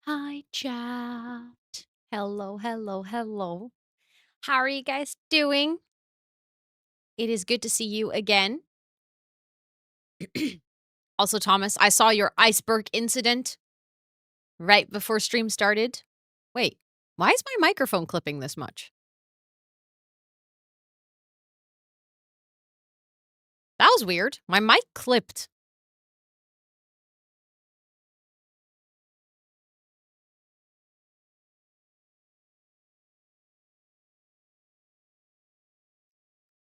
Hi, chat. Hello, hello, hello. How are you guys doing? It is good to see you again. Also, Thomas, I saw your iceberg incident right before stream started. Wait, why is my microphone clipping this much? That was weird. My mic clipped.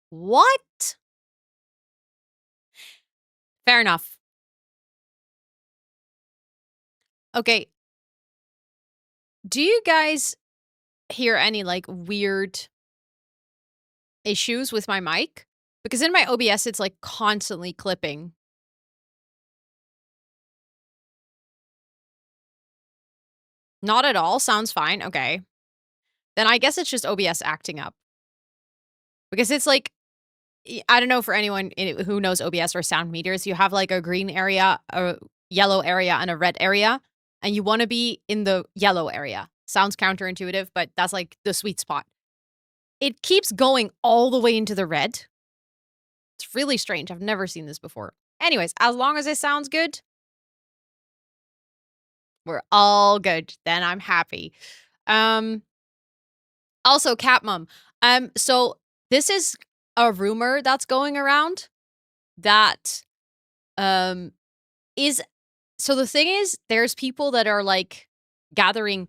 What? Fair enough. Okay. Do you guys hear any like weird issues with my mic? Because in my OBS, it's like constantly clipping. Not at all. Sounds fine. Okay. Then I guess it's just OBS acting up. Because it's like, I don't know for anyone who knows OBS or sound meters, you have like a green area, a yellow area, and a red area, and you want to be in the yellow area. Sounds counterintuitive, but that's like the sweet spot. It keeps going all the way into the red. It's really strange. I've never seen this before. Anyways, as long as it sounds good, we're all good. Then I'm happy. Also, Cat Mom. So this is a rumor that's going around that um is so the thing is there's people that are like gathering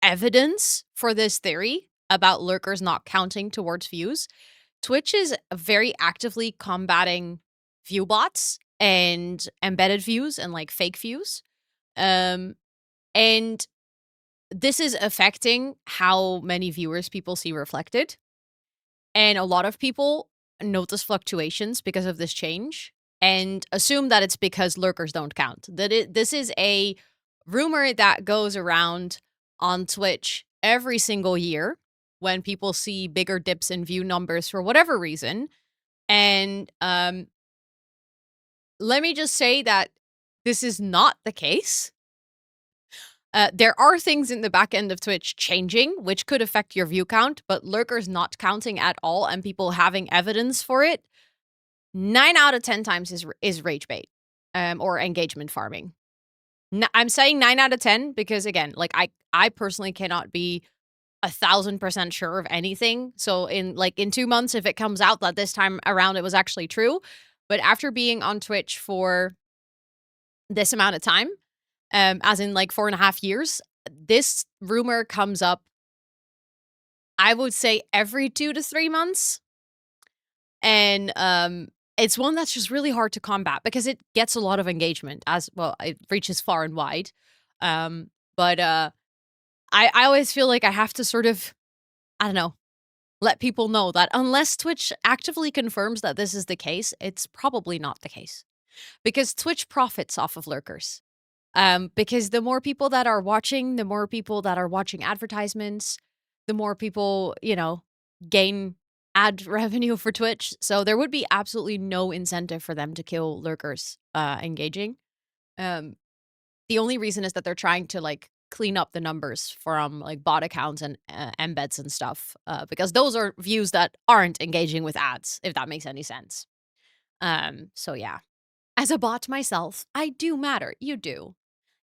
evidence for this theory about lurkers not counting towards views. Twitch is very actively combating view bots and embedded views and like fake views. Um and this is affecting how many viewers people see reflected. And a lot of people notice fluctuations because of this change and assume that it's because lurkers don't count. This is a rumor that goes around on Twitch every single year when people see bigger dips in view numbers for whatever reason. And let me just say that this is not the case. There are things in the back end of Twitch changing, which could affect your view count, but lurkers not counting at all and people having evidence for it, 9 out of 10 times is rage bait, or engagement farming. I'm saying 9 out of 10 because again, like I personally cannot be 1,000% sure of anything. So in 2 months, if it comes out that this time around it was actually true, but after being on Twitch for this amount of time, as in like 4.5 years, this rumor comes up, I would say every 2 to 3 months. And it's one that's just really hard to combat because it gets a lot of engagement as well. It reaches far and wide. But I always feel like I have to sort of, I don't know, let people know that unless Twitch actively confirms that this is the case, it's probably not the case. Because Twitch profits off of lurkers. Because the more people that are watching, the more people that are watching advertisements, the more people, gain ad revenue for Twitch. So there would be absolutely no incentive for them to kill lurkers engaging. Um, the only reason is that they're trying to like clean up the numbers from like bot accounts and embeds and stuff, because those are views that aren't engaging with ads, if that makes any sense. So yeah. As a bot myself, I do matter. You do.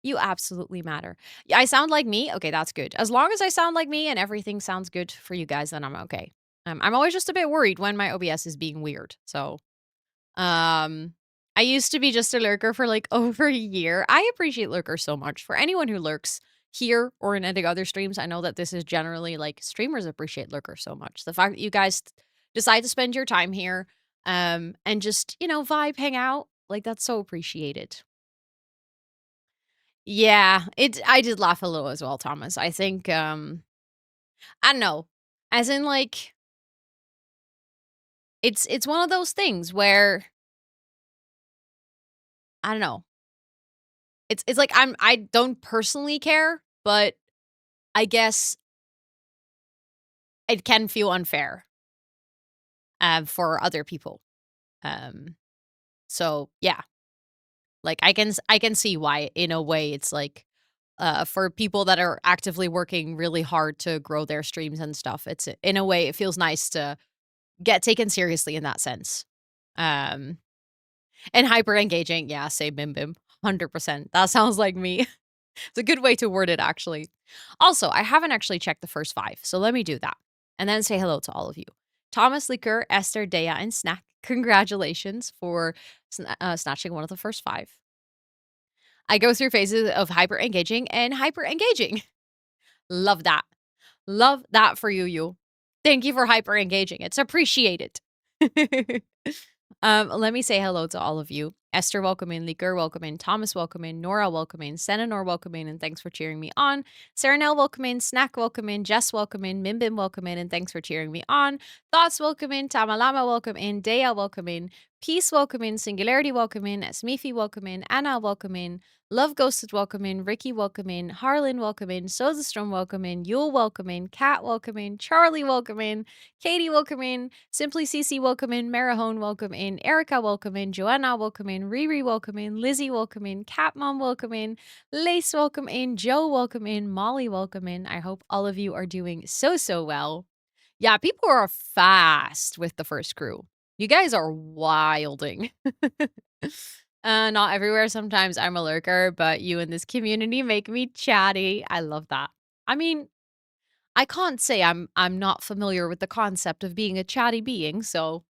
You absolutely matter. Yeah, I sound like me? Okay, that's good. As long as I sound like me and everything sounds good for you guys, then I'm okay. I'm always just a bit worried when my OBS is being weird. So, I used to be just a lurker for like over a year. I appreciate lurkers so much. For anyone who lurks here or in any other streams, I know that this is generally like streamers appreciate lurkers so much. The fact that you guys decide to spend your time here, and just, vibe, hang out, like that's so appreciated. Yeah, I did laugh a little as well, Thomas. I think, I don't know. As in, like, it's one of those things where I don't know. It's like I don't personally care, but I guess it can feel unfair, for other people. Um, so yeah, like I can see why in a way it's like, for people that are actively working really hard to grow their streams and stuff. It's in a way, it feels nice to get taken seriously in that sense. Um, and hyper engaging, yeah, say bim bim, 100%. That sounds like me. It's a good way to word it, actually. Also, I haven't actually checked the first 5, so let me do that. And then say hello to all of you. Thomas, Liquor, Esther, Dea, and Snack, congratulations for snatching one of the first 5. I go through phases of hyper engaging and hyper engaging. Love that. Love that for you, you. Thank you for hyper engaging. It's appreciated. Let me say hello to all of you. Esther, welcome in. Liker, welcome in. Thomas, welcome in. Nora, welcome in. Senanor, welcome in, and thanks for cheering me on. Saranel, welcome in. Snack, welcome in. Jess, welcome in. Mimbim, welcome in, and thanks for cheering me on. Thoughts, welcome in. Tamalama, welcome in. Dea, welcome in. Peace, welcome in. Singularity, welcome in. Smifi, welcome in. Anna, welcome in. Love Ghosted, welcome in. Ricky, welcome in. Harlan, welcome in. Sozastrom, welcome in. Yule, welcome in. Kat, welcome in. Charlie, welcome in. Katie, welcome in. Simply CC, welcome in. Marahone, welcome in. Erica, welcome in. Joanna, welcome in. Riri, welcome in. Lizzie, welcome in. Cat Mom, welcome in. Lace, welcome in. Joe, welcome in. Molly, welcome in. I hope all of you are doing so well. Yeah, people are fast with the first crew. You guys are wilding. Not everywhere. Sometimes I'm a lurker, but you in this community make me chatty. I love that. I mean, I can't say I'm not familiar with the concept of being a chatty being, so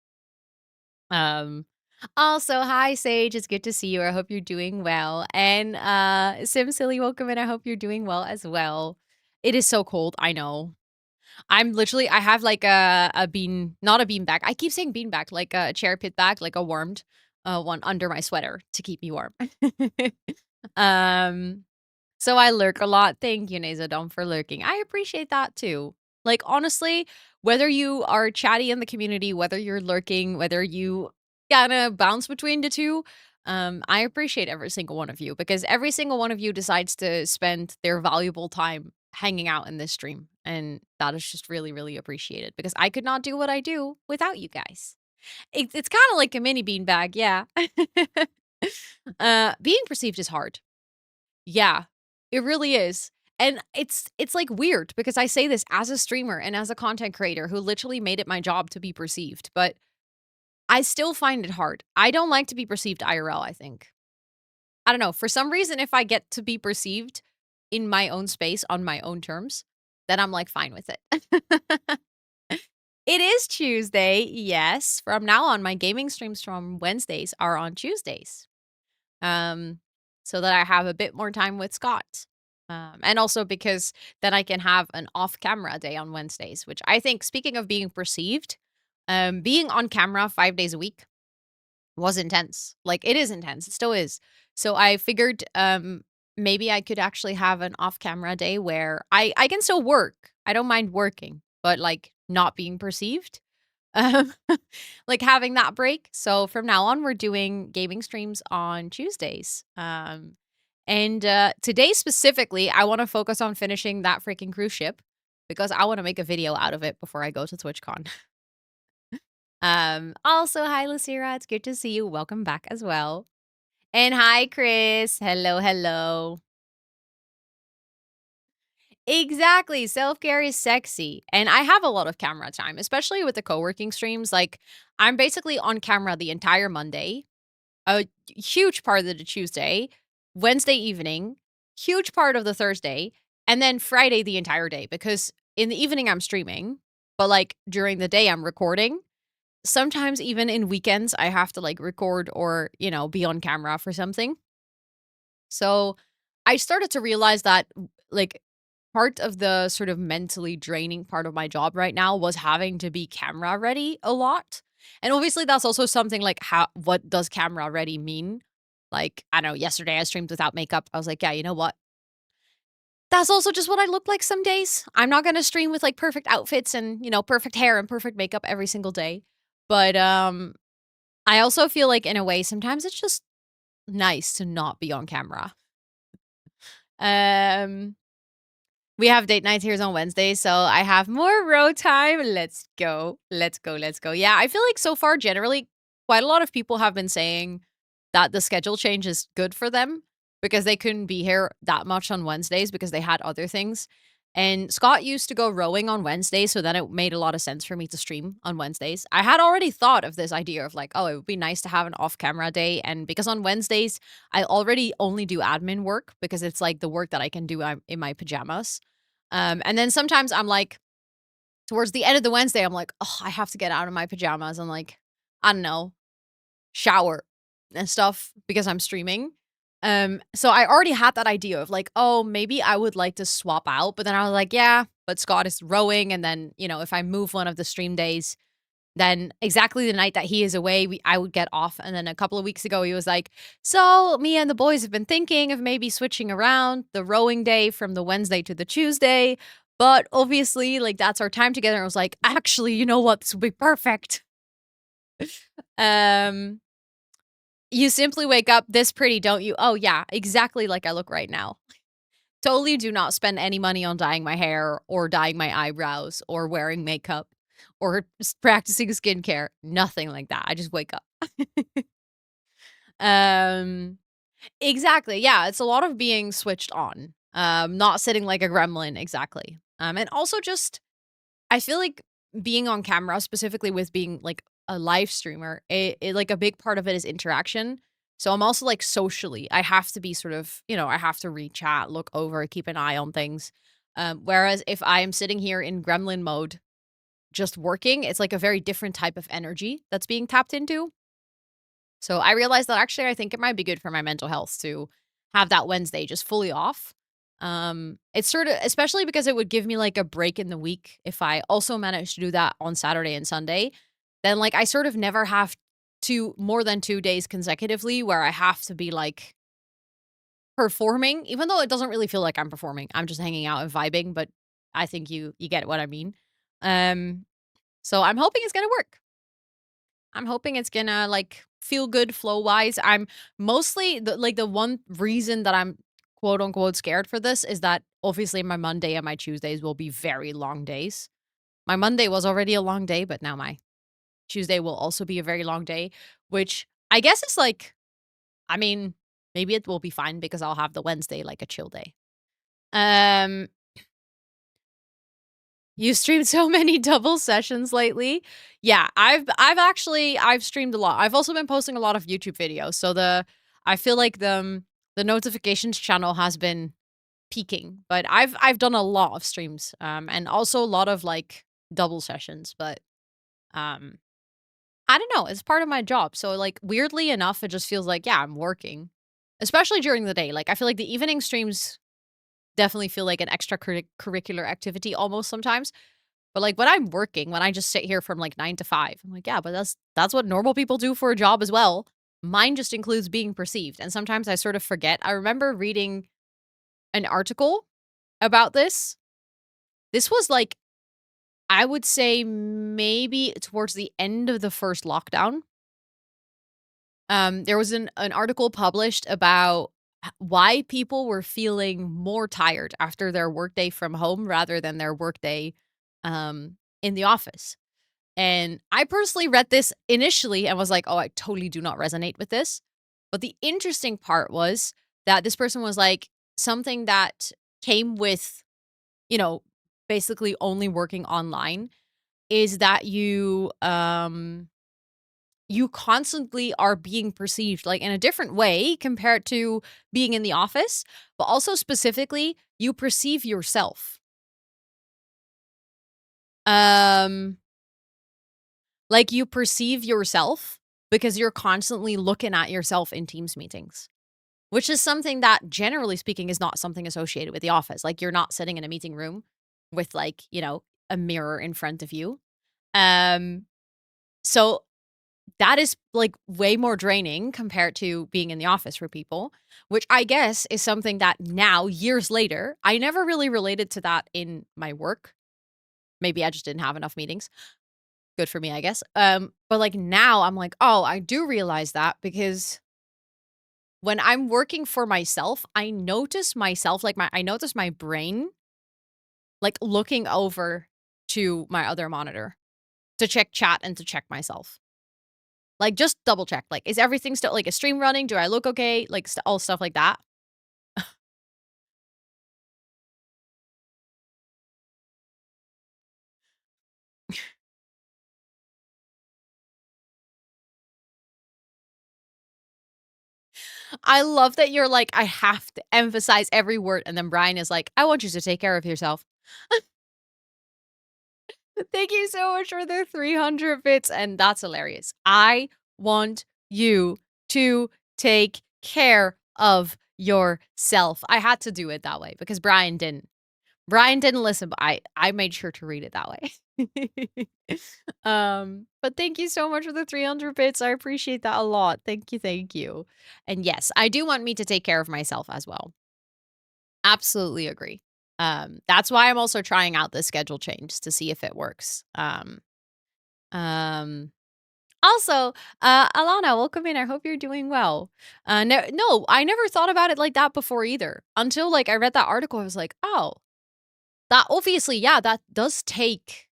um also, hi Sage, it's good to see you. I hope you're doing well. And Sim Silly, welcome in. I hope you're doing well as well. It is so cold, I know. I have like a bean, not a bean bag. I keep saying bean bag, like a chair pit bag, like a warmed one under my sweater to keep me warm. um so I lurk a lot. Thank you, Nazadom, for lurking. I appreciate that too. Like, honestly, whether you are chatty in the community, whether you're lurking, whether you kinda bounce between the two, I appreciate every single one of you because every single one of you decides to spend their valuable time hanging out in this stream. And that is just really, really appreciated because I could not do what I do without you guys. It's kind of like a mini beanbag, yeah. Being perceived is hard. Yeah, it really is. And it's like weird because I say this as a streamer and as a content creator who literally made it my job to be perceived, but I still find it hard. I don't like to be perceived IRL, I think. I don't know. For some reason, if I get to be perceived in my own space on my own terms, then I'm like fine with it. It is Tuesday. Yes. From now on, my gaming streams from Wednesdays are on Tuesdays. So that I have a bit more time with Scott. And also because then I can have an off-camera day on Wednesdays, which I think, speaking of being perceived, being on camera 5 days a week was intense. Like, it is intense. It still is. So I figured maybe I could actually have an off-camera day where I can still work. I don't mind working, but like not being perceived. Um, like having that break. So from now on, we're doing gaming streams on Tuesdays. And today specifically, I want to focus on finishing that freaking cruise ship because I want to make a video out of it before I go to TwitchCon. Also, hi Lucira, it's good to see you. Welcome back as well. And hi Chris. Hello, hello. Exactly. Self-care is sexy. And I have a lot of camera time, especially with the co-working streams. Like, I'm basically on camera the entire Monday, a huge part of the Tuesday, Wednesday evening, huge part of the Thursday, and then Friday the entire day because in the evening I'm streaming, but like during the day I'm recording. Sometimes even in weekends I have to like record or, be on camera for something. So I started to realize that like part of the sort of mentally draining part of my job right now was having to be camera ready a lot. And obviously that's also something like what does camera ready mean? Like, I don't know, yesterday I streamed without makeup. I was like, yeah, you know what? That's also just what I look like some days. I'm not going to stream with like perfect outfits and, perfect hair and perfect makeup every single day. But I also feel like in a way sometimes it's just nice to not be on camera. Um We have date nights here on Wednesday, so I have more road time. Let's go. Let's go. Let's go. Yeah, I feel like so far, generally, quite a lot of people have been saying that the schedule change is good for them. because they couldn't be here that much on Wednesdays because they had other things. And Scott used to go rowing on Wednesdays, so then it made a lot of sense for me to stream on Wednesdays. I had already thought of this idea of like, oh, it would be nice to have an off-camera day, and because on Wednesdays I already only do admin work because it's like the work that I can do in my pajamas. And then sometimes I'm like, towards the end of the Wednesday, I'm like, oh, I have to get out of my pajamas and like, I don't know, shower and stuff because I'm streaming. So I already had that idea of like, oh, maybe I would like to swap out, but then I was like, yeah, but Scott is rowing, and then, if I move one of the stream days, then exactly the night that he is away, I would get off. And then a couple of weeks ago, he was like, so me and the boys have been thinking of maybe switching around the rowing day from the Wednesday to the Tuesday. But obviously, like, that's our time together. I was like, actually, you know what? This would be perfect. Um, you simply wake up this pretty, don't you? Oh, yeah, exactly like I look right now. Totally do not spend any money on dyeing my hair or dyeing my eyebrows or wearing makeup or practicing skincare. Nothing like that. I just wake up. um, exactly. Yeah, it's a lot of being switched on. Not sitting like a gremlin, exactly. And also just I feel like being on camera, specifically with being like a live streamer, it like a big part of it is interaction. So I'm also like socially, I have to be sort of, I have to read chat, look over, keep an eye on things. Whereas if I am sitting here in gremlin mode, just working, it's like a very different type of energy that's being tapped into. So I realized that actually I think it might be good for my mental health to have that Wednesday just fully off. It's sort of, especially because it would give me like a break in the week if I also managed to do that on Saturday and Sunday, then like I sort of never have to more than 2 days consecutively where I have to be like performing, even though it doesn't really feel like I'm performing. I'm just hanging out and vibing, but I think you get what I mean. Um, so I'm hoping it's gonna work. I'm hoping it's gonna, like, feel good flow-wise. I'm mostly the one reason that I'm, quote, unquote, "scared" for this is that, obviously, my Monday and my Tuesdays will be very long days. My Monday was already a long day, but now my Tuesday will also be a very long day, which I guess is, like, I mean, maybe it will be fine because I'll have the Wednesday like a chill day. Um You streamed so many double sessions lately. Yeah, I've streamed a lot. I've also been posting a lot of YouTube videos. So I feel like the notifications channel has been peaking, but I've done a lot of streams and also a lot of like double sessions, but um I don't know, it's part of my job. So like weirdly enough it just feels like yeah, I'm working. Especially during the day. Like I feel like the evening streams definitely feel like an extracurricular activity almost sometimes. But, like, when I'm working, when I just sit here from, like, 9 to 5, I'm like, "Yeah, but that's what normal people do for a job as well." Mine just includes being perceived, and sometimes I sort of forget. I remember reading an article about this. This was, like, I would say maybe towards the end of the first lockdown. There was an article published about why people were feeling more tired after their workday from home rather than their workday, in the office. And I personally read this initially and was like, "Oh, I totally do not resonate with this." But the interesting part was that this person was like, something that came with, you know, basically only working online is that you constantly are being perceived like in a different way compared to being in the office, but also specifically you perceive yourself. Um Like, you perceive yourself because you're constantly looking at yourself in Teams meetings, which is something that, generally speaking, is not something associated with the office. Like, you're not sitting in a meeting room with, like, a mirror in front of you. Um, so that is, like, way more draining compared to being in the office for people, which I guess is something that now, years later, I never really related to that in my work. Maybe I just didn't have enough meetings. Good for me, I guess. But, like, now I'm like, "Oh, I do realize that," because when I'm working for myself, I notice myself, like, I notice my brain, like, looking over to my other monitor to check chat and to check myself. Like, just double check, like, is everything still like, is stream running? Do I look okay? Like, all stuff like that. I love that you're like, "I have to emphasize every word," and then Brian is like, "I want you to take care of yourself." Thank you so much for the 300 bits, and that's hilarious. I want you to take care of yourself. I had to do it that way because Brian didn't. Brian didn't listen, but I made sure to read it that way. But thank you so much for the 300 bits. I appreciate that a lot. Thank you, thank you. And yes, I do want me to take care of myself as well. Absolutely agree. That's why I'm also trying out this schedule change to see if it works. Um, Also, Alana, welcome in. I hope you're doing well. No, I never thought about it like that before either. Until like I read that article, I was like, oh, that obviously, yeah, that does take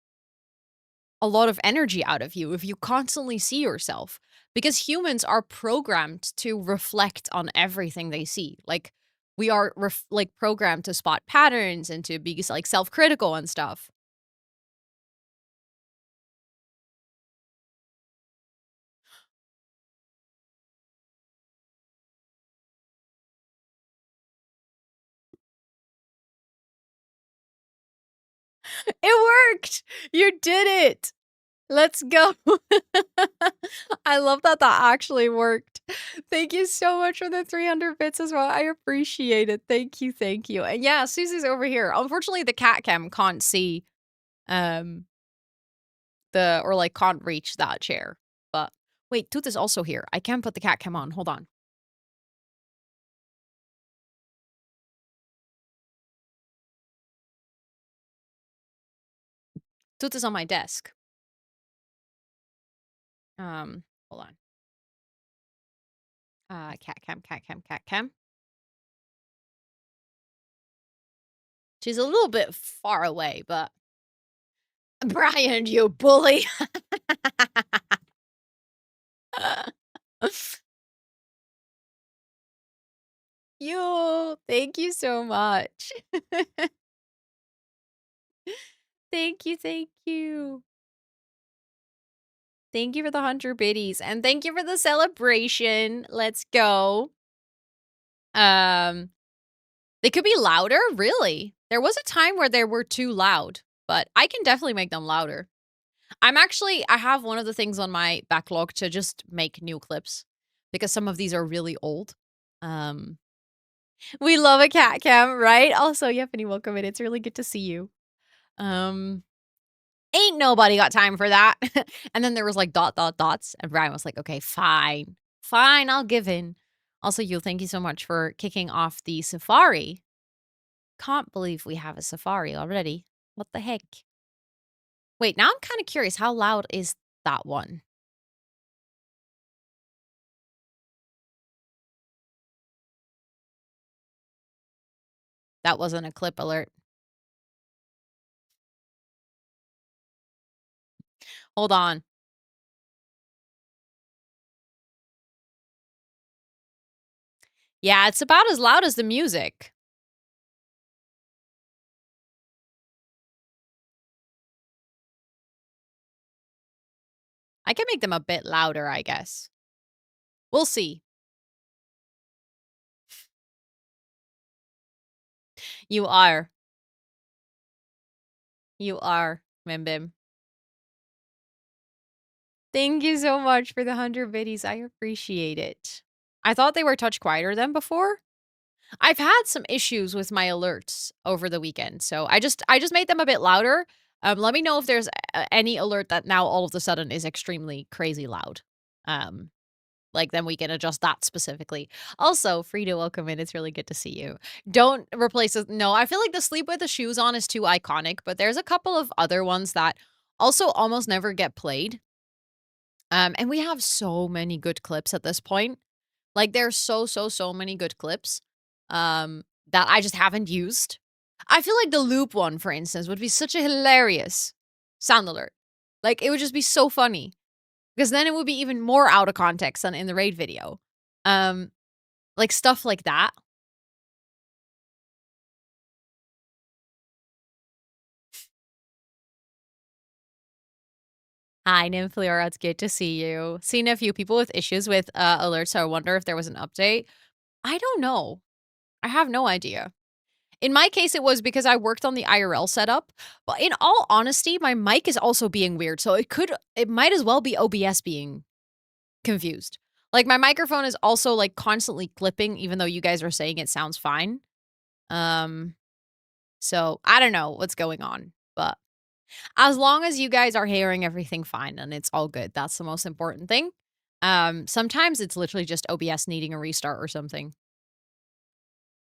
a lot of energy out of you if you constantly see yourself. Because humans are programmed to reflect on everything they see. Like we are like programmed to spot patterns and to be like self-critical and stuff. It worked. You did it. Let's go. I love that that actually worked. Thank you so much for the 300 bits as well. I appreciate it. Thank you, thank you. And yeah, Susie's over here. Unfortunately, the cat cam can't see um or like can't reach that chair. But wait, Tooth is also here. I can put the cat cam on. Hold on. Tooth is on my desk. Hold on. Cat cam, cat cam, cat cam. She's a little bit far away, but Brian, you bully. Thank you so much. Thank you, thank you. Thank you for the 100 biddies, and thank you for the celebration. Let's go. Um, they could be louder, really. There was a time where they were too loud, but I can definitely make them louder. I have one of the things on my backlog to just make new clips because some of these are really old. Um, we love a cat cam, right? Also, Yepany, welcome in. It's really good to see you. Um, Ain't nobody got time for that. And then there was like dots. And Brian was like, okay, fine. Fine, I'll give in. Also, you, thank you so much for kicking off the safari. Can't believe we have a safari already. What the heck? Wait, now I'm kind of curious. How loud is that one? That wasn't a clip alert. Hold on. Yeah, it's about as loud as the music. I can make them a bit louder, I guess. We'll see. You are. You are, Mim Bim. Thank you so much for the 100 biddies. I appreciate it. I thought they were touch quieter than before. I've had some issues with my alerts over the weekend, so I just made them a bit louder. Let me know if there's any alert that now all of a sudden is extremely crazy loud. Um, like then we can adjust that specifically. Also, Frida, welcome in. It's really good to see you. Don't replace it. No, I feel like the sleep with the shoes on is too iconic, but there's a couple of other ones that also almost never get played. And we have so many good clips at this point. Like there's so many good clips that I just haven't used. I feel like the loop one, for instance, would be such a hilarious sound alert. Like it would just be so funny because then it would be even more out of context than in the raid video. Um like stuff like that. Hi, Nymphleora. It's good to see you. Seen a few people with issues with alerts, so I wonder if there was an update. I don't know. I have no idea. In my case, it was because I worked on the IRL setup, but in all honesty, my mic is also being weird, so it might as well be OBS being confused. Like, my microphone is also, like, constantly clipping even though you guys are saying it sounds fine. Um, so I don't know what's going on, but as long as you guys are hearing everything fine and it's all good, that's the most important thing. Sometimes it's literally just OBS needing a restart or something.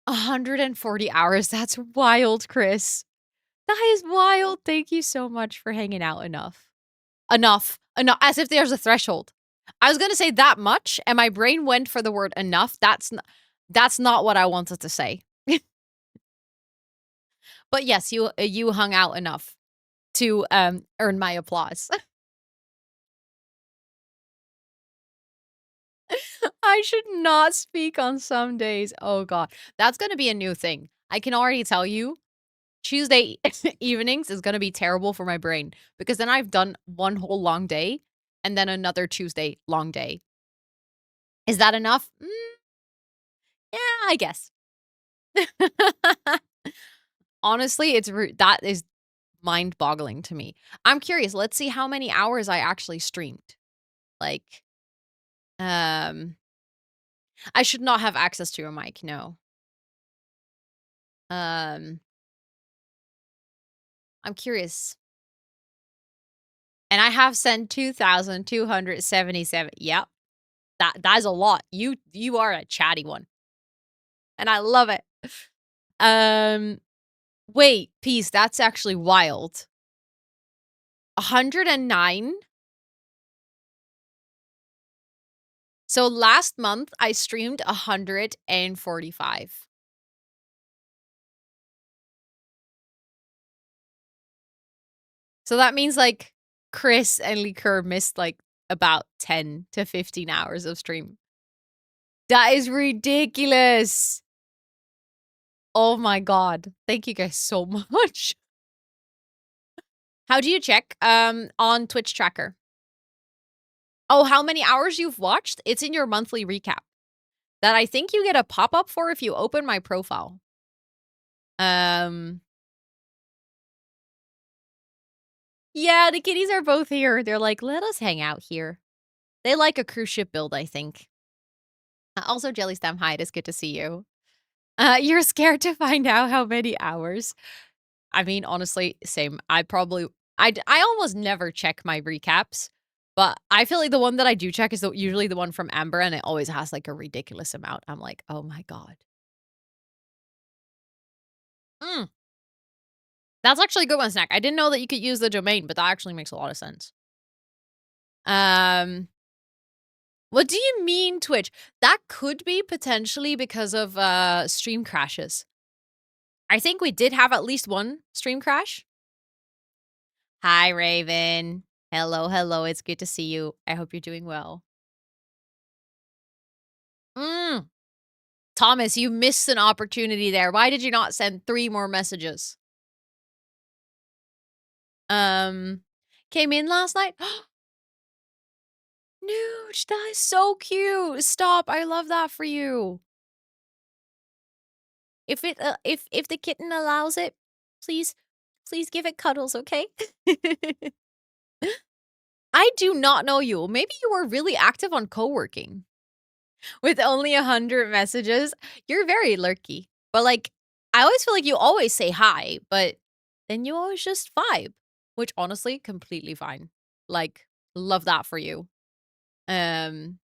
140 hours, that's wild, Chris. That is wild. Thank you so much for hanging out enough. Enough, as if there's a threshold. I was gonna say that much, and my brain went for the word enough. That's not what I wanted to say. But yes, you hung out enough to, earn my applause. I should not speak on some days. Oh god. That's gonna be a new thing. I can already tell you, Tuesday evenings is gonna be terrible for my brain, because then I've done one whole long day, and then another Tuesday long day. Is that enough? Yeah, I guess. Honestly, that is mind-boggling to me. I'm curious, let's see how many hours I actually streamed. Like, um, I should not have access to a mic, no. Um, I'm curious. And I have sent 2,277. Yep, that is a lot. You are a chatty one, and I love it. Um, wait, peace, that's actually wild. 109? So last month, I streamed 145. So that means, like, Chris and Liqueur missed, like, about 10 to 15 hours of stream. That is ridiculous. Oh my god. Thank you guys so much. How do you check, on Twitch tracker? Oh, how many hours you've watched? It's in your monthly recap that I think you get a pop-up for if you open my profile. Um Yeah, the kitties are both here. They're like, "Let us hang out here." They like a cruise ship build, I think. Also, Jellystem, hi, it is good to see you. You're scared to find out how many hours. I mean, honestly, same. I almost never check my recaps, but I feel like the one that I do check is usually the one from Amber, and it always has, like, a ridiculous amount. I'm like, "Oh my god." Mm, that's actually a good one, Snack. I didn't know that you could use the domain, but that actually makes a lot of sense. Um, what do you mean Twitch? That could be potentially because of, stream crashes. I think we did have at least one stream crash. Hi, Raven. Hello, hello. It's good to see you. I hope you're doing well. Mm. Thomas, you missed an opportunity there. Why did you not send 3 more messages? Um, came in last night? Nooch, that is so cute. Stop. I love that for you. If the kitten allows it, please, please give it cuddles, okay? I do not know you. Maybe you were really active on co-working. With only 100 messages, you're very lurky. But, like, I always feel like you always say hi, but then you always just vibe, which honestly, completely fine. Like, love that for you. Um,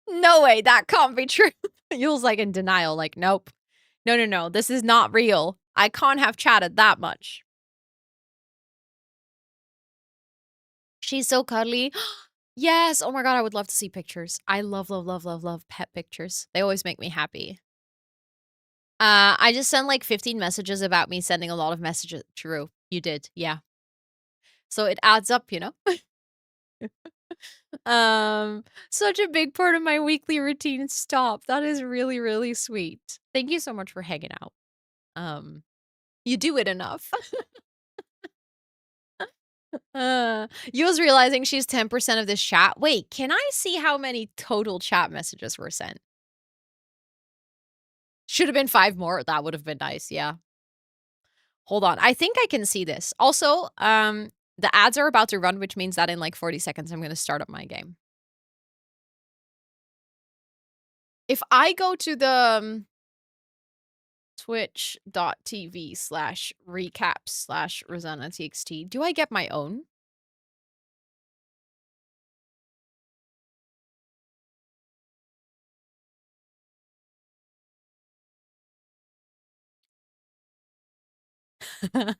no way, that can't be true. Yule's, like, in denial, like, "Nope. No, no, no, this is not real. I can't have chatted that much." She's so cuddly. Yes, oh my god, I would love to see pictures. I love, love, love, love, love pet pictures. They always make me happy. I just sent, like, 15 messages about me sending a lot of messages. True, you did, yeah. So it adds up, you know? Such a big part of my weekly routine. Stop. That is really, really sweet. Thank you so much for hanging out. You do it enough. Yu's realizing she's 10% of this chat. Wait, can I see how many total chat messages were sent? Should have been 5 more. That would have been nice, yeah. Hold on. I think I can see this. Also, the ads are about to run, which means that in like 40 seconds, I'm gonna start up my game. If I go to the twitch.tv/recaps/Rosannatxt, do I get my own?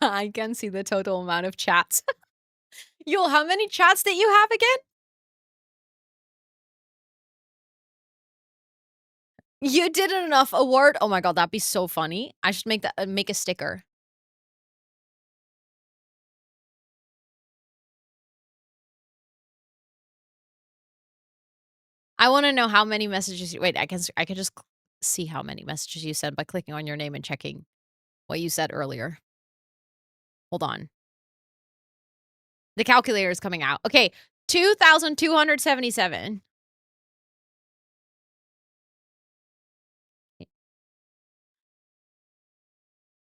I can see the total amount of chats. Yo, how many chats did you have again? You did an enough award. Oh my god, that'd be so funny. I should make that make a sticker. I wanna know how many messages you wait, I can just see how many messages you sent by clicking on your name and checking what you said earlier. Hold on. The calculator is coming out. Okay, 2,277.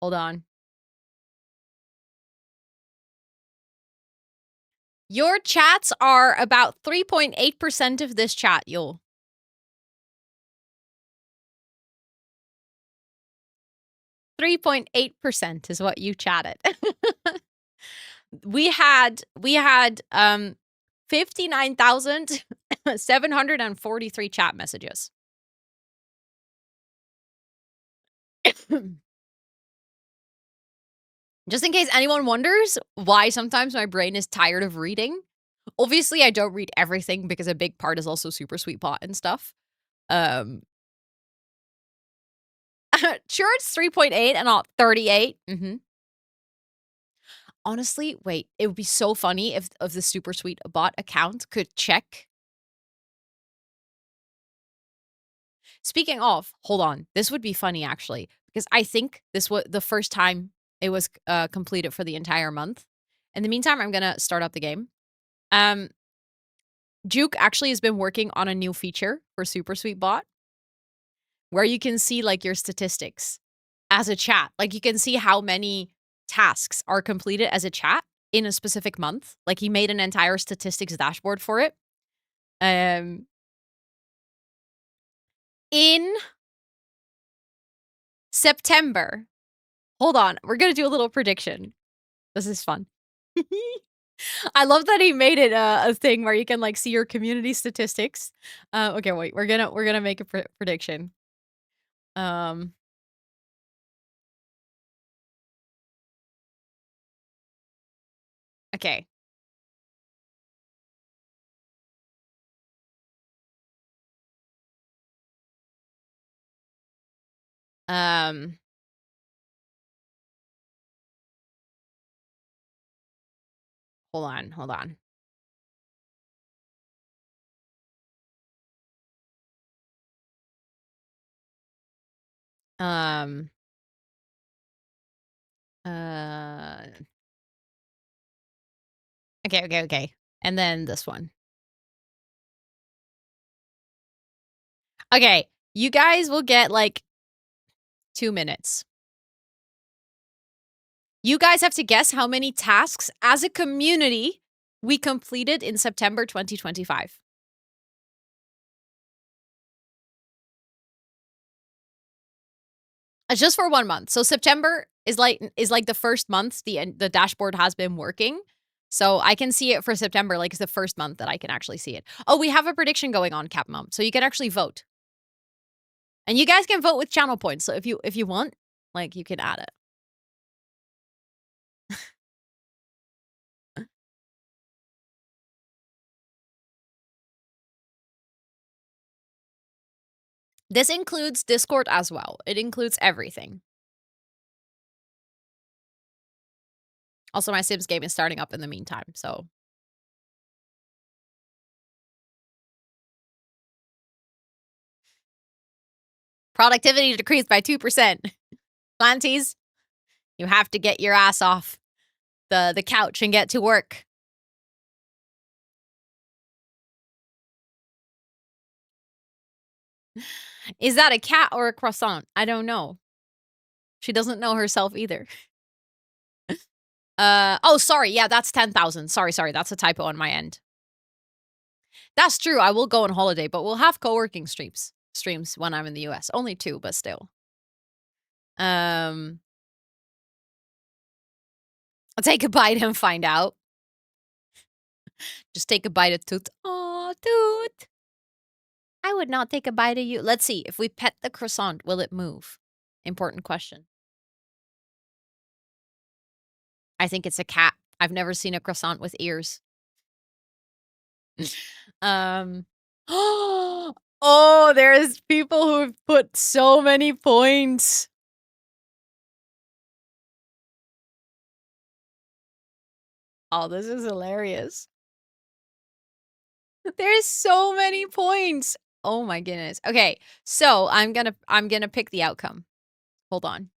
Hold on. Your chats are about 3.8% of this chat, Yul. 3.8% is what you chatted. We had 59,743 chat messages. Just in case anyone wonders why sometimes my brain is tired of reading. Obviously, I don't read everything because a big part is also super sweet pot and stuff. Sure, it's 3.8 and not 38. Honestly, wait, it would be so funny if the super sweet bot account could check. Speaking of, hold on, this would be funny actually, because I think this was the first time it was completed for the entire month. In the meantime, I'm gonna start up the game. Juke actually has been working on a new feature for Super Sweet Bot where you can see like your statistics as a chat. Like you can see how many tasks are completed as a chat in a specific month. Like he made an entire statistics dashboard for it. In September. Hold on, we're gonna do a little prediction. This is fun. I love that he made it a thing where you can like see your community statistics. Okay, wait, we're gonna make a prediction. Okay. Hold on. Uh, okay. And then this one. Okay, you guys will get like 2 minutes. You guys have to guess how many tasks as a community we completed in September 2025. Just for 1 month. So September is like the first month the dashboard has been working. So I can see it for September, like it's the first month that I can actually see it. Oh, we have a prediction going on, Cap Mom. So you can actually vote. And you guys can vote with channel points. So if you want, like you can add it. This includes Discord as well. It includes everything. Also, my Sims game is starting up in the meantime, so. Productivity decreased by 2%. Planties, you have to get your ass off the couch and get to work. Is that a cat or a croissant? I don't know. She doesn't know herself either. Oh, sorry. Yeah, that's 10,000. Sorry. That's a typo on my end. That's true. I will go on holiday, but we'll have co-working streams when I'm in the US. Only 2, but still. I'll take a bite and find out. Just take a bite of Toot. Aw, Toot. I would not take a bite of you. Let's see. If we pet the croissant, will it move? Important question. I think it's a cat. I've never seen a croissant with ears. Um. Oh, there's people who have put so many points. Oh, this is hilarious. There's so many points. Oh my goodness. Okay, so I'm gonna pick the outcome. Hold on.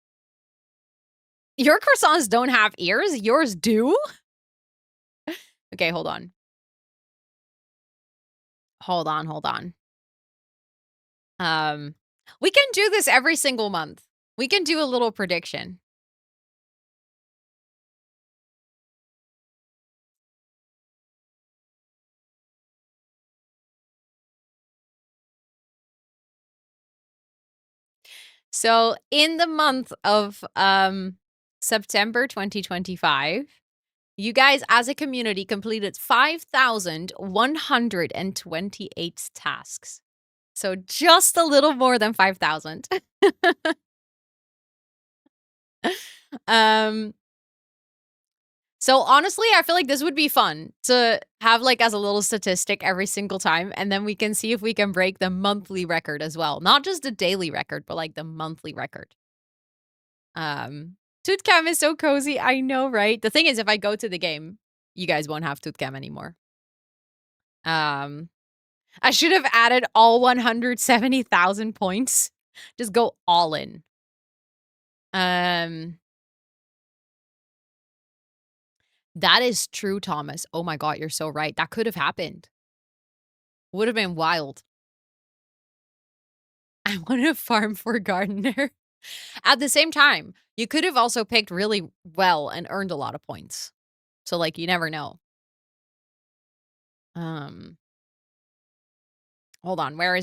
Your croissants don't have ears? Yours do? Okay, hold on. Hold on. We can do this every single month. We can do a little prediction. So, in the month of, September 2025, you guys as a community completed 5,128 tasks. So, just a little more than 5,000. Um, so honestly, I feel like this would be fun to have, like, as a little statistic every single time, and then we can see if we can break the monthly record as well. Not just the daily record, but, like, the monthly record. Tootcam is so cozy, I know, right? The thing is, if I go to the game, you guys won't have Tootcam anymore. Um, I should have added all 170,000 points. Just go all in. That is true, Thomas. Oh my god, you're so right. That could have happened. Would have been wild. I want to farm for gardener. At the same time, you could have also picked really well and earned a lot of points. So, like, you never know. Hold on. Where?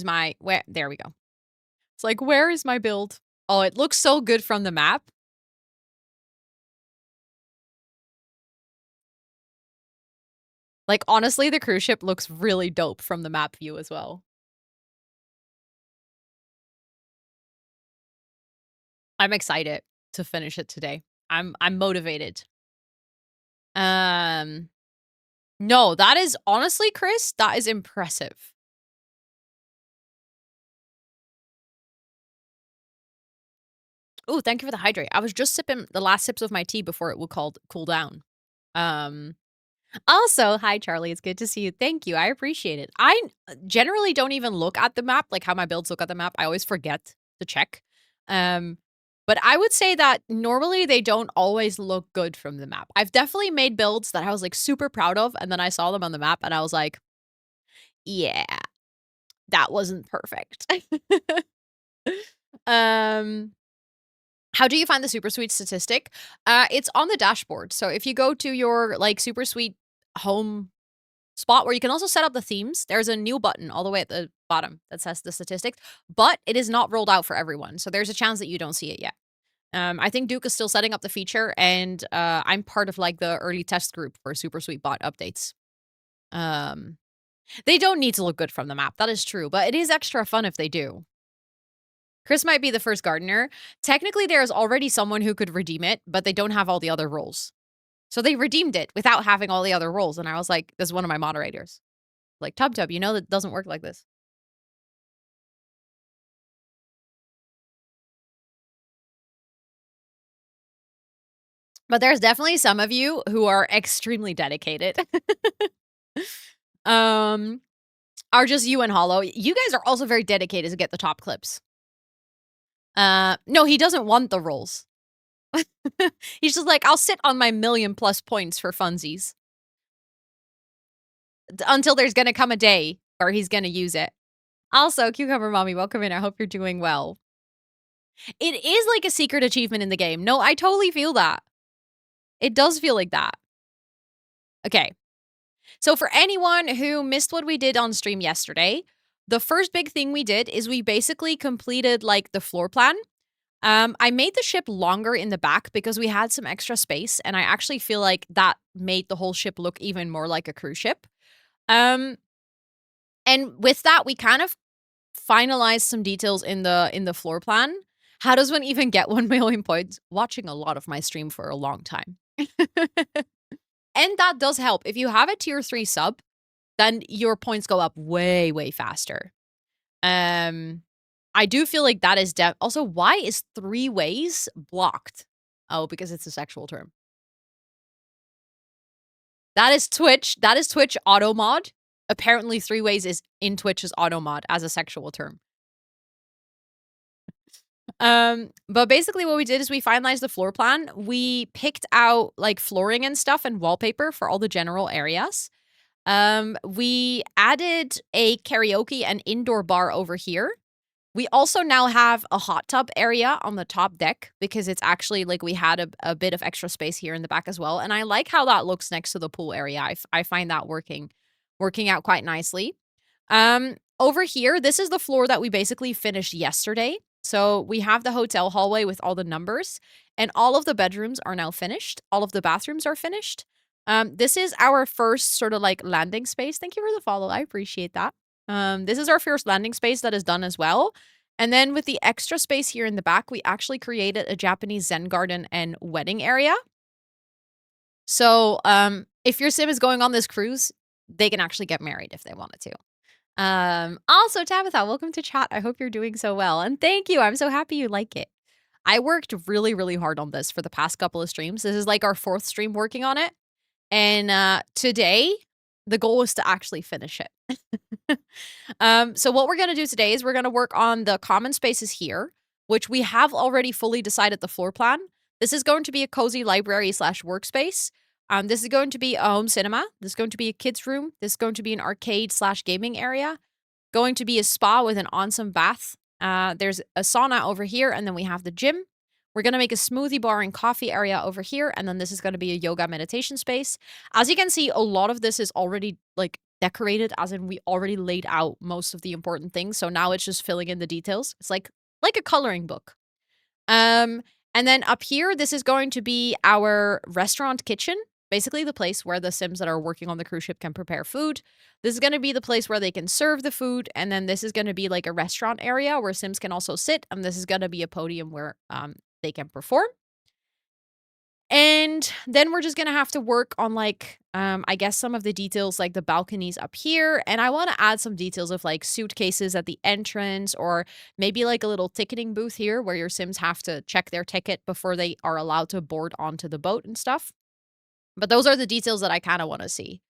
There we go. It's like, where is my build? Oh, it looks so good from the map. Like, honestly, the cruise ship looks really dope from the map view as well. I'm excited to finish it today. I'm motivated. No, that is honestly, Chris, that is impressive. Oh, thank you for the hydrate. I was just sipping the last sips of my tea before it will cool down. Also, hi Charlie, it's good to see you. Thank you. I appreciate it. I generally don't even look at the map, like how my builds look at the map. I always forget to check. But I would say that normally they don't always look good from the map. I've definitely made builds that I was like super proud of, and then I saw them on the map and I was like, yeah, that wasn't perfect. How do you find the super sweet statistic? It's on the dashboard. So if you go to your like super sweet home spot where you can also set up the themes, there's a new button all the way at the bottom that says the statistics, but it is not rolled out for everyone. So there's a chance that you don't see it yet. I think Duke is still setting up the feature, and I'm part of like the early test group for super sweet bot updates. They don't need to look good from the map. That is true, but it is extra fun if they do. Chris might be the first gardener. Technically, there is already someone who could redeem it, but they don't have all the other roles. So they redeemed it without having all the other roles. And I was like, this is one of my moderators. Like, Tub, you know that doesn't work like this. But there's definitely some of you who are extremely dedicated. Are just you and Hollow. You guys are also very dedicated to get the top clips. No, he doesn't want the roles. He's just like, I'll sit on my 1,000,000+ points for funsies. Until there's gonna come a day where he's gonna use it. Also, Cucumber Mommy, welcome in. I hope you're doing well. It is like a secret achievement in the game. No, I totally feel that. It does feel like that. Okay. So for anyone who missed what we did on stream yesterday, the first big thing we did is we basically completed like the floor plan. I made the ship longer in the back because we had some extra space, and I actually feel like that made the whole ship look even more like a cruise ship. And with that, we kind of finalized some details in the floor plan. How does one even get 1 million points? Watching a lot of my stream for a long time. And that does help. If you have a tier 3 sub, then your points go up way, way faster. I do feel like that is also, why is 3 ways blocked? Oh, because it's a sexual term. That is Twitch. That is Twitch auto mod. Apparently 3 ways is in Twitch's auto mod as a sexual term. But basically what we did is we finalized the floor plan. We picked out like flooring and stuff and wallpaper for all the general areas. We added a karaoke and indoor bar over here. We also now have a hot tub area on the top deck because it's actually like we had a bit of extra space here in the back as well. And I like how that looks next to the pool area. I find that working out quite nicely. Over here, this is the floor that we basically finished yesterday. So we have the hotel hallway with all the numbers, and all of the bedrooms are now finished. All of the bathrooms are finished. This is our first sort of like landing space. Thank you for the follow. I appreciate that. This is our first landing space that is done as well. And then with the extra space here in the back, we actually created a Japanese Zen garden and wedding area. So, if your sim is going on this cruise, they can actually get married if they wanted to. Also, Tabitha, welcome to chat. I hope you're doing so well. And thank you. I'm so happy you like it. I worked really, really hard on this for the past couple of streams. This is like our 4th stream working on it. And today, the goal was to actually finish it. So what we're going to do today is we're going to work on the common spaces here, which we have already fully decided the floor plan. This is going to be a cozy library / workspace. This is going to be a home cinema. This is going to be a kids' room. This is going to be an arcade / gaming area. Going to be a spa with an onsen bath. There's a sauna over here, and then we have the gym. We're going to make a smoothie bar and coffee area over here, and then this is going to be a yoga meditation space. As you can see, a lot of this is already like decorated, as in we already laid out most of the important things. So now it's just filling in the details. It's like a coloring book. And then up here, this is going to be our restaurant kitchen. Basically the place where the Sims that are working on the cruise ship can prepare food. This is going to be the place where they can serve the food. And then this is going to be like a restaurant area where Sims can also sit. And this is going to be a podium where they can perform. And then we're just going to have to work on like, I guess some of the details like the balconies up here. And I want to add some details of like suitcases at the entrance, or maybe like a little ticketing booth here where your Sims have to check their ticket before they are allowed to board onto the boat and stuff. But those are the details that I kind of want to see.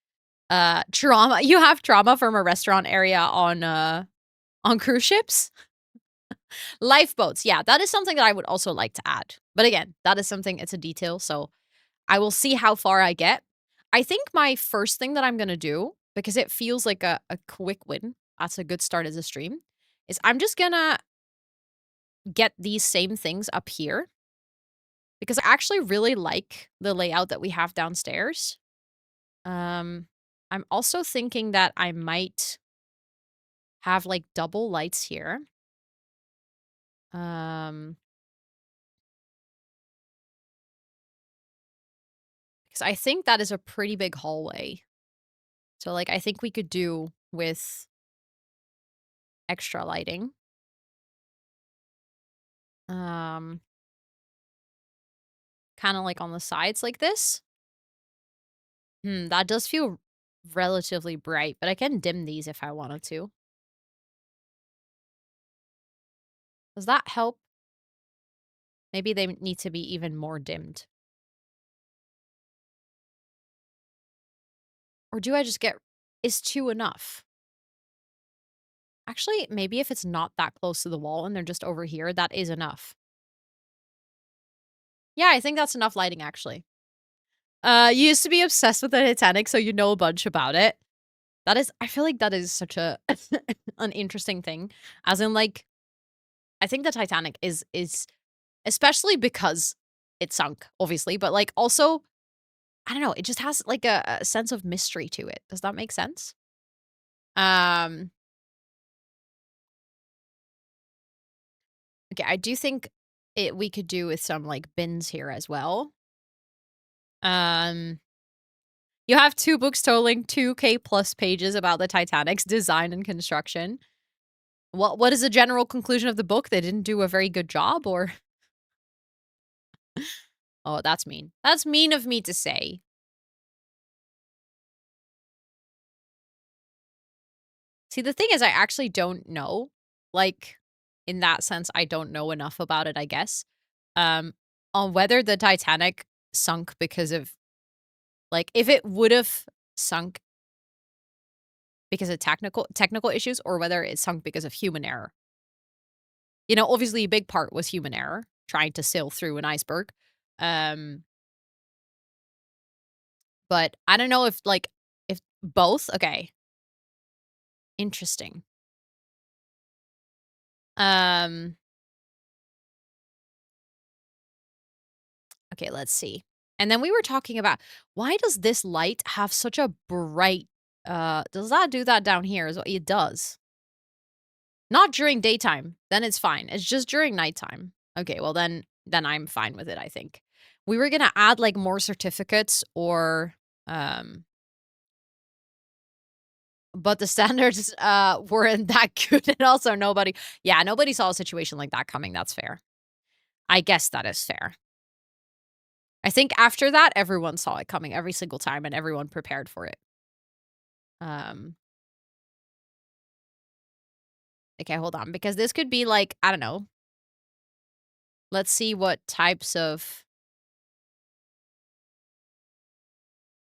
Trauma. You have trauma from a restaurant area on cruise ships? Lifeboats. Yeah, that is something that I would also like to add. But again, that is something, it's a detail. So I will see how far I get. I think my first thing that I'm going to do, because it feels like a quick win, that's a good start as a stream, is I'm just going to get these same things up here. Because I actually really like the layout that we have downstairs. I'm also thinking that I might have like double lights here. Because I think that is a pretty big hallway. So like I think we could do with extra lighting. Kind of like on the sides like this. That does feel relatively bright, but I can dim these if I wanted to. Does that help? Maybe they need to be even more dimmed. Or do I just get... Is 2 enough? Actually, maybe if it's not that close to the wall and they're just over here, that is enough. Yeah, I think that's enough lighting, actually. You used to be obsessed with the Titanic, so you know a bunch about it. That is I feel like that is such a an interesting thing, as in, like, I think the Titanic is especially because it sunk, obviously, but, like, also, I don't know, it just has, like, a sense of mystery to it. Does that make sense? Um, okay, I do think we could do with some, like, bins here as well. Um, you have 2 books totaling 2K plus pages about the Titanic's design and construction. What is the general conclusion of the book? They didn't do a very good job, or Oh, that's mean. That's mean of me to say. See, the thing is I actually don't know. Like, in that sense, I don't know enough about it, I guess. Um, on whether the Titanic sunk because of like, if it would've sunk because of technical issues or whether it sunk because of human error. You know, obviously, a big part was human error, trying to sail through an iceberg. Um, but I don't know if, like, if both? Okay, interesting. Um, okay, let's see. And then we were talking about why does this light have such a bright does that do that down here? Is what it does. Not during daytime. Then it's fine. It's just during nighttime. Okay, well then I'm fine with it, I think. We were gonna add like more certificates or um but the standards weren't that good and also nobody saw a situation like that coming. That's fair. I guess that is fair. I think after that everyone saw it coming every single time and everyone prepared for it. Um okay, hold on because this could be like, I don't know. Let's see what types of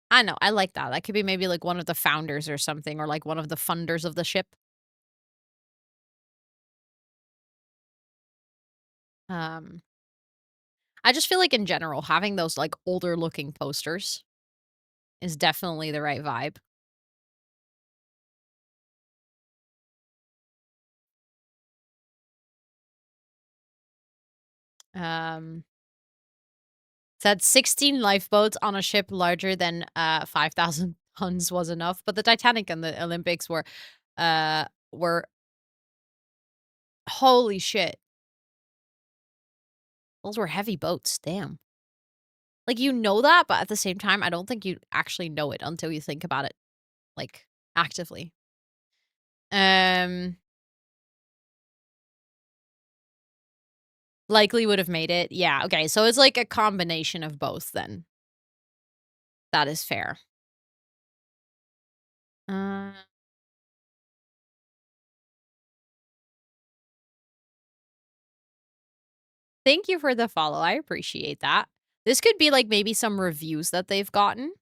I know, I like that. That could be maybe like one of the founders or something or like one of the funders of the ship. Um I just feel like in general having those like older looking posters is definitely the right vibe. Um Said 16 lifeboats on a ship larger than 5,000 tons was enough, but the Titanic and the Olympics were holy shit. Those were heavy boats, damn. Like you know that, but at the same time, I don't think you actually know it until you think about it like actively. Um Likely would have made it. Yeah, okay. So it's like a combination of both then. That is fair. Uh Thank you for the follow. I appreciate that. This could be like maybe some reviews that they've gotten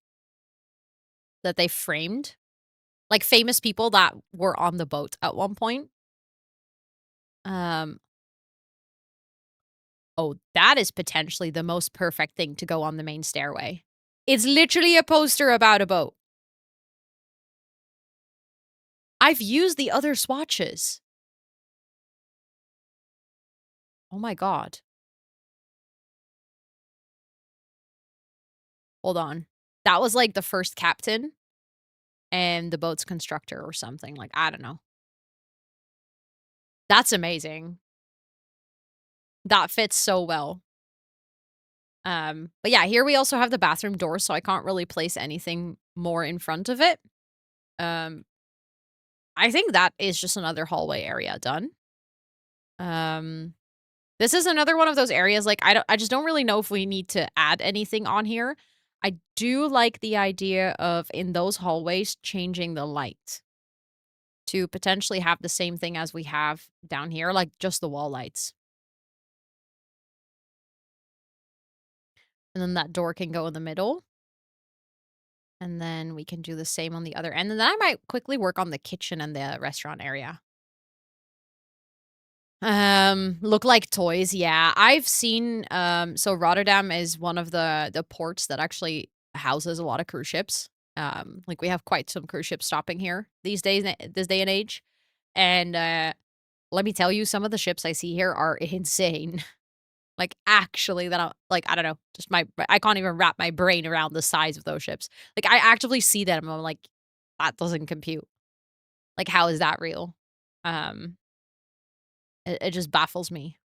that they framed. Like famous people that were on the boat at one point. Um oh, that is potentially the most perfect thing to go on the main stairway. It's literally a poster about a boat. I've used the other swatches. Oh my god. Hold on. That was like the first captain and the boat's constructor or something. Like, I don't know. That's amazing. That fits so well. But yeah, here we also have the bathroom door, so I can't really place anything more in front of it. Um, I think that is just another hallway area done. Um, this is another one of those areas, like, I just don't really know if we need to add anything on here. I do like the idea of, in those hallways, changing the light to potentially have the same thing as we have down here, like, just the wall lights. And then that door can go in the middle. And then we can do the same on the other end, and then I might quickly work on the kitchen and the restaurant area. Look like toys, yeah. I've seen, so Rotterdam is one of the ports that actually houses a lot of cruise ships. Like, we have quite some cruise ships stopping here this day and age, and, let me tell you, some of the ships I see here are insane. Like, actually, that I like, I don't know, just I can't even wrap my brain around the size of those ships. Like, I actively see them, and I'm like, "That doesn't compute. Like, how is that real?" Um, it just baffles me.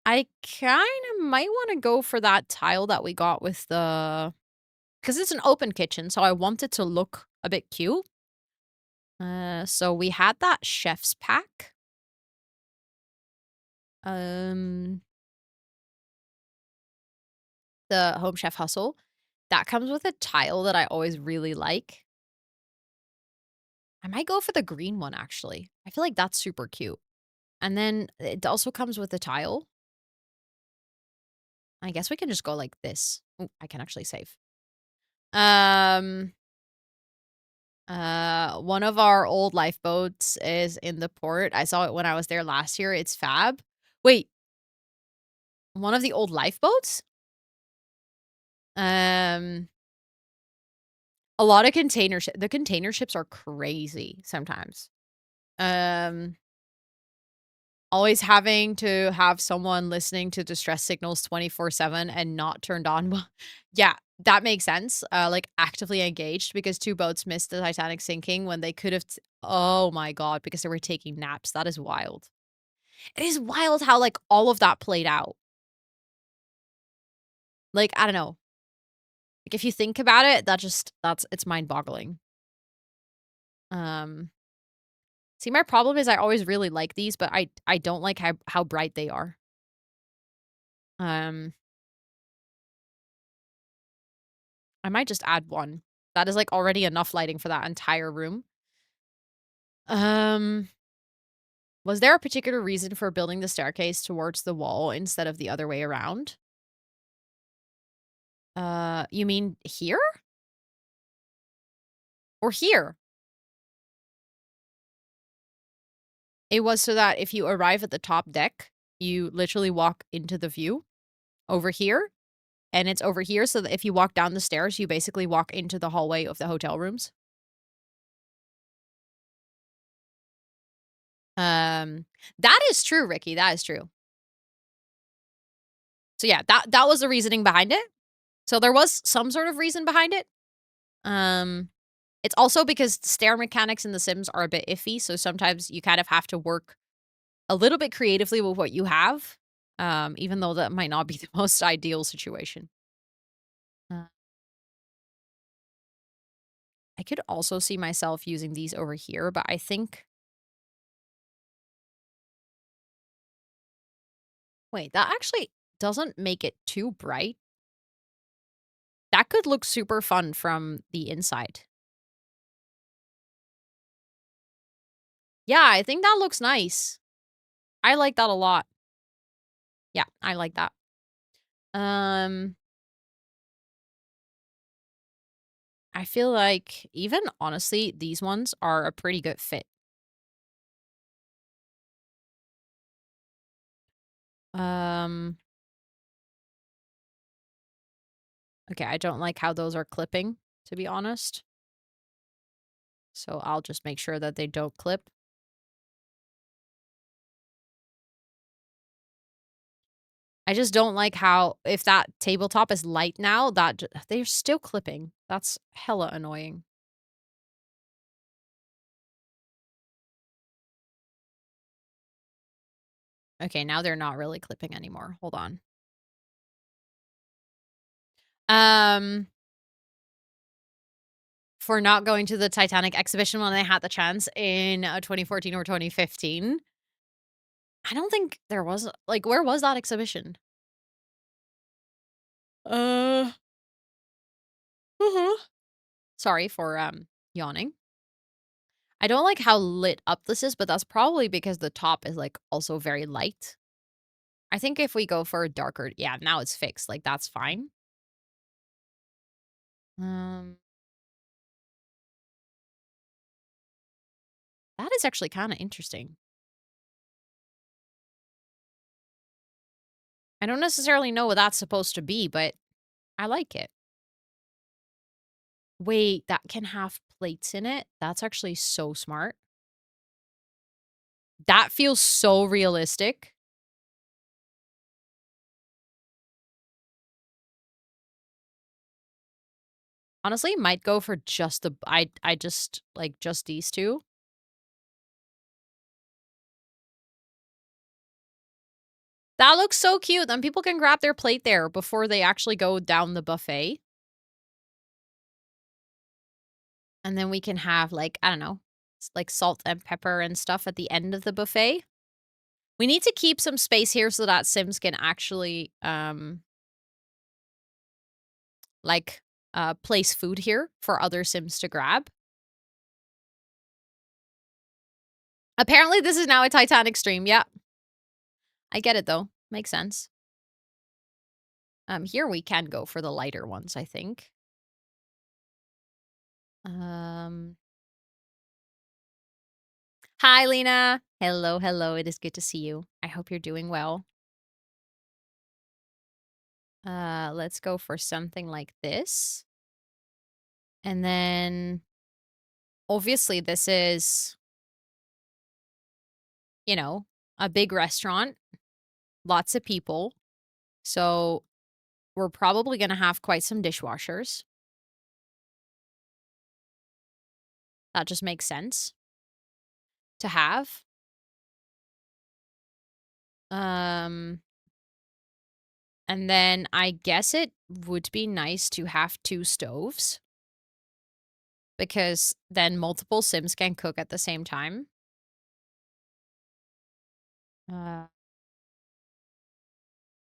I kinda might wanna go for that tile that we got with the, because it's an open kitchen, so I want it to look a bit cute. So we had that chef's pack. Um, the Home Chef Hustle. That comes with a tile that I always really like. I might go for the green one, actually. I feel like that's super cute. And then it also comes with a tile. I guess we can just go like this. Ooh, I can actually save. Um, one of our old lifeboats is in the port. I saw it when I was there last year. It's fab. Wait, one of the old lifeboats? Um, a lot of the container ships are crazy sometimes. Um, Always having to have someone listening to distress signals 24/7 and not turned on. Well, yeah, that makes sense. Like, actively engaged because 2 boats missed the Titanic sinking when they could have oh my god, because they were taking naps. That is wild. It is wild how, like, all of that played out. Like, I don't know. Like, if you think about it, that's it's mind-boggling. Um, See, my problem is I always really like these, but I don't like how bright they are. Um I might just add 1. That is, like, already enough lighting for that entire room. Um, was there a particular reason for building the staircase towards the wall instead of the other way around? You mean here? Or here? It was so that if you arrive at the top deck, you literally walk into the view over here, and it's over here so that if you walk down the stairs, you basically walk into the hallway of the hotel rooms. Um, that is true, Ricky, that is true. So yeah, that was the reasoning behind it. So there was some sort of reason behind it. Um, it's also because stair mechanics in The Sims are a bit iffy, so sometimes you kind of have to work a little bit creatively with what you have, even though that might not be the most ideal situation. Uh, I could also see myself using these over here, but I think wait, that actually doesn't make it too bright. That could look super fun from the inside. Yeah, I think that looks nice. I like that a lot. Yeah, I like that. Um, I feel like even honestly, these ones are a pretty good fit. Um, okay, I don't like how those are clipping, to be honest. So I'll just make sure that they don't clip. I just don't like how if that tabletop is light now, they're still clipping. That's hella annoying. Okay, now they're not really clipping anymore. Hold on. Um, for not going to the Titanic exhibition when I had the chance in 2014 or 2015. I don't think there was like where was that exhibition? Uh, uh Sorry for yawning. I don't like how lit up this is, but that's probably because the top is like also very light. I think if we go for a darker, yeah, now it's fixed. Like that's fine. Um, that is actually kind of interesting. I don't necessarily know what that's supposed to be, but I like it. Wait, that can have plates in it? That's actually so smart. That feels so realistic. Honestly, might go for just the I just like, just these 2. That looks so cute, then people can grab their plate there before they actually go down the buffet. And then we can have, like, I don't know, like, salt and pepper and stuff at the end of the buffet. We need to keep some space here so that Sims can actually, like, place food here for other Sims to grab. Apparently, this is now a Titanic stream, yeah. I get it, though. Makes sense. Here we can go for the lighter ones, I think. Um Hi, Lena. Hello, hello. It is good to see you. I hope you're doing well. Let's go for something like this. And then obviously this is, you know, a big restaurant, lots of people. So we're probably going to have quite some dishwashers. That just makes sense to have. Um and then I guess it would be nice to have 2 stoves because then multiple Sims can cook at the same time. Uh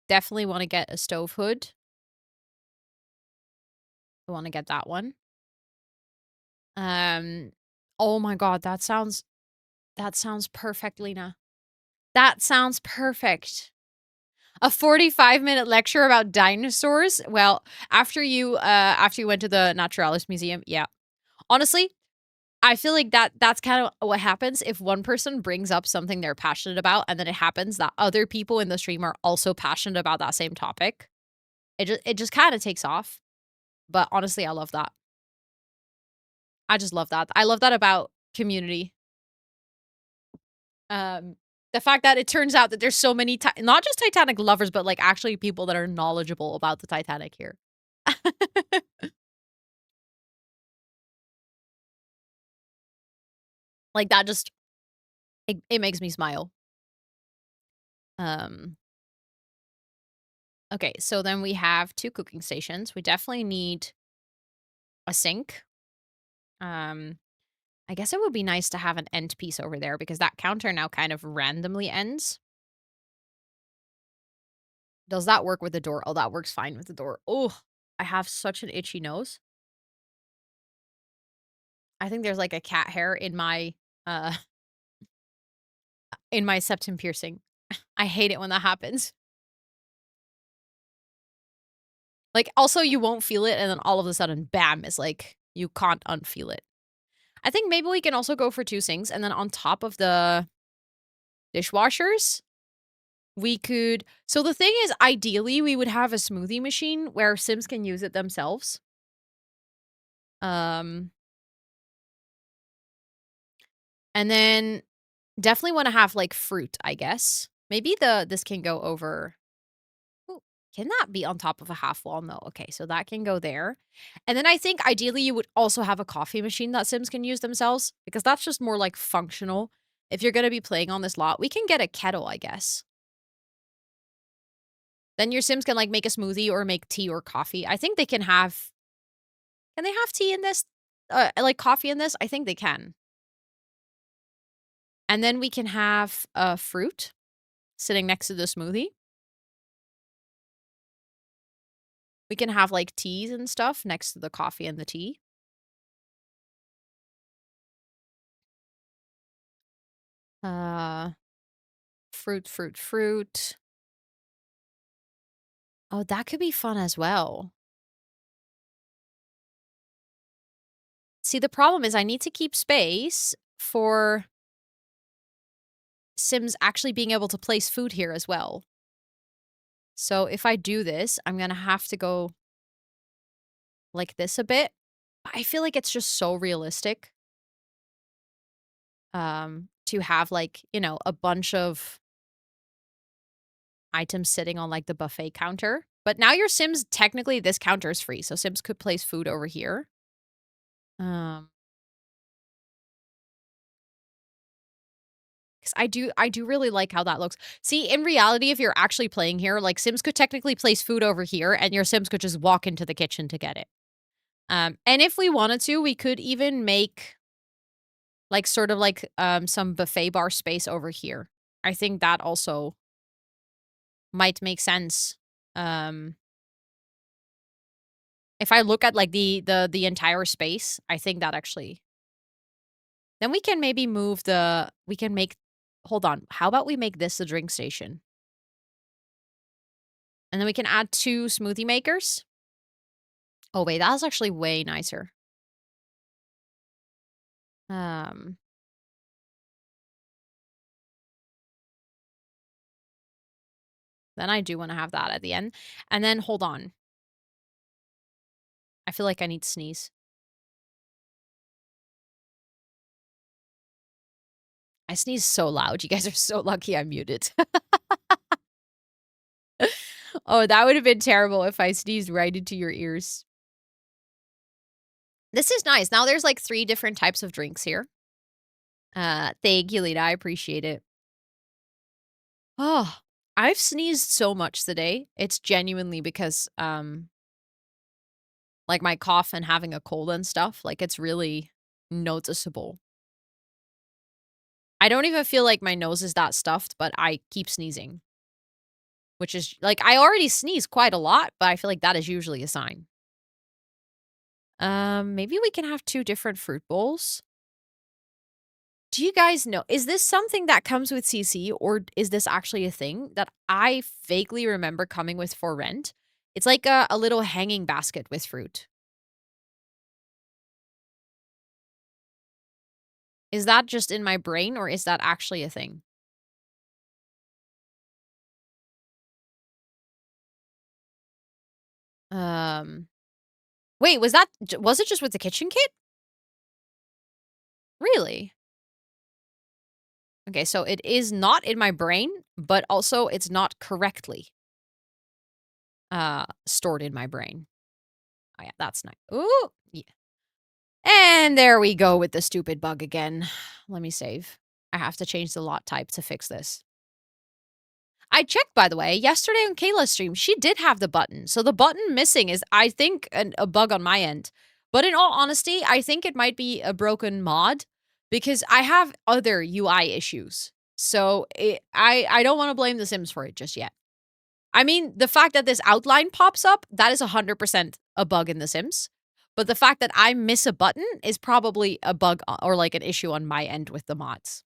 Definitely want to get a stove hood. I want to get that one. Um, oh my god, that sounds perfect, Lena. That sounds perfect. A 45-minute lecture about dinosaurs? Well, after you went to the Naturalis Museum, yeah. Honestly, I feel like that's kind of what happens if one person brings up something they're passionate about, and then it happens that other people in the stream are also passionate about that same topic. It just kind of takes off. But honestly, I love that. I just love that. I love that about community. Um, the fact that it turns out that there's so many not just Titanic lovers, but, like, actually people that are knowledgeable about the Titanic here. Like, that just it makes me smile. Um, okay, so then we have 2 cooking stations. We definitely need a sink. Um, I guess it would be nice to have an end piece over there because that counter now kind of randomly ends. Does that work with the door? Oh, that works fine with the door. Oh, I have such an itchy nose. I think there's, like, a cat hair uh, in my septum piercing. I hate it when that happens. Like, also, you won't feel it, and then all of a sudden, bam, it's like, you can't unfeel it. I think maybe we can also go for 2 sinks, and then on top of the dishwashers, we could so the thing is, ideally, we would have a smoothie machine where Sims can use it themselves. Um, and then definitely wanna have, like, fruit, I guess. Maybe this can go over. Ooh, can that be on top of a half wall? No. Okay, so that can go there. And then I think ideally you would also have a coffee machine that Sims can use themselves because that's just more like functional. If you're going to be playing on this lot, we can get a kettle, I guess. Then your Sims can like make a smoothie or make tea or coffee. I think they can they have tea in this? Like coffee in this? I think they can. And then we can have fruit sitting next to the smoothie. We can have like teas and stuff next to the coffee and the tea. Uh Fruit, fruit, fruit. Oh, that could be fun as well. See, the problem is I need to keep space for Sims actually being able to place food here as well. So if I do this, I'm gonna have to go like this a bit. I feel like it's just so realistic, to have, like, you know, a bunch of items sitting on, like, the buffet counter. But now your Sims technically, this counter is free, so Sims could place food over here. Um 'Cause I do really like how that looks. See, in reality, if you're actually playing here, like, Sims could technically place food over here, and your Sims could just walk into the kitchen to get it. And if we wanted to, we could even make, like, sort of like, some buffet bar space over here. I think that also might make sense. Um, if I look at, like, the entire space, I think that actually then we can maybe move we can make hold on, how about we make this the drink station? And then we can add 2 smoothie makers. Oh, wait, that's actually way nicer. Um, then I do wanna have that at the end. And then hold on. I feel like I need to sneeze. I sneeze so loud. You guys are so lucky I'm muted. Oh, that would have been terrible if I sneezed right into your ears. This is nice. Now there's, like, 3 different types of drinks here. Thank you, Lita. I appreciate it. Oh, I've sneezed so much today. It's genuinely because, like, my cough and having a cold and stuff, like, it's really noticeable. I don't even feel like my nose is that stuffed, but I keep sneezing, which is like, I already sneeze quite a lot, but I feel like that is usually a sign. Maybe we can have 2 different fruit bowls. Do you guys know, is this something that comes with CC, or is this actually a thing that I vaguely remember coming with for rent? It's like a little hanging basket with fruit. Is that just in my brain, or is that actually a thing? Um, wait, was it just with the kitchen kit? Really? Okay, so it is not in my brain, but also it's not correctly, stored in my brain. Oh, yeah, that's nice. Ooh, yeah. And there we go with the stupid bug again. Let me save. I have to change the lot type to fix this. I checked, by the way, yesterday on Kayla's stream, she did have the button. So the button missing is, I think, a bug on my end. But in all honesty, I think it might be a broken mod because I have other UI issues. So I don't want to blame The Sims for it just yet. I mean, the fact that this outline pops up, that is 100% a bug in The Sims. But the fact that I miss a button is probably a bug or like an issue on my end with the mods.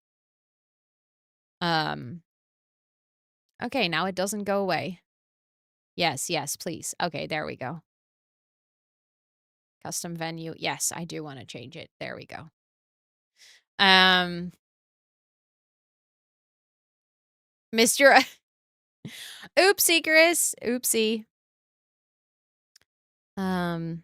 Um, okay, now it doesn't go away. Yes, yes, please. Okay, there we go. Custom venue. Yes, I do want to change it. There we go. Um, Mr. Oopsie, Chris. Oopsie. Um,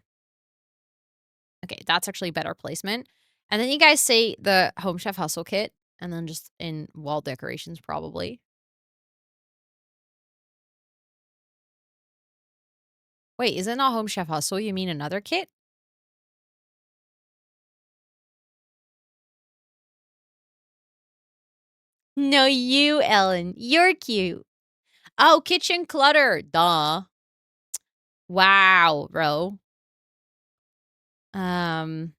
okay, that's actually better placement. And then you guys say the Home Chef Hustle kit, and then just in wall decorations, probably. Wait, is it not Home Chef Hustle? You mean another kit? No, you, Ellen. You're cute. Oh, kitchen clutter. Duh. Wow, bro. Um,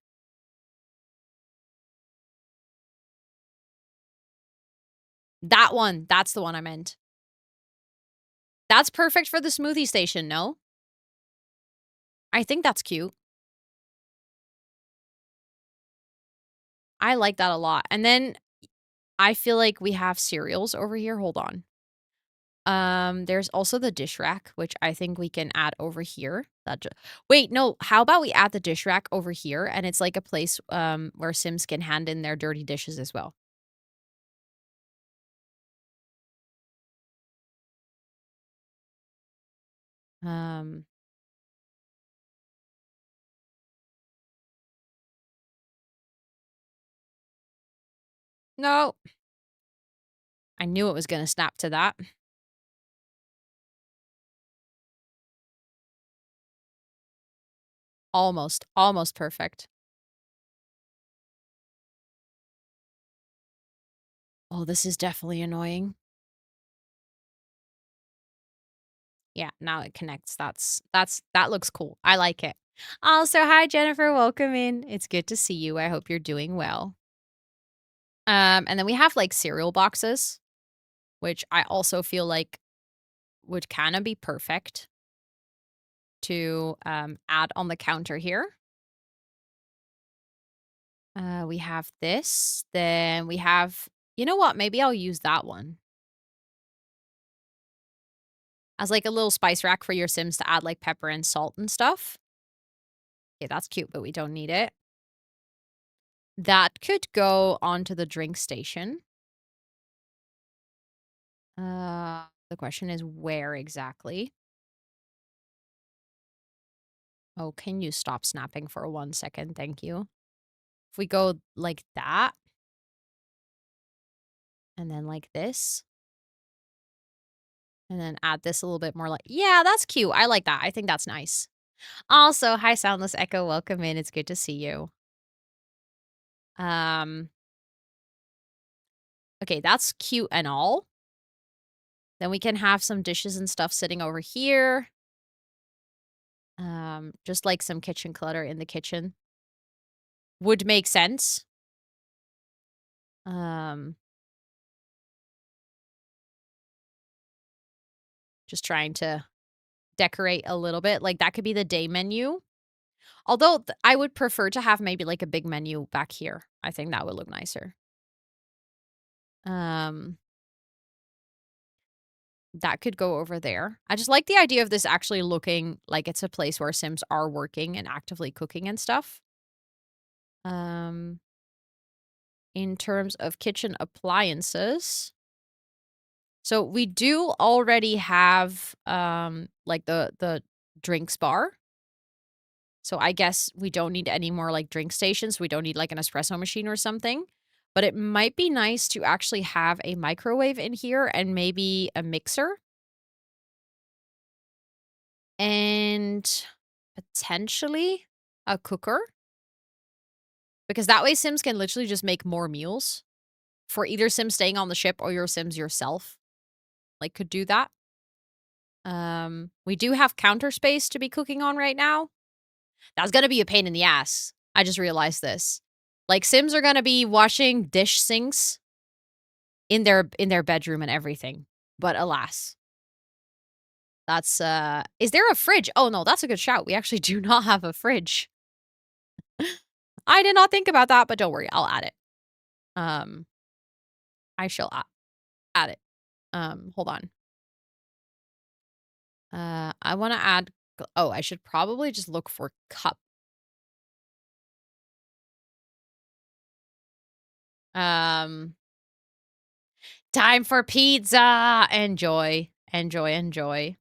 that one. That's the one I meant. That's perfect for the smoothie station, no? I think that's cute. I like that a lot. And then I feel like we have cereals over here. Hold on. There's also the dish rack, which I think we can add over here. Wait, no. How about we add the dish rack over here, and it's like a place where Sims can hand in their dirty dishes as well. Um, No. I knew it was gonna snap to that. Almost. Almost perfect. Oh, this is definitely annoying. Yeah, now it connects. That looks cool. I like it. Also, hi Jennifer, welcome in. It's good to see you. I hope you're doing well. And then we have like cereal boxes, which I also feel like would kind of be perfect to add on the counter here. We have this. Then we have, you know what? Maybe I'll use that one as like a little spice rack for your Sims to add like pepper and salt and stuff. Okay, that's cute, but we don't need it. That could go onto the drink station. The question is where exactly? Oh, can you stop snapping for 1 second? Thank you. If we go like that, and then like this, and then add this a little bit more like, yeah, that's cute. I like that. I think that's nice. Also, hi, Soundless Echo. Welcome in. It's good to see you. Um, okay, that's cute and all. Then we can have some dishes and stuff sitting over here. Just like some kitchen clutter in the kitchen. Would make sense. Um, just trying to decorate a little bit. Like that could be the day menu. Although I would prefer to have maybe like a big menu back here. I think that would look nicer. Um, that could go over there. I just like the idea of this actually looking like it's a place where Sims are working and actively cooking and stuff. Um, in terms of kitchen appliances. So we do already have like the drinks bar. So I guess we don't need any more like drink stations. We don't need like an espresso machine or something. But it might be nice to actually have a microwave in here and maybe a mixer. And potentially a cooker. Because that way Sims can literally just make more meals for either Sim staying on the ship or your Sims yourself. Like could do that. We do have counter space to be cooking on right now. That's gonna be a pain in the ass. I just realized this. Like Sims are gonna be washing dish sinks in their bedroom and everything. But alas. That's is there a fridge? Oh no, that's a good shout. We actually do not have a fridge. I did not think about that, but don't worry, I'll add it. Um I shall add it. Hold on. I want to add oh, I should probably just look for cup. Um Time for pizza. Enjoy. Enjoy, enjoy.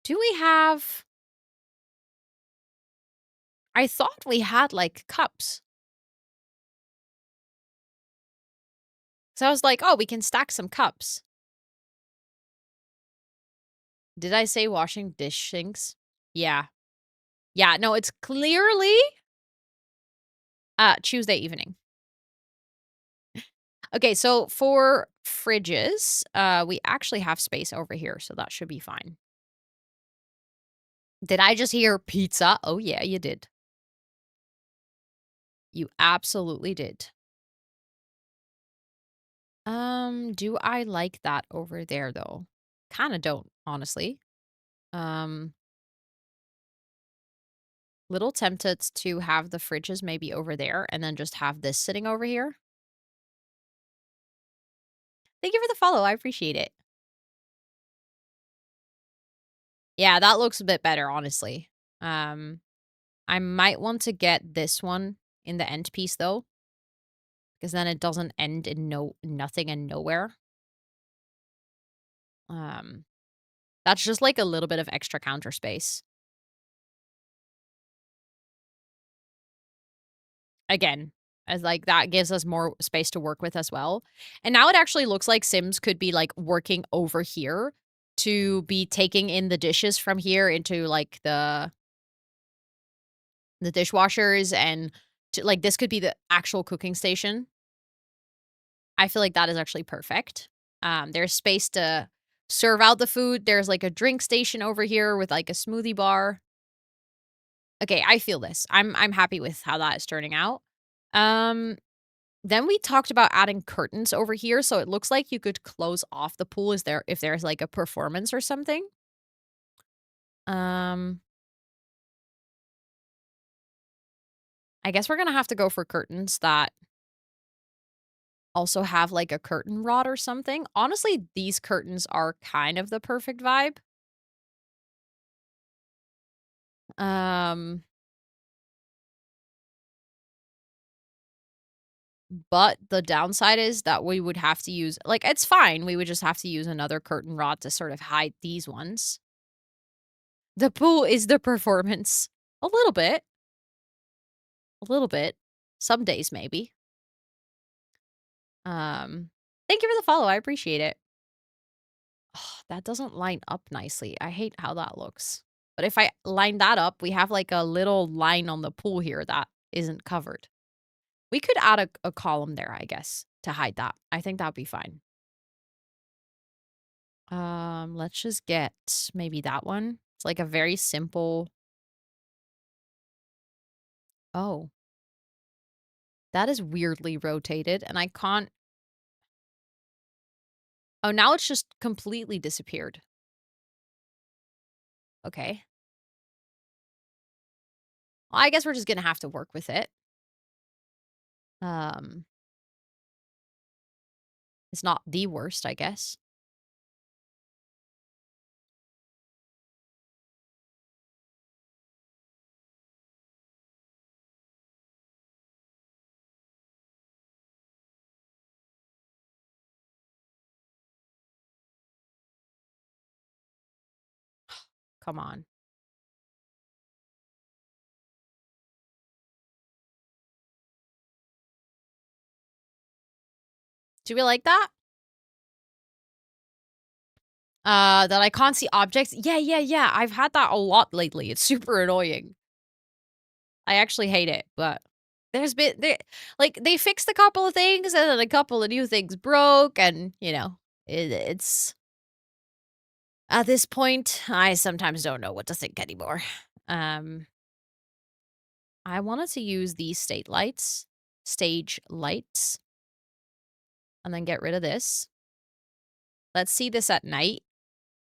Do we have I thought we had, like, cups. So I was like, "Oh, we can stack some cups." Did I say washing dish sinks? Yeah. Yeah, no, it's clearly, Tuesday evening. Okay, so for fridges, we actually have space over here, so that should be fine. Did I just hear pizza? Oh, yeah, you did. You absolutely did. Do I like that over there, though? Kinda don't, honestly. Um, little tempted to have the fridges maybe over there and then just have this sitting over here. Thank you for the follow, I appreciate it. Yeah, that looks a bit better, honestly. Um, I might want to get this one in the end piece, though, because then it doesn't end in nothing and nowhere. Um, that's just like a little bit of extra counter space. Again, as, like, that gives us more space to work with as well. And now it actually looks like Sims could be, like, working over here to be taking in the dishes from here into, like, the dishwashers and to like, this could be the actual cooking station. I feel like that is actually perfect. There's space to serve out the food. There's, like, a drink station over here with, like, a smoothie bar. Okay, I feel this. I'm happy with how that is turning out. Um, then we talked about adding curtains over here, so it looks like you could close off the pool is there if there's, like, a performance or something. Um, I guess we're gonna have to go for curtains that also have, like, a curtain rod or something. Honestly, these curtains are kind of the perfect vibe. Um, but the downside is that we would have to use like, it's fine, we would just have to use another curtain rod to sort of hide these ones. The pool is the performance. A little bit, a little bit. Some days, maybe. Um, thank you for the follow, I appreciate it. Oh, that doesn't line up nicely. I hate how that looks. But if I line that up, we have, like, a little line on the pool here that isn't covered. We could add a column there, I guess, to hide that. I think that'd be fine. Let's just get maybe that one. It's like a very simple. Oh, that is weirdly rotated, and I can't. Oh, now it's just completely disappeared. Okay. Well, I guess we're just gonna have to work with it. Um, it's not the worst, I guess. Come on. Do we like that? That I can't see objects? Yeah, yeah, yeah. I've had that a lot lately. It's super annoying. I actually hate it, but there's been there like they fixed a couple of things and then a couple of new things broke and, it's at this point I sometimes don't know what to think anymore. Um I wanted to use these stage lights and then get rid of this. Let's see this at night.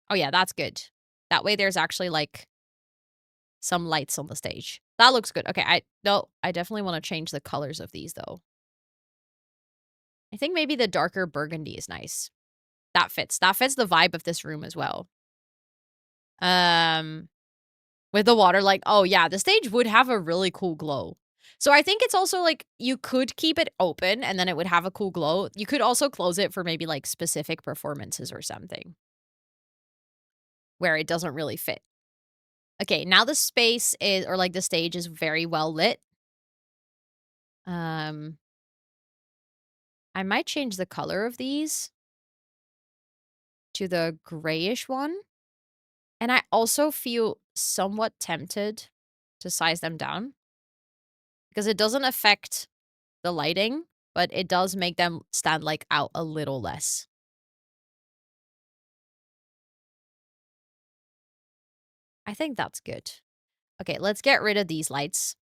Oh yeah, that's good. That way there's actually like some lights on the stage. That looks good. Okay, no, I definitely want to change the colors of these though. I think maybe the darker burgundy is nice. That fits. That fits the vibe of this room as well. Um, with the water, like, oh yeah, the stage would have a really cool glow. So I think it's also like you could keep it open and then it would have a cool glow. You could also close it for maybe like specific performances or something where it doesn't really fit. Okay, now the space is or like the stage is very well lit. Um, I might change the color of these to the grayish one. And I also feel somewhat tempted to size them down because it doesn't affect the lighting, but it does make them stand, like, out a little less. I think that's good. Okay, let's get rid of these lights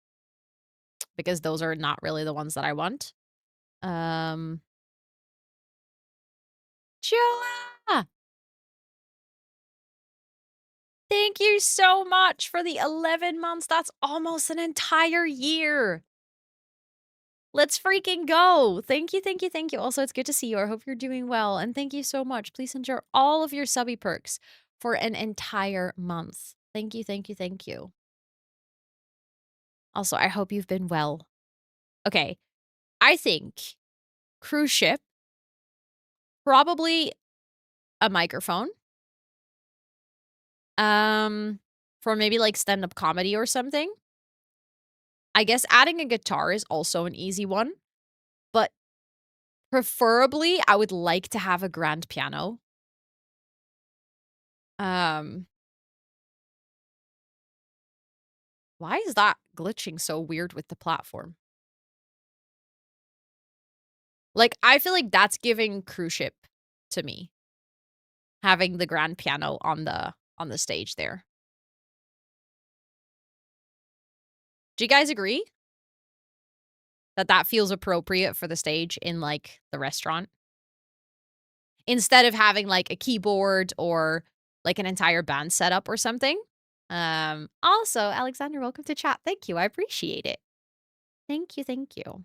because those are not really the ones that I want. Um, Joa! Thank you so much for the 11 months. That's almost an entire year. Let's freaking go. Thank you, thank you, thank you. Also, it's good to see you. I hope you're doing well. And thank you so much. Please enjoy all of your subby perks for an entire month. Thank you, thank you, thank you. Also, I hope you've been well. Okay. I think cruise ship, probably a microphone. Um, for maybe like stand-up comedy or something. I guess adding a guitar is also an easy one. Preferably, I would like to have a grand piano. Um, why is that glitching so weird with the platform? Like, I feel like that's giving cruise ship to me, having the grand piano on the stage there. Do you guys agree that that feels appropriate for the stage in, like, the restaurant? Instead of having, like, a keyboard or, like, an entire band setup or something? Also, Alexander, welcome to chat. Thank you, I appreciate it. Thank you, thank you.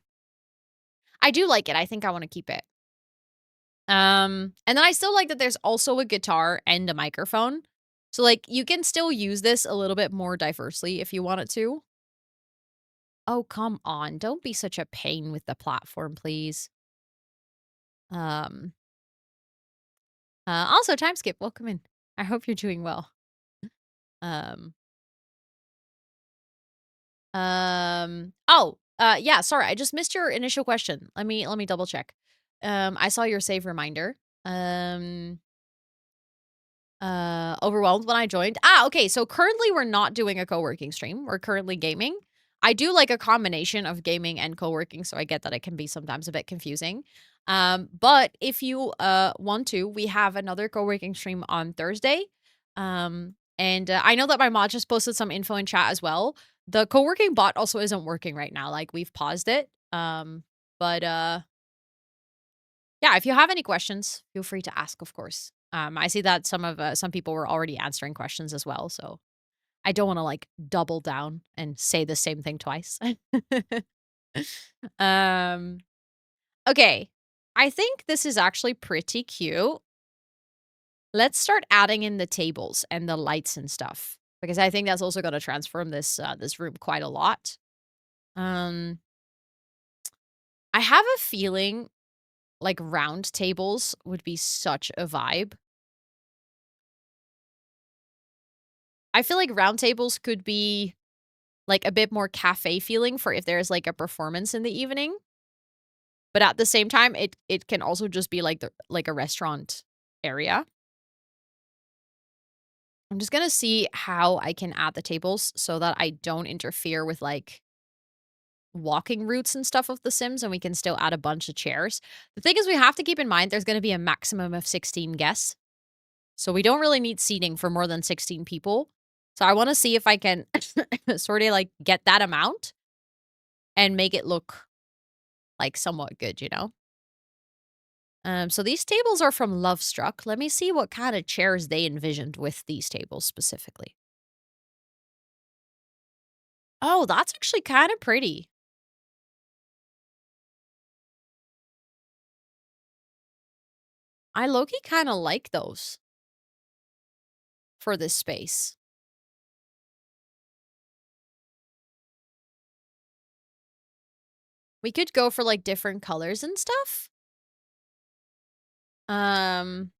I do like it, I think I wanna keep it. And then I still like that there's also a guitar and a microphone. So, like, you can still use this a little bit more diversely if you wanted to. Oh, come on, don't be such a pain with the platform, please. Um, also, time skip, welcome in. I hope you're doing well. Um, yeah, sorry, I just missed your initial question. Let me double check. I saw your save reminder. Um, overwhelmed when I joined. Okay, so currently we're not doing a co-working stream. We're currently gaming. I do like a combination of gaming and co-working, so I get that it can be sometimes a bit confusing. But if you want to, we have another co-working stream on Thursday. And I know that my mod just posted some info in chat as well. The co-working bot also isn't working right now. Like, we've paused it. But yeah, if you have any questions, feel free to ask, of course. I see that some people were already answering questions as well, so I don't wanna, like, double down and say the same thing twice. Um, okay. I think this is actually pretty cute. Let's start adding in the tables and the lights and stuff, because I think that's also gonna transform this room quite a lot. Um, I have a feeling, like, round tables would be such a vibe. I feel like round tables could be, like, a bit more cafe feeling for if there's, like, a performance in the evening, but at the same time, it can also just be like a restaurant area. I'm just gonna see how I can add the tables so that I don't interfere with, like, walking routes and stuff of The Sims, and we can still add a bunch of chairs. The thing is we have to keep in mind there's gonna be a maximum of 16 guests, so we don't really need seating for more than 16 people. So I wanna see if I can sorta, like, get that amount and make it look, like, somewhat good, you know? So these tables are from Lovestruck. Let me see what kind of chairs they envisioned with these tables specifically. Oh, that's actually kind of pretty. I low-key kind of like those for this space. We could go for like different colors and stuff. Um,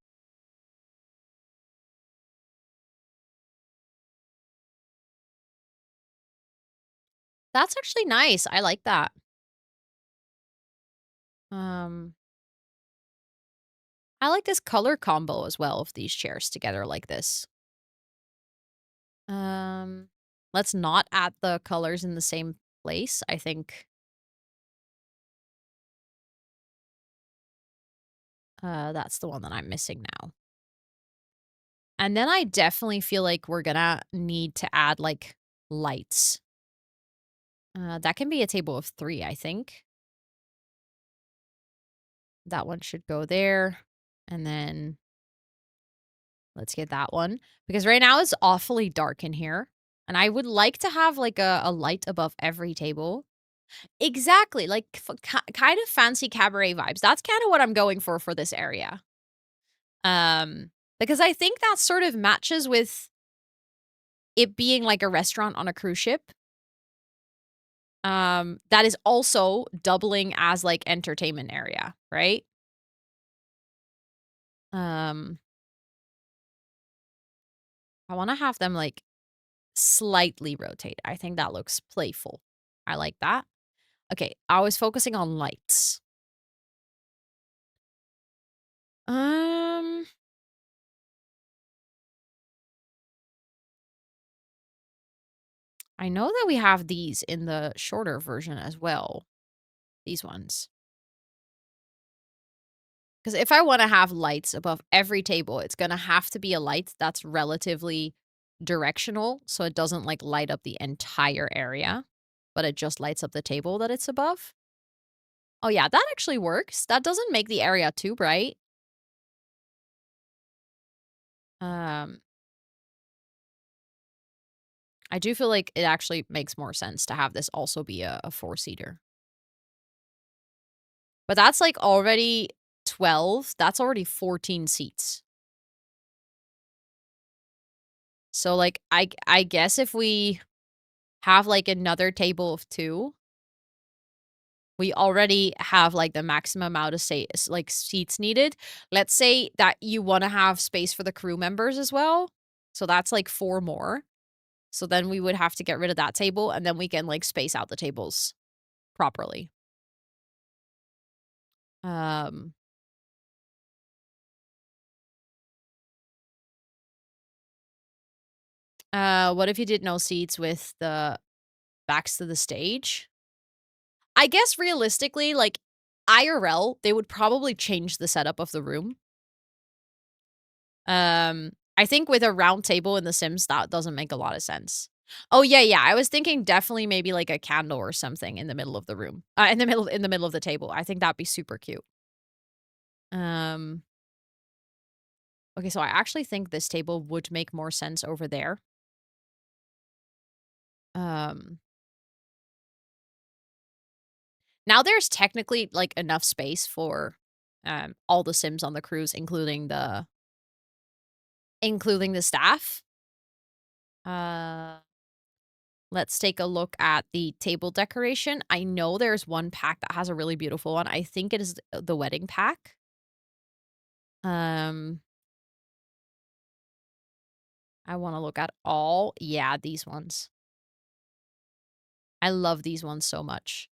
that's actually nice. I like that. Um, I like this color combo as well of these chairs together like this. Um, let's not add the colors in the same place. I think that's the one that I'm missing now. And then I definitely feel like we're gonna need to add, like, lights. That can be a table of 3, I think. That one should go there, and then let's get that one, because right now it's awfully dark in here, and I would like to have, like, a light above every table. Exactly, like, kind of fancy cabaret vibes. That's kinda what I'm going for this area. Because I think that sort of matches with it being like a restaurant on a cruise ship. That is also doubling as, like, entertainment area, right? Um, I wanna have them, like, slightly rotate. I think that looks playful. I like that. Okay, I was focusing on lights. I know that we have these in the shorter version as well. These ones. Because if I want to have lights above every table, it's going to have to be a light that's relatively directional. So it doesn't like light up the entire area, but it just lights up the table that it's above. Oh, yeah, that actually works. That doesn't make the area too bright. Um, I do feel like it actually makes more sense to have this also be a four-seater. But that's like already 12. That's already 14 seats. So like I guess if we have like another table of two, we already have like the maximum amount of like seats needed. Let's say that you want to have space for the crew members as well. So that's like four more. So then we would have to get rid of that table and then we can like space out the tables properly. Um what if you did no seats with the backs to the stage? I guess realistically, like IRL, they would probably change the setup of the room. I think with a round table in The Sims, that doesn't make a lot of sense. Oh yeah, yeah. I was thinking definitely maybe like a candle or something in the middle of the room. In the middle of the table. I think that'd be super cute. Um okay, so I actually think this table would make more sense over there. Um Now there's technically like enough space for all the Sims on the cruise, including the staff. Uh Let's take a look at the table decoration. I know there's one pack that has a really beautiful one. I think it is the wedding pack. Um, I want to look at all. Yeah, these ones. I love these ones so much.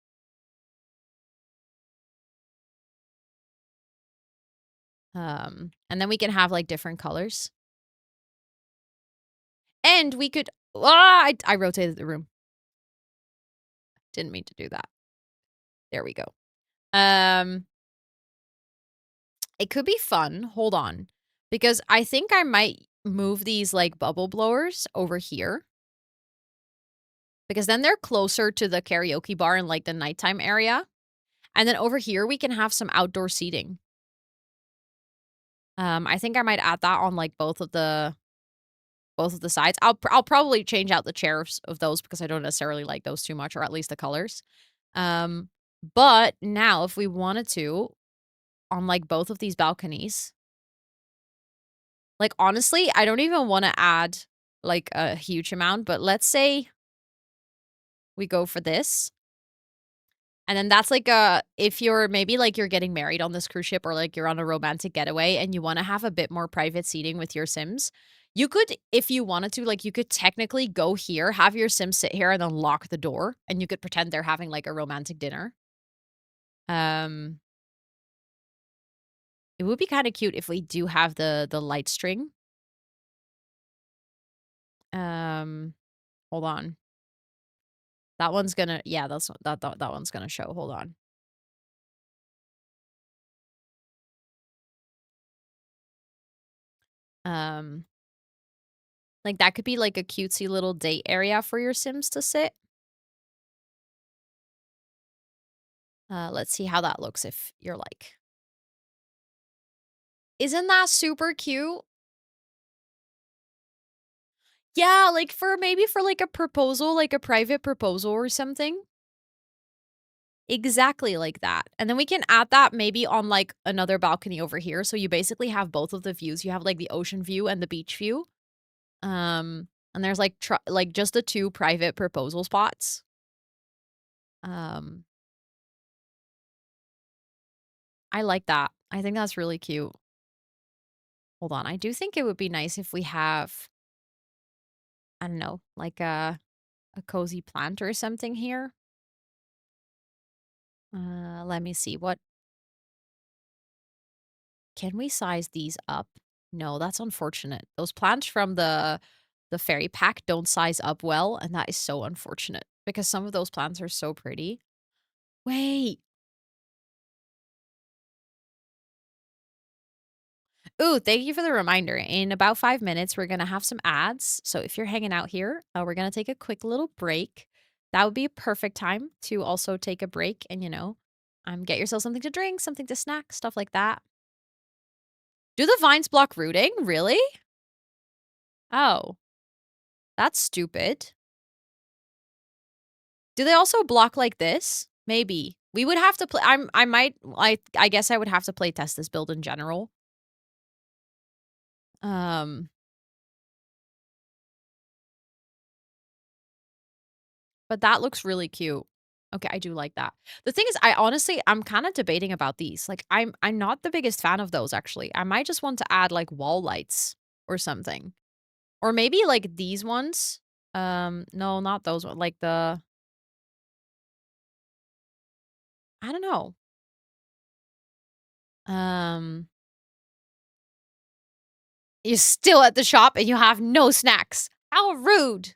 And then we can have like different colors. And we could I rotated the room. Didn't mean to do that. There we go. Um, it could be fun. Hold on. Because I think I might move these like bubble blowers over here. Because then they're closer to the karaoke bar in, like, the nighttime area, and then over here, we can have some outdoor seating. I think I might add that on, like, both of the sides. I'll probably change out the chairs of those because I don't necessarily like those too much, or at least the colors. Um, but now if we wanted to, on, like, both of these balconies, like, honestly, I don't even wanna add, like, a huge amount, but let's say we go for this. And then that's like a if you're maybe like you're getting married on this cruise ship or like you're on a romantic getaway and you wanna have a bit more private seating with your Sims, you could, if you wanted to, like, you could technically go here, have your Sims sit here, and then lock the door, and you could pretend they're having, like, a romantic dinner. Um, it would be kinda cute if we do have the light string. Um, hold on. That one's gonna yeah, that one's gonna show, hold on. Um, like, that could be, like, a cutesy little date area for your Sims to sit. Let's see how that looks if you're like, "Isn't that super cute?" Yeah, like, for maybe for, like, a proposal, like a private proposal or something. Exactly like that, and then we can add that maybe on, like, another balcony over here, so you basically have both of the views. You have, like, the ocean view and the beach view. And there's, like, just the 2 private proposal spots. Um, I like that. I think that's really cute. Hold on, I do think it would be nice if we have, I don't know, like a cozy plant or something here. Let me see. What can we size these up? No, that's unfortunate. Those plants from the fairy pack don't size up well, and that is so unfortunate because some of those plants are so pretty. Wait. Ooh, thank you for the reminder. In about 5 minutes, we're gonna have some ads. So if you're hanging out here, we're gonna take a quick little break. That would be a perfect time to also take a break and, get yourself something to drink, something to snack, stuff like that. Do the vines block rooting? Really? Oh, that's stupid. Do they also block like this? Maybe. We would have to play. I guess I would have to play test this build in general. Um, but that looks really cute. Okay, I do like that. The thing is, I'm kind of debating about these. Like, I'm not the biggest fan of those actually. I might just want to add like wall lights or something. Or maybe like these ones. No, not those ones. Like I don't know. Um, you're still at the shop and you have no snacks. How rude.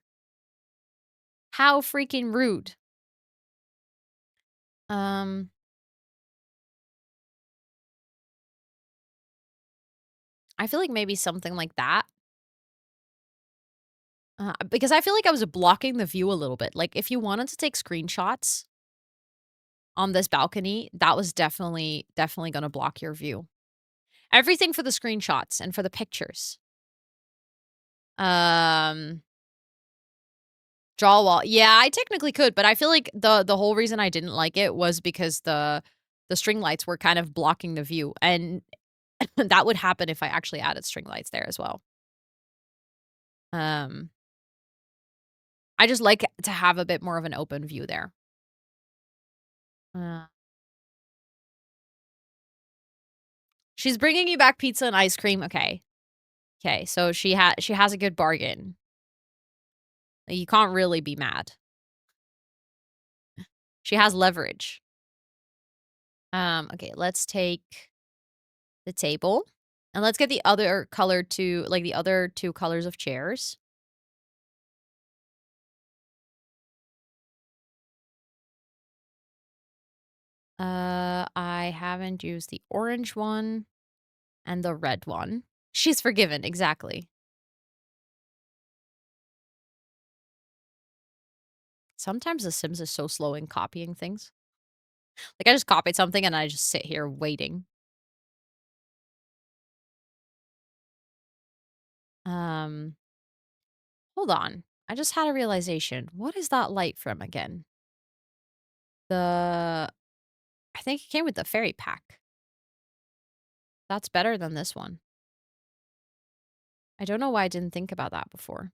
How freaking rude. Um, I feel like maybe something like that. Because I feel like I was blocking the view a little bit. Like, if you wanted to take screenshots on this balcony, that was definitely gonna block your view. Everything for the screenshots and for the pictures. Um, draw a wall. Yeah, I technically could, but I feel like the whole reason I didn't like it was because the string lights were kind of blocking the view, and that would happen if I actually added string lights there as well. Um, I just like to have a bit more of an open view there. Uh, she's bringing you back pizza and ice cream. Okay. Okay, so she has a good bargain. You can't really be mad. She has leverage. Okay, let's take the table. And let's get the other color to like the other two colors of chairs. I haven't used the orange one and the red one. She's forgiven, exactly. Sometimes The Sims is so slow in copying things. Like, I just copied something and I just sit here waiting. Um, hold on. I just had a realization. What is that light from again? I think it came with the fairy pack. That's better than this one. I don't know why I didn't think about that before.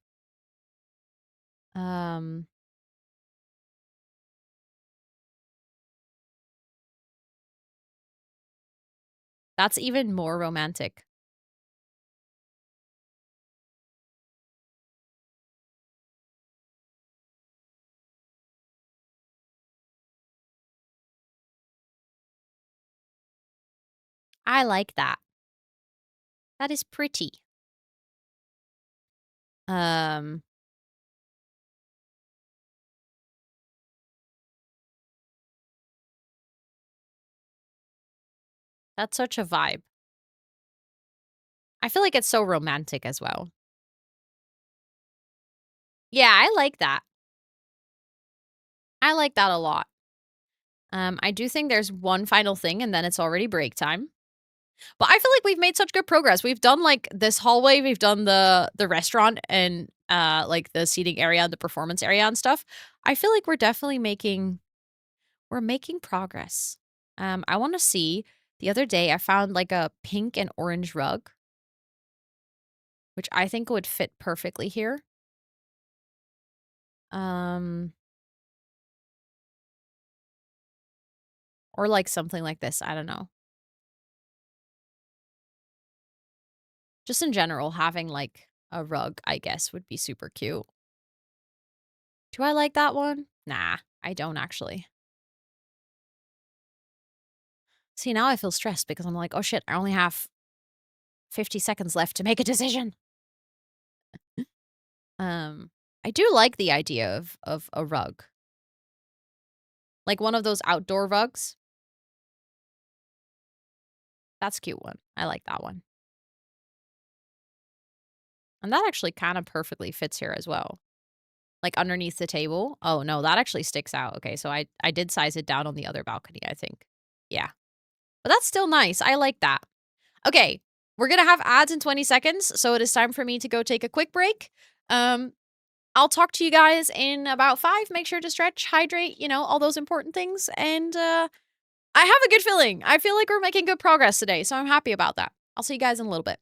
Um, that's even more romantic. I like that. That is pretty. Um, that's such a vibe. I feel like it's so romantic as well. Yeah, I like that. I like that a lot. I do think there's one final thing and then it's already break time. But I feel like we've made such good progress. We've done like this hallway, we've done the restaurant and like the seating area and the performance area and stuff. I feel like we're making progress. I want to see. The other day I found like a pink and orange rug, which I think would fit perfectly here. Um or like something like this, I don't know. Just in general having like a rug, I guess would be super cute. Do I like that one? Nah, I don't actually. See, now I feel stressed because I'm like, "Oh shit, I only have 50 seconds left to make a decision." Um, I do like the idea of a rug. Like one of those outdoor rugs. That's a cute one. I like that one. And that actually kind of perfectly fits here as well. Like underneath the table. Oh no, that actually sticks out. Okay, so I did size it down on the other balcony, I think. Yeah. But that's still nice. I like that. Okay, we're gonna have ads in 20 seconds, so it is time for me to go take a quick break. Um, I'll talk to you guys in about 5. Make sure to stretch, hydrate, all those important things. And I have a good feeling. I feel like we're making good progress today, so I'm happy about that. I'll see you guys in a little bit.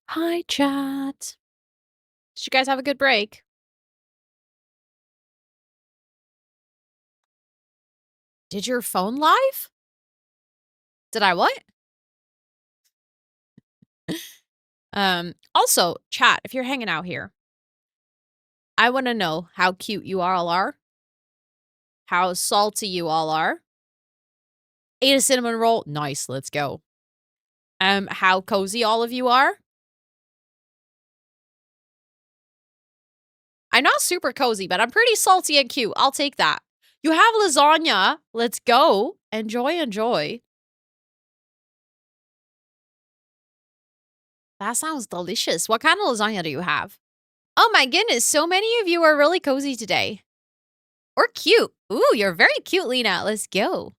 Hi, chat. Did you guys have a good break? Did your phone live? Did I what? Also, chat, if you're hanging out here, I want to know how cute you all are, how salty you all are. Ate a cinnamon roll. Nice, let's go. How cozy all of you are. I'm not super cozy, but I'm pretty salty and cute. I'll take that. You have lasagna. Let's go. Enjoy, enjoy. That sounds delicious. What kind of lasagna do you have? Oh my goodness, so many of you are really cozy today. Or cute. Ooh, you're very cute, Lena. Let's go.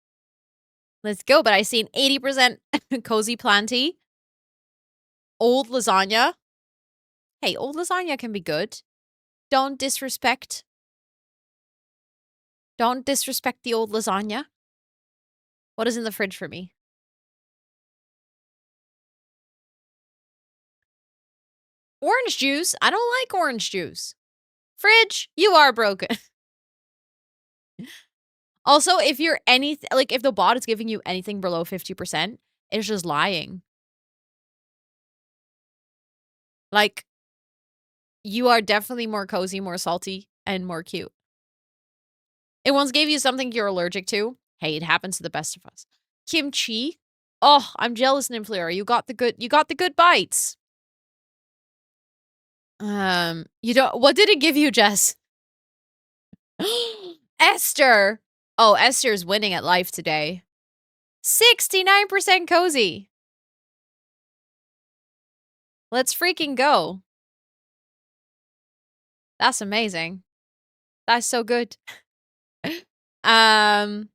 Let's go. But I see an 80% cozy planty. Old lasagna. Hey, old lasagna can be good. Don't disrespect. Don't disrespect the old lasagna. What is in the fridge for me? Orange juice. I don't like orange juice. Fridge, you are broken. Also, if you're anything, like if the bot is giving you anything below 50%, it's just lying. Like, you are definitely more cozy, more salty, and more cute. It once gave you something you're allergic to. Hey, it happens to the best of us. Kimchi. Oh, I'm jealous, Nymphlera. You got the good bites. You don't, what did it give you, Jess? Esther. Oh, Esther's winning at life today. 69% cozy. Let's freaking go. That's amazing. That's so good. Their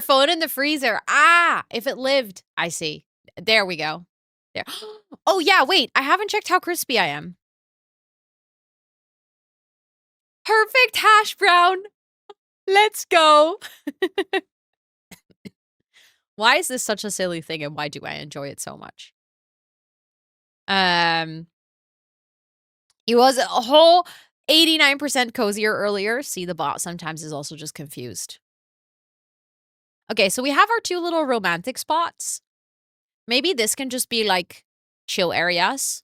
phone in the freezer. Ah, if it lived. I see. There we go. There. Oh yeah, wait. I haven't checked how crispy I am. Perfect hash brown. Let's go. Why is this such a silly thing and why do I enjoy it so much? It was a whole 89% cozier earlier. See, the bot sometimes is also just confused. Okay, so we have our two little romantic spots. Maybe this can just be like chill areas.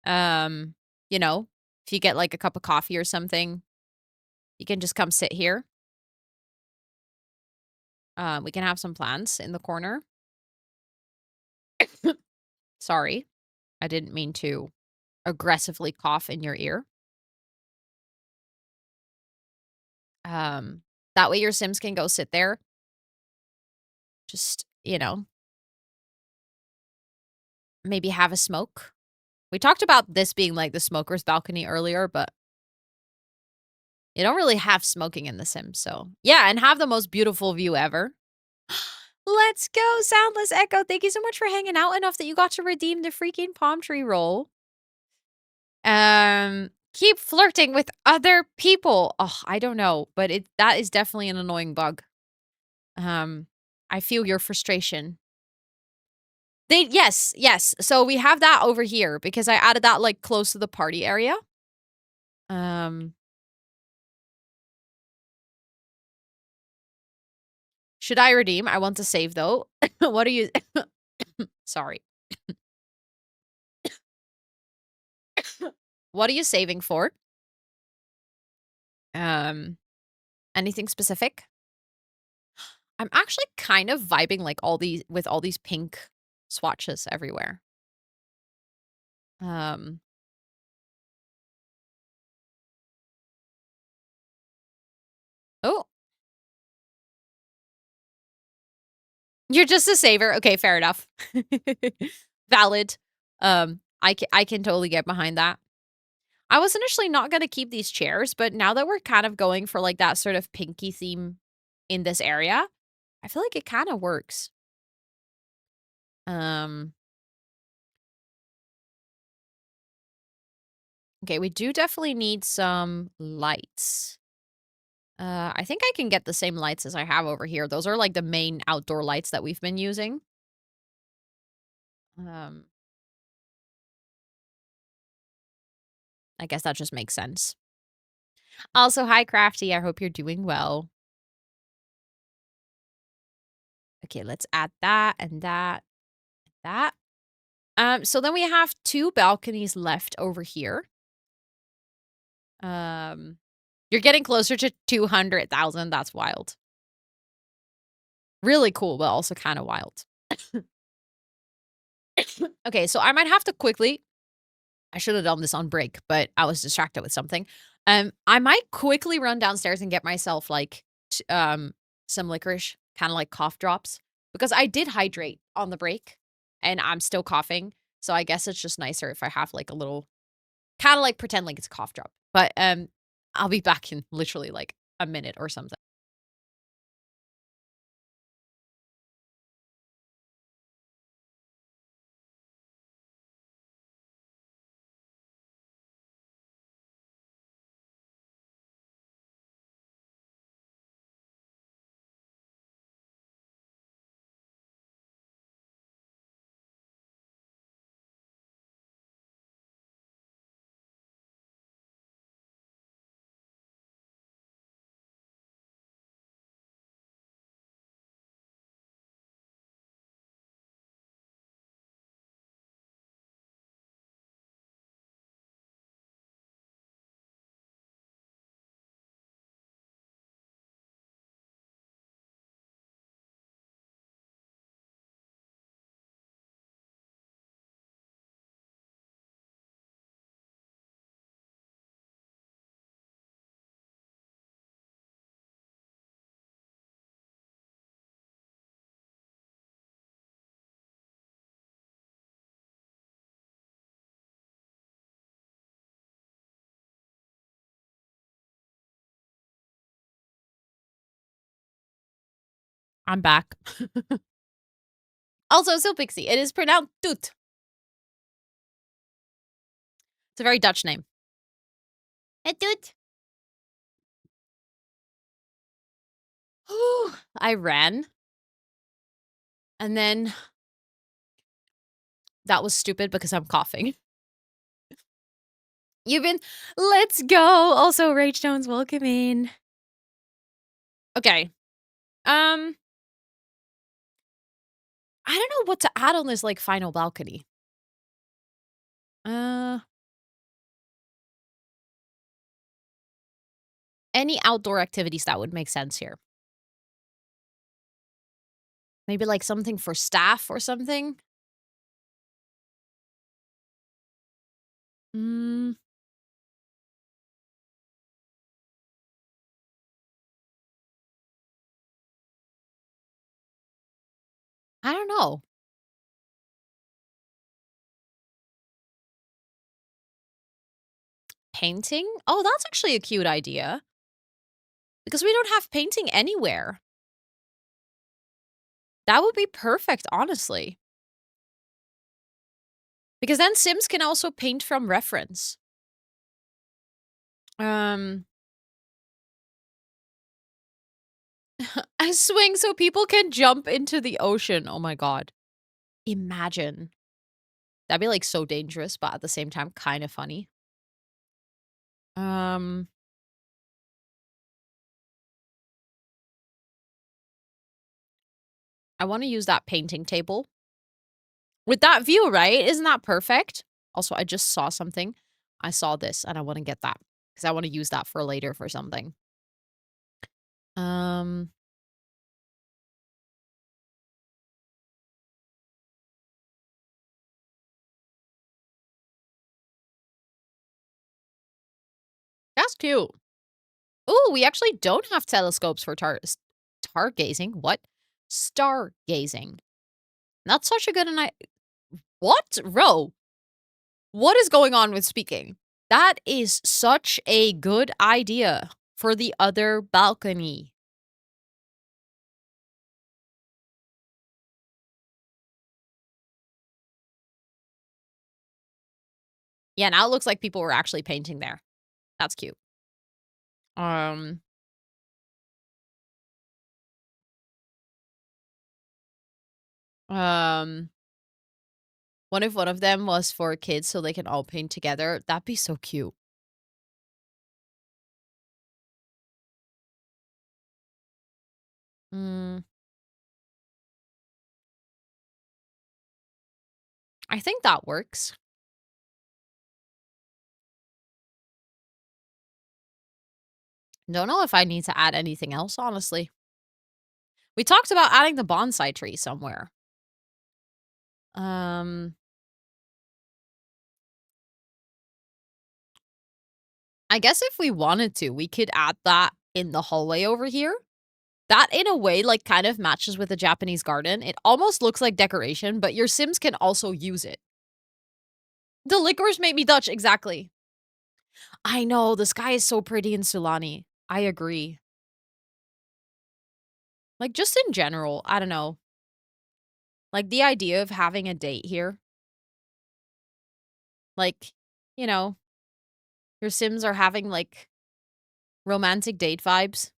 You know, if you get like a cup of coffee or something, you can just come sit here. We can have some plants in the corner. Sorry, I didn't mean to aggressively cough in your ear. That way your Sims can go sit there. Just, you know, maybe have a smoke. We talked about this being like the smoker's balcony earlier, but you don't really have smoking in The Sims, so yeah, and have the most beautiful view ever. Let's go, Soundless Echo. Thank you so much for hanging out enough that you got to redeem the freaking palm tree roll. Keep flirting with other people. Oh, I don't know, but that is definitely an annoying bug. I feel your frustration. Yes. So we have that over here because I added that like close to the party area. Should I redeem? I want to save though. What are you sorry. What are you saving for? Anything specific? I'm actually kind of vibing like all these pink swatches everywhere. Oh. You're just a saver. Okay, fair enough. Valid. I can totally get behind that. I was initially not gonna keep these chairs, but now that we're kind of going for like that sort of pinky theme in this area, I feel like it kind of works. Okay, we do definitely need some lights. I think I can get the same lights as I have over here. Those are like the main outdoor lights that we've been using. I guess that just makes sense. Also, hi, Crafty. I hope you're doing well. Okay, let's add that and that and that. So then we have 2 balconies left over here. Um, you're getting closer to 200,000. That's wild. Really cool, but also kind of wild. Okay, so I might have to quickly I should have done this on break, but I was distracted with something. I might quickly run downstairs and get myself like some licorice, kind of like cough drops, because I did hydrate on the break and I'm still coughing. So I guess it's just nicer if I have like a little kind of like pretend like it's a cough drop. But I'll be back in literally like a minute or something. I'm back. Also, so Pixie, it is pronounced toot. It's a very Dutch name. Hey, toot. I ran and then that was stupid because I'm coughing. You've been let's go. Also, Rage Stones, welcome in. Okay. I don't know what to add on this like final balcony. Uh any outdoor activities that would make sense here. Maybe like something for staff or something. Mm, I don't know. Painting? Oh, that's actually a cute idea because we don't have painting anywhere. That would be perfect, honestly. Because then Sims can also paint from reference. Um, I swing so people can jump into the ocean. Oh my god. Imagine. That'd be like so dangerous, but at the same time, kind of funny. Um, I want to use that painting table with that view, right? Isn't that perfect? Also, I just saw something. I saw this and I want to get that because I want to use that for later for something. Um, that's cute. Ooh, we actually don't have telescopes for stargazing. What? Stargazing. That's such a good idea. What? Ro, what is going on with speaking? That is such a good idea for the other balcony. Yeah, now it looks like people were actually painting there. That's cute. Um, um, what if one of them was for kids so they can all paint together? That'd be so cute. Mm, I think that works. Don't know if I need to add anything else, honestly. We talked about adding the bonsai tree somewhere. Um, I guess if we wanted to, we could add that in the hallway over here. That, in a way, like, kind of matches with the Japanese garden. It almost looks like decoration, but your Sims can also use it. The licorice made me Dutch, exactly. I know, the sky is so pretty in Sulani. I agree. Like, just in general, I don't know. Like, the idea of having a date here, like, you know, your Sims are having, like, romantic date vibes.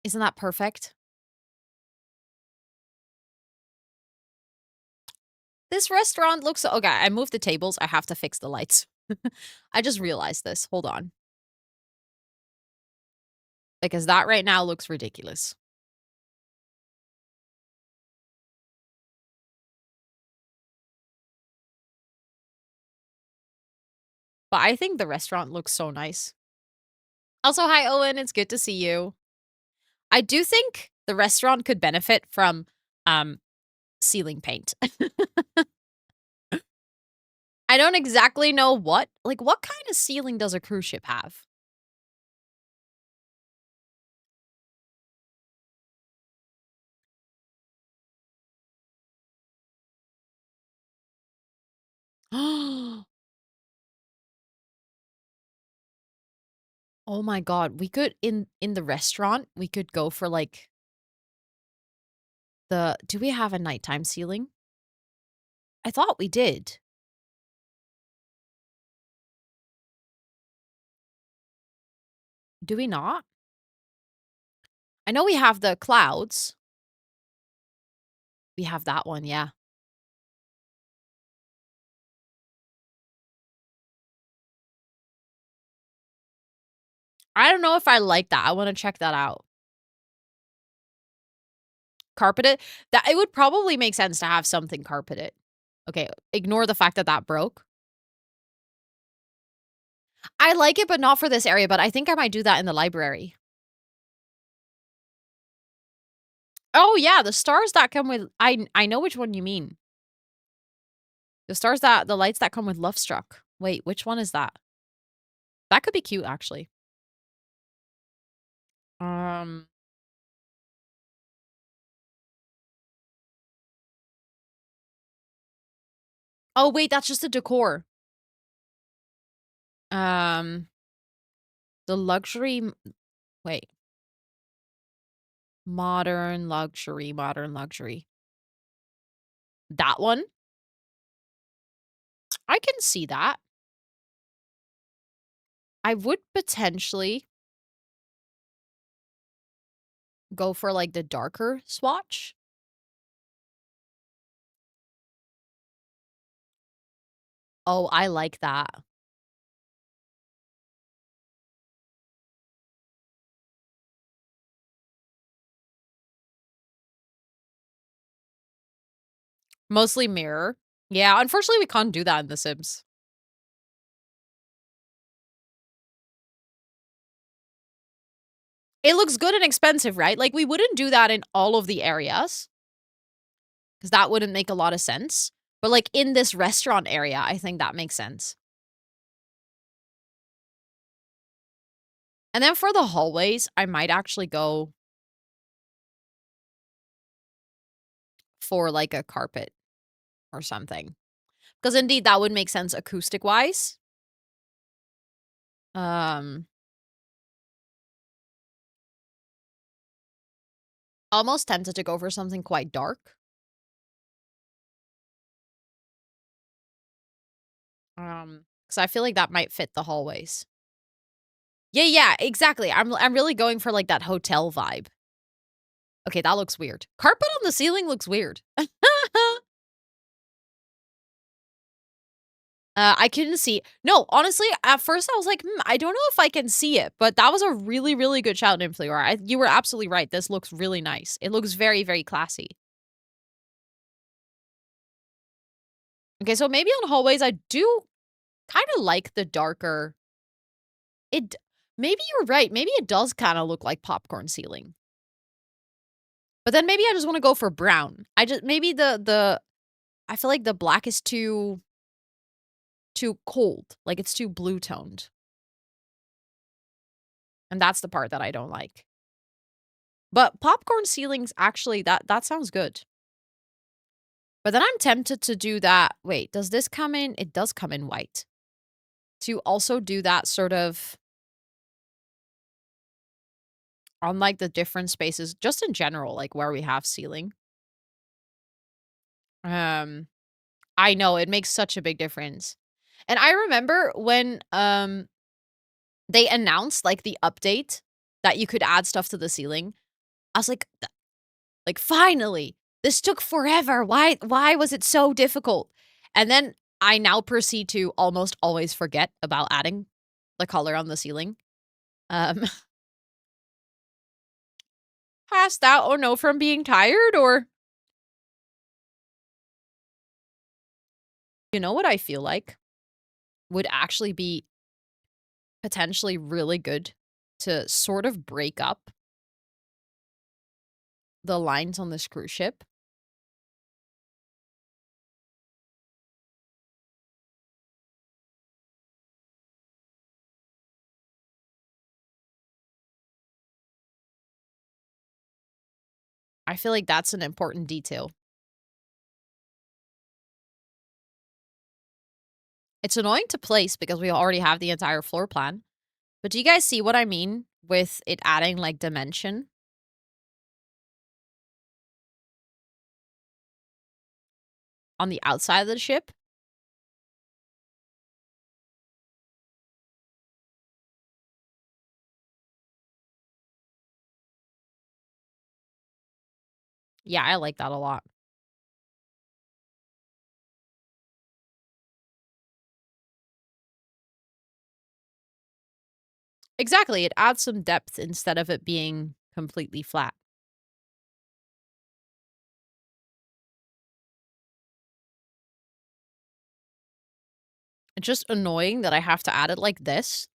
Isn't that perfect? This restaurant looks okay, I moved the tables, I have to fix the lights. I just realized this, hold on. Because that right now looks ridiculous. But I think the restaurant looks so nice. Also, hi, Owen, it's good to see you. I do think the restaurant could benefit from, um, ceiling paint. I don't exactly know what kind of ceiling does a cruise ship have? Oh my god, we could in the restaurant, we could go for, like, the do we have a nighttime ceiling? I thought we did. Do we not? I know we have the clouds. We have that one, yeah. I don't know if I like that, I wanna check that out. Carpeted? That it would probably make sense to have something carpeted. Okay, ignore the fact that that broke. I like it, but not for this area, but I think I might do that in the library. Oh, yeah, the stars that come with I know which one you mean. The lights that come with Love Struck. Wait, which one is that? That could be cute, actually. Um Oh, wait, that's just a decor. Um, the luxury m wait, modern luxury. That one? I can see that. I would potentially go for, like, the darker swatch. Oh, I like that. Mostly mirror. Yeah, unfortunately, we can't do that in The Sims. It looks good and expensive, right? Like, we wouldn't do that in all of the areas, because that wouldn't make a lot of sense. But, like, in this restaurant area, I think that makes sense. And then for the hallways, I might actually go for, like, a carpet or something. Because indeed, that would make sense acoustic-wise. Um, Almost tempted to go for something quite dark. Because I feel like that might fit the hallways. Yeah, yeah, exactly. I'm really going for, like, that hotel vibe. Okay, that looks weird. Carpet on the ceiling looks weird. I couldn't see no, honestly, at first I was like, "Hmm, I don't know if I can see it," but that was a really, really good shout, Influor. You were absolutely right, this looks really nice. It looks very, very classy. Okay, so maybe on hallways, I do kinda like the darker it maybe you're right, maybe it does kinda look like popcorn ceiling. But then maybe I just wanna go for brown. I just maybe the I feel like the black is too cold, like, it's too blue toned, and that's the part that I don't like. But popcorn ceilings, actually, that sounds good. But then I'm tempted to do that wait, does this come in it does come in white. To also do that sort of on, like, the different spaces, just in general, like, where we have ceiling. Um, I know, it makes such a big difference. And I remember when, they announced, like, the update that you could add stuff to the ceiling, I was like, "Finally! This took forever. Why was it so difficult?" And then I now proceed to almost always forget about adding the color on the ceiling. Um, passed out, oh no, from being tired or you know what I feel like would actually be potentially really good to sort of break up the lines on this cruise ship? I feel like that's an important detail. It's annoying to place because we already have the entire floor plan. But do you guys see what I mean with it adding like dimension on the outside of the ship? Yeah, I like that a lot. Exactly. It adds some depth instead of it being completely flat. It's just annoying that I have to add it like this,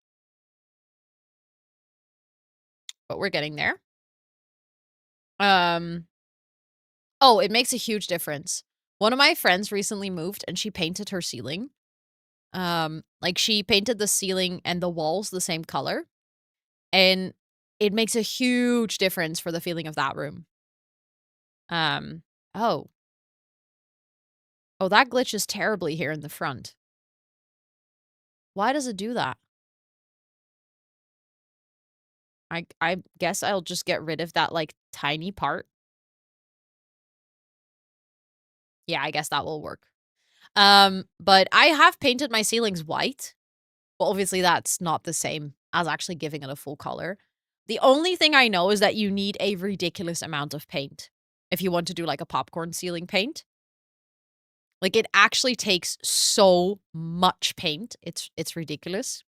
but we're getting there. Um, oh, it makes a huge difference. One of my friends recently moved and she painted her ceiling. Like she painted the ceiling and the walls the same color, and it makes a huge difference for the feeling of that room. Um, oh, oh, that glitches terribly here in the front. Why does it do that? I guess I'll just get rid of that like tiny part. Yeah, I guess that will work. But I have painted my ceilings white. Well, obviously that's not the same as actually giving it a full color. The only thing I know is that you need a ridiculous amount of paint if you want to do like a popcorn ceiling paint. Like it actually takes so much paint. It's ridiculous.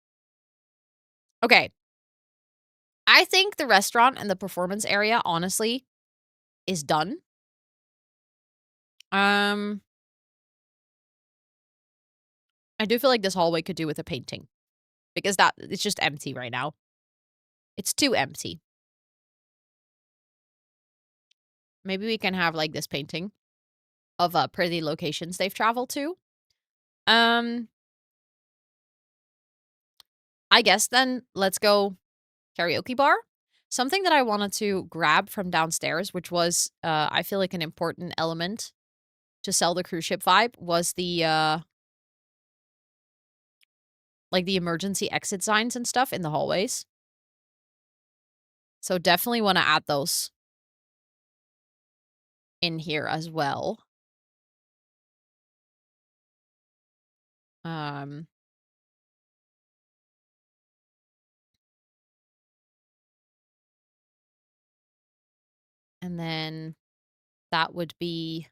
Okay. I think the restaurant and the performance area honestly is done. Um I do feel like this hallway could do with a painting because that it's just empty right now. It's too empty. Maybe we can have like this painting of pretty locations they've traveled to. Um I guess then let's go karaoke bar. Something that I wanted to grab from downstairs, which was I feel like an important element to sell the cruise ship vibe was the like the emergency exit signs and stuff in the hallways. So definitely want to add those in here as well. Um and then that would be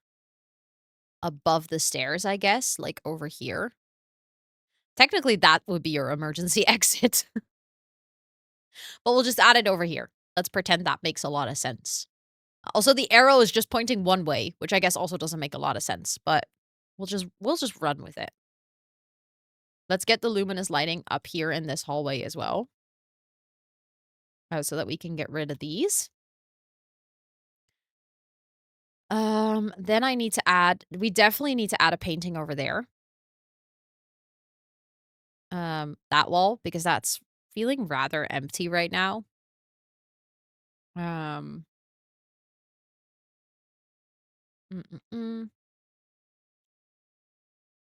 above the stairs, I guess, like over here. Technically, that would be your emergency exit, but we'll just add it over here. Let's pretend that makes a lot of sense. Also, the arrow is just pointing one way, which I guess also doesn't make a lot of sense, but we'll just run with it. Let's get the luminous lighting up here in this hallway as well. So that we can get rid of these. Then we definitely need to add a painting over there. That wall, because that's feeling rather empty right now. Um, mm, mm, mm.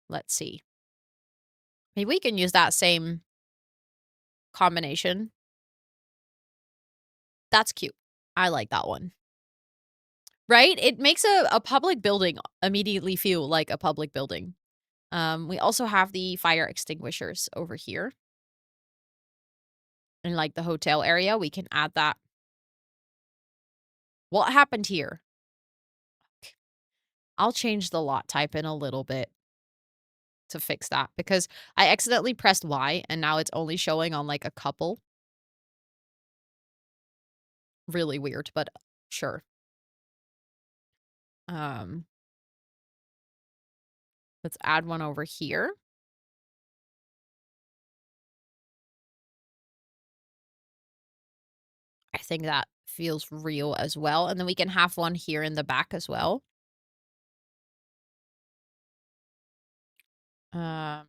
Let's see. Maybe we can use that same combination. That's cute. I like that one. Right? It makes a public building immediately feel like a public building. We also have the fire extinguishers over here. In, like, the hotel area, we can add that. What happened here? I'll change the lot type in a little bit to fix that, because I accidentally pressed Y, and now it's only showing on, like, a couple. Really weird, but sure. Um, let's add one over here. I think that feels real as well, and then we can have one here in the back as well. Um,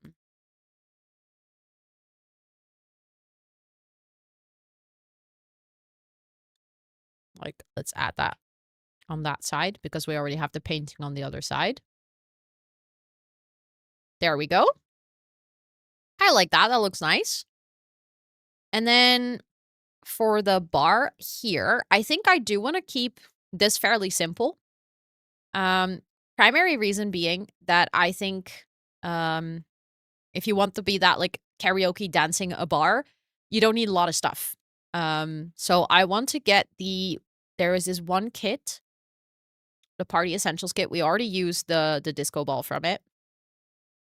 like, let's add that on that side because we already have the painting on the other side. There we go. I like that. That looks nice. And then for the bar here, I think I do want to keep this fairly simple. Primary reason being that I think if you want to be that like karaoke dancing a bar, you don't need a lot of stuff. So I want to get there is this one kit, the Party Essentials kit. We already used the disco ball from it.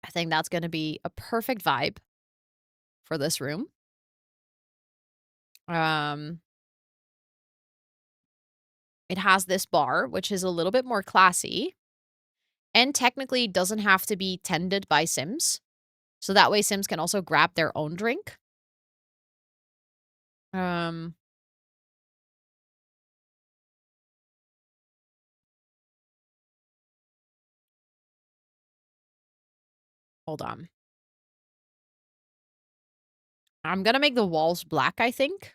I think that's going to be a perfect vibe for this room. It has this bar, which is a little bit more classy and technically doesn't have to be tended by Sims. So that way Sims can also grab their own drink. Hold on. I'm gonna make the walls black, I think.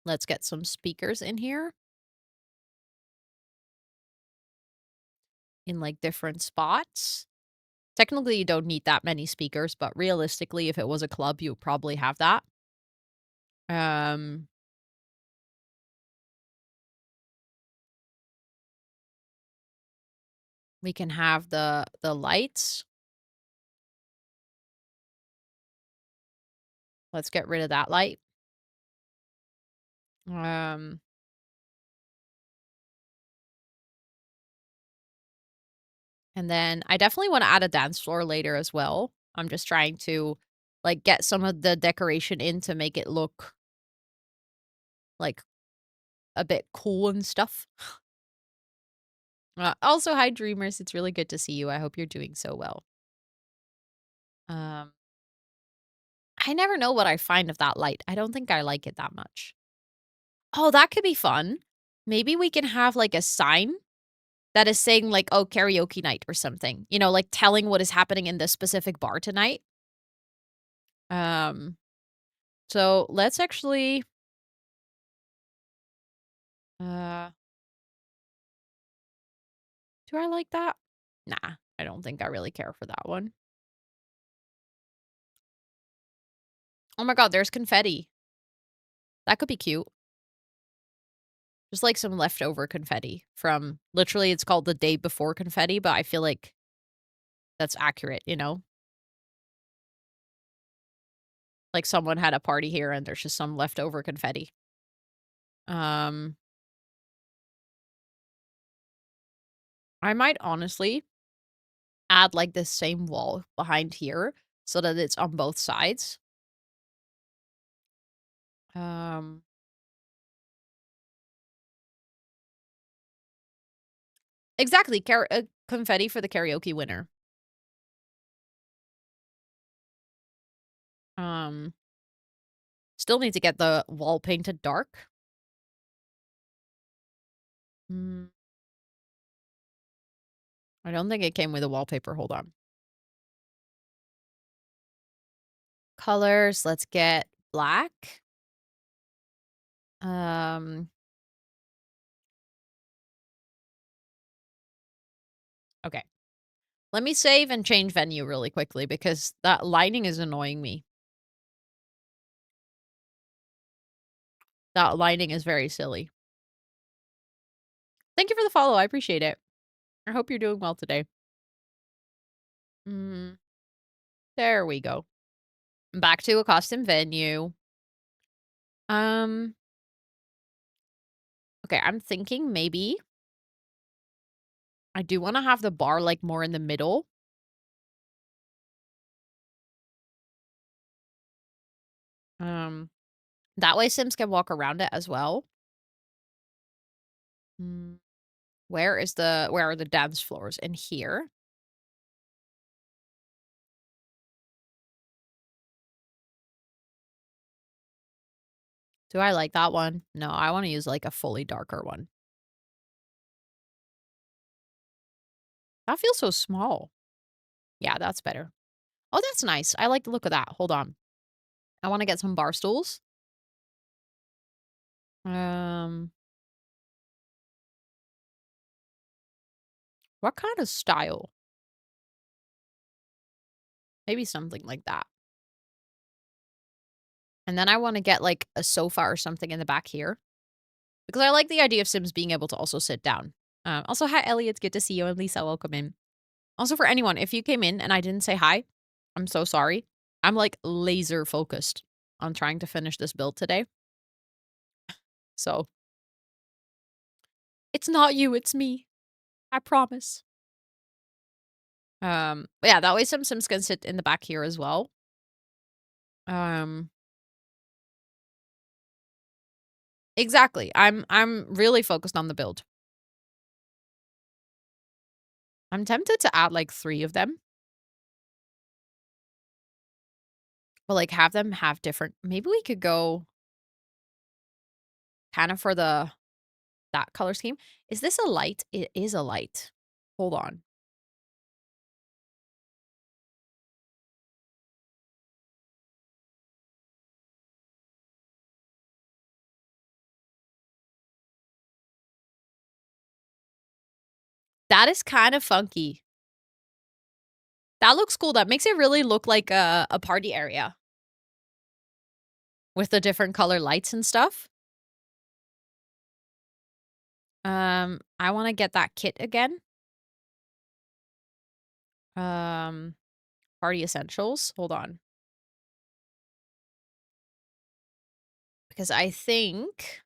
Let's get some speakers in here. In, like, different spots. Technically, you don't need that many speakers, but realistically, if it was a club, you would probably have that. We can have the lights. Let's get rid of that light. And then I definitely wanna add a dance floor later as well. I'm just trying to, like, get some of the decoration in to make it look, like, a bit cool and stuff. Also, hi, dreamers. It's really good to see you. I hope you're doing so well. Um, I never know what I find of that light. I don't think I like it that much. Oh, that could be fun. Maybe we can have, like, a sign that is saying, like, "Oh, karaoke night," or something. You know, like, telling what is happening in this specific bar tonight. Um, so let's actually, uh do I like that? Nah, I don't think I really care for that one. Oh my god, there's confetti. That could be cute. Just, like, some leftover confetti from literally, it's called the day before confetti, but I feel like that's accurate, you know? Like, someone had a party here and there's just some leftover confetti. Um I might honestly add, like, this same wall behind here so that it's on both sides. Um, exactly, confetti for the karaoke winner. Um, Still need to get the wall painted dark. Mm, I don't think it came with a wallpaper, hold on. Colors, let's get black. Um, okay. Let me save and change venue really quickly because that lighting is annoying me. That lighting is very silly. Thank you for the follow, I appreciate it. I hope you're doing well today. Mm, there we go. Back to a custom venue. Um, okay, I'm thinking maybe I do wanna have the bar, like, more in the middle. Um, that way Sims can walk around it as well. Mm, where are the dance floors? In here? Do I like that one? No, I wanna use, like, a fully darker one. That feels so small. Yeah, that's better. Oh, that's nice. I like the look of that. Hold on. I wanna get some bar stools. Um, what kind of style? Maybe something like that. And then I wanna get, like, a sofa or something in the back here, because I like the idea of Sims being able to also sit down. Also, hi, Elliot. Good to see you. And Lisa, welcome in. Also, for anyone, if you came in and I didn't say hi, I'm so sorry. I'm, like, laser focused on trying to finish this build today. So, it's not you, it's me. I promise. But yeah, that way some Sims can sit in the back here as well. Um, exactly. I'm really focused on the build. I'm tempted to add, like, 3 of them, but, like, have them have different maybe we could go kind of for that color scheme. Is this a light? It is a light. Hold on. That is kind of funky. That looks cool. That makes it really look like a party area with the different color lights and stuff. I wanna get that kit again. Um, Party essentials. Hold on. Because I think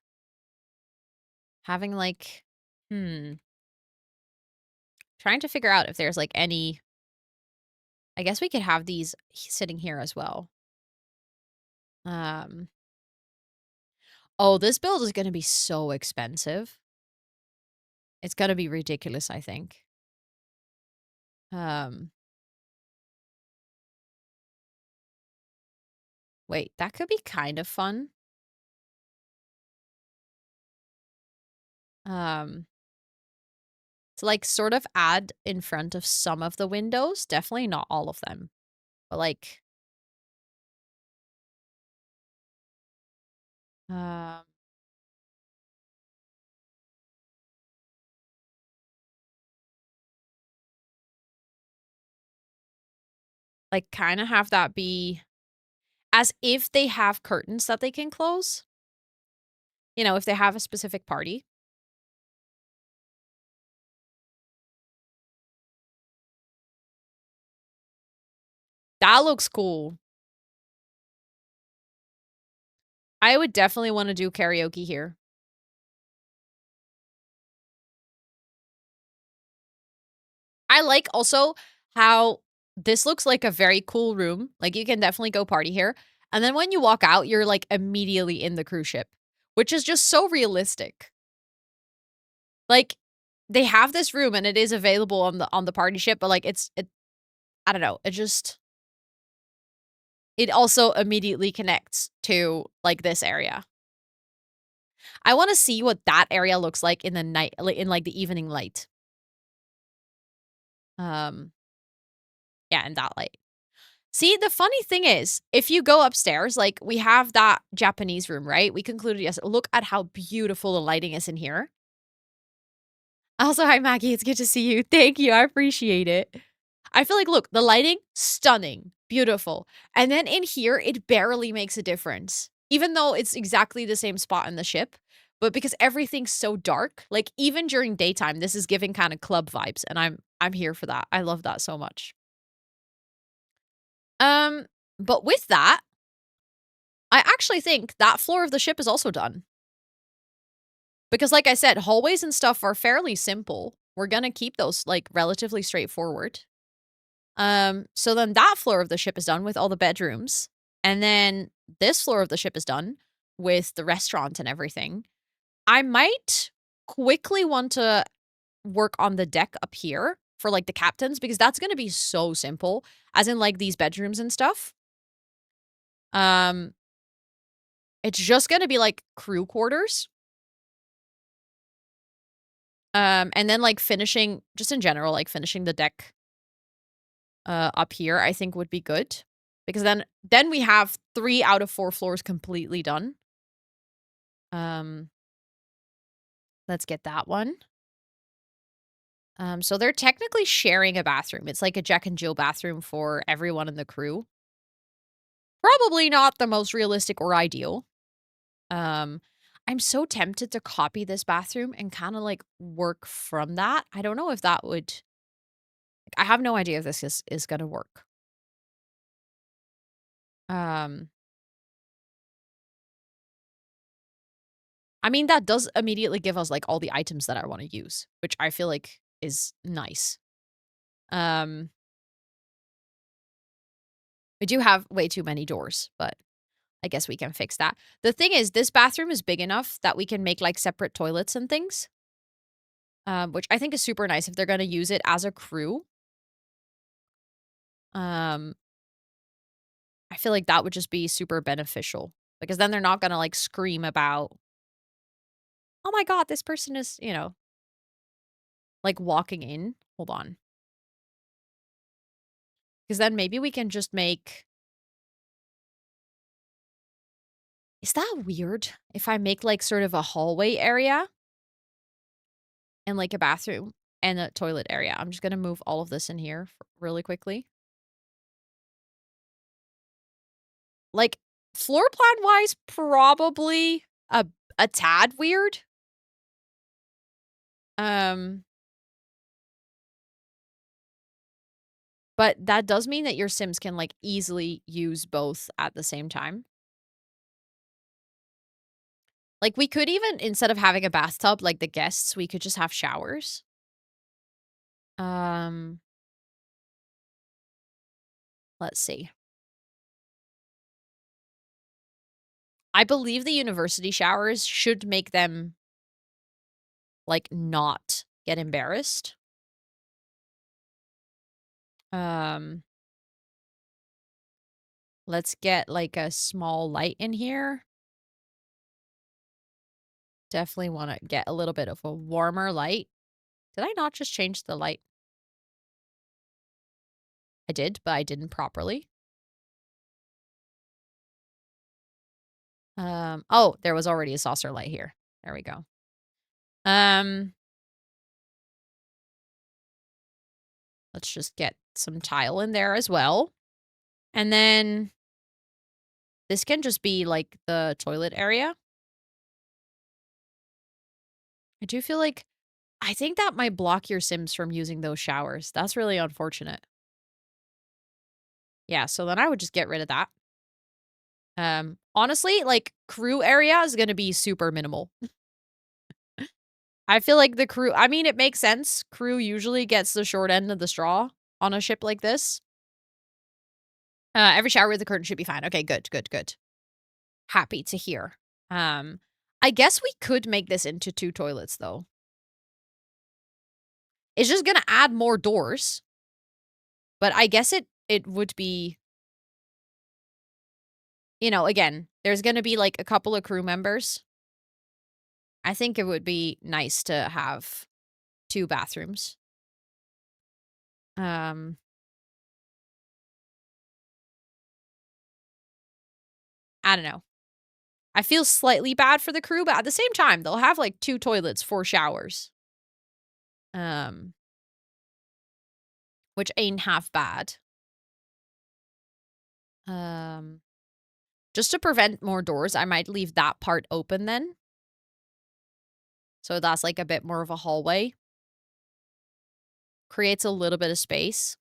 having, like trying to figure out if there's, like, any I guess we could have these sitting here as well. Um, oh, this build is gonna be so expensive. It's gonna be ridiculous, I think. Um, Wait, that could be kind of fun. Um, to, like, sort of add in front of some of the windows, definitely not all of them, but, um, like, kinda have that be as if they have curtains that they can close, if they have a specific party. That looks cool. I would definitely wanna do karaoke here. I like also how this looks like a very cool room. Like, you can definitely go party here. And then when you walk out, you're, like, immediately in the cruise ship, which is just so realistic. Like, they have this room and it is available on the party ship, but, like, it I don't know, it also immediately connects to, like, this area. I wanna see what that area looks like in the night in, like, the evening light. Um, yeah, in that light. See, the funny thing is, if you go upstairs, like, we have that Japanese room, right? We concluded yesterday. Look at how beautiful the lighting is in here. Also, hi, Maggie. It's good to see you. Thank you. I appreciate it. I feel like, look, the lighting, stunning, beautiful. And then in here, it barely makes a difference, even though it's exactly the same spot in the ship. But because everything's so dark, like even during daytime, this is giving kind of club vibes, and I'm here for that. I love that so much. Um, but with that, I actually think that floor of the ship is also done. Because like I said, hallways and stuff are fairly simple. We're gonna keep those like relatively straightforward. So then that floor of the ship is done with all the bedrooms. And then this floor of the ship is done with the restaurant and everything. I might quickly want to work on the deck up here for like the captains because that's going to be so simple as in like these bedrooms and stuff. Um it's just going to be like crew quarters. And then like finishing just in general like finishing the deck up here I think would be good because then we have 3 out of 4 floors completely done. Um let's get that one. So they're technically sharing a bathroom. It's like a Jack and Jill bathroom for everyone in the crew. Probably not the most realistic or ideal. Um, I'm so tempted to copy this bathroom and kind of like work from that. I don't know if that would. I have no idea if this is gonna work. Um, I mean that does immediately give us like all the items that I want to use, which I feel like is nice. Um, we do have way too many doors, but I guess we can fix that. The thing is, this bathroom is big enough that we can make like separate toilets and things, which I think is super nice if they're gonna use it as a crew. Um, I feel like that would just be super beneficial because then they're not gonna like scream about, oh my god, this person is, like walking in. Hold on. Because then maybe we can just make. Is that weird if I make like sort of a hallway area and like a bathroom and a toilet area? I'm just gonna move all of this in here really quickly. Like, floor plan wise, probably a tad weird. Um, but that does mean that your Sims can like easily use both at the same time. Like we could even instead of having a bathtub like the guests, we could just have showers. Um, let's see. I believe the university showers should make them like not get embarrassed. Um, let's get like a small light in here. Definitely want to get a little bit of a warmer light. Did I not just change the light? I did, but I didn't properly. Oh, there was already a saucer light here. There we go. Um, let's just get some tile in there as well. And then this can just be like the toilet area. I do feel like I think that might block your Sims from using those showers. That's really unfortunate. Yeah, so then I would just get rid of that. Honestly, like crew area is going to be super minimal. I feel like the crew I mean, it makes sense. Crew usually gets the short end of the straw on a ship like this. Every shower with the curtain should be fine. Okay, good, good, good. Happy to hear. Um, I guess we could make this into 2 toilets, though. It's just gonna add more doors, but I guess it would be again, there's gonna be, like, a couple of crew members. I think it would be nice to have 2 bathrooms. Um, I don't know. I feel slightly bad for the crew, but at the same time, they'll have, like, 2 toilets, 4 showers, um, which ain't half bad. Um, just to prevent more doors, I might leave that part open then. So that's, like, a bit more of a hallway. Creates a little bit of space.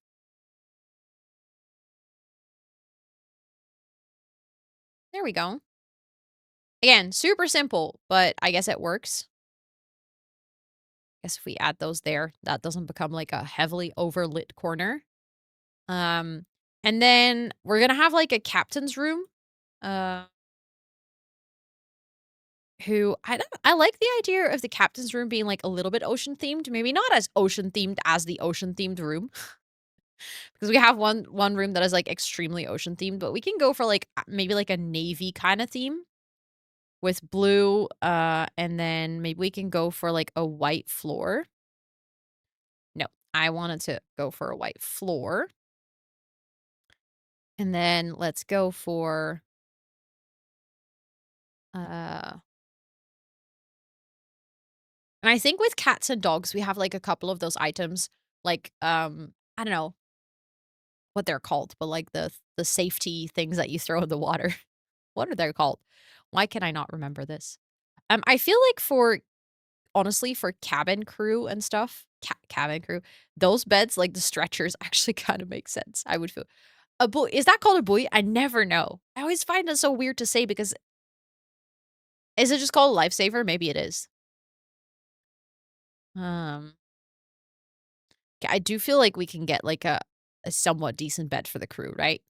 There we go. Again, super simple, but I guess it works. Guess if we add those there, that doesn't become, like, a heavily overlit corner. Um, and then we're gonna have, like, a captain's room, uh, who I like the idea of the captain's room being, like, a little bit ocean themed, maybe not as ocean themed as the ocean themed room, because we have one room that is, like, extremely ocean themed, but we can go for, like, maybe, like, a navy kinda theme with blue, and then maybe we can go for, like, a white floor. No, I wanted to go for a white floor. And then let's go for, uh and I think with cats and dogs, we have, like, a couple of those items, like, I don't know what they're called, but, like, the safety things that you throw in the water. What are they called? Why can I not remember this? I feel like for honestly, for cabin crew and stuff, cabin crew, those beds, like, the stretchers actually kinda make sense, I would feel a buoy is that called a buoy? I never know. I always find it so weird to say because is it just called a lifesaver? Maybe it is. Um, I do feel like we can get, like, a somewhat decent bed for the crew, right?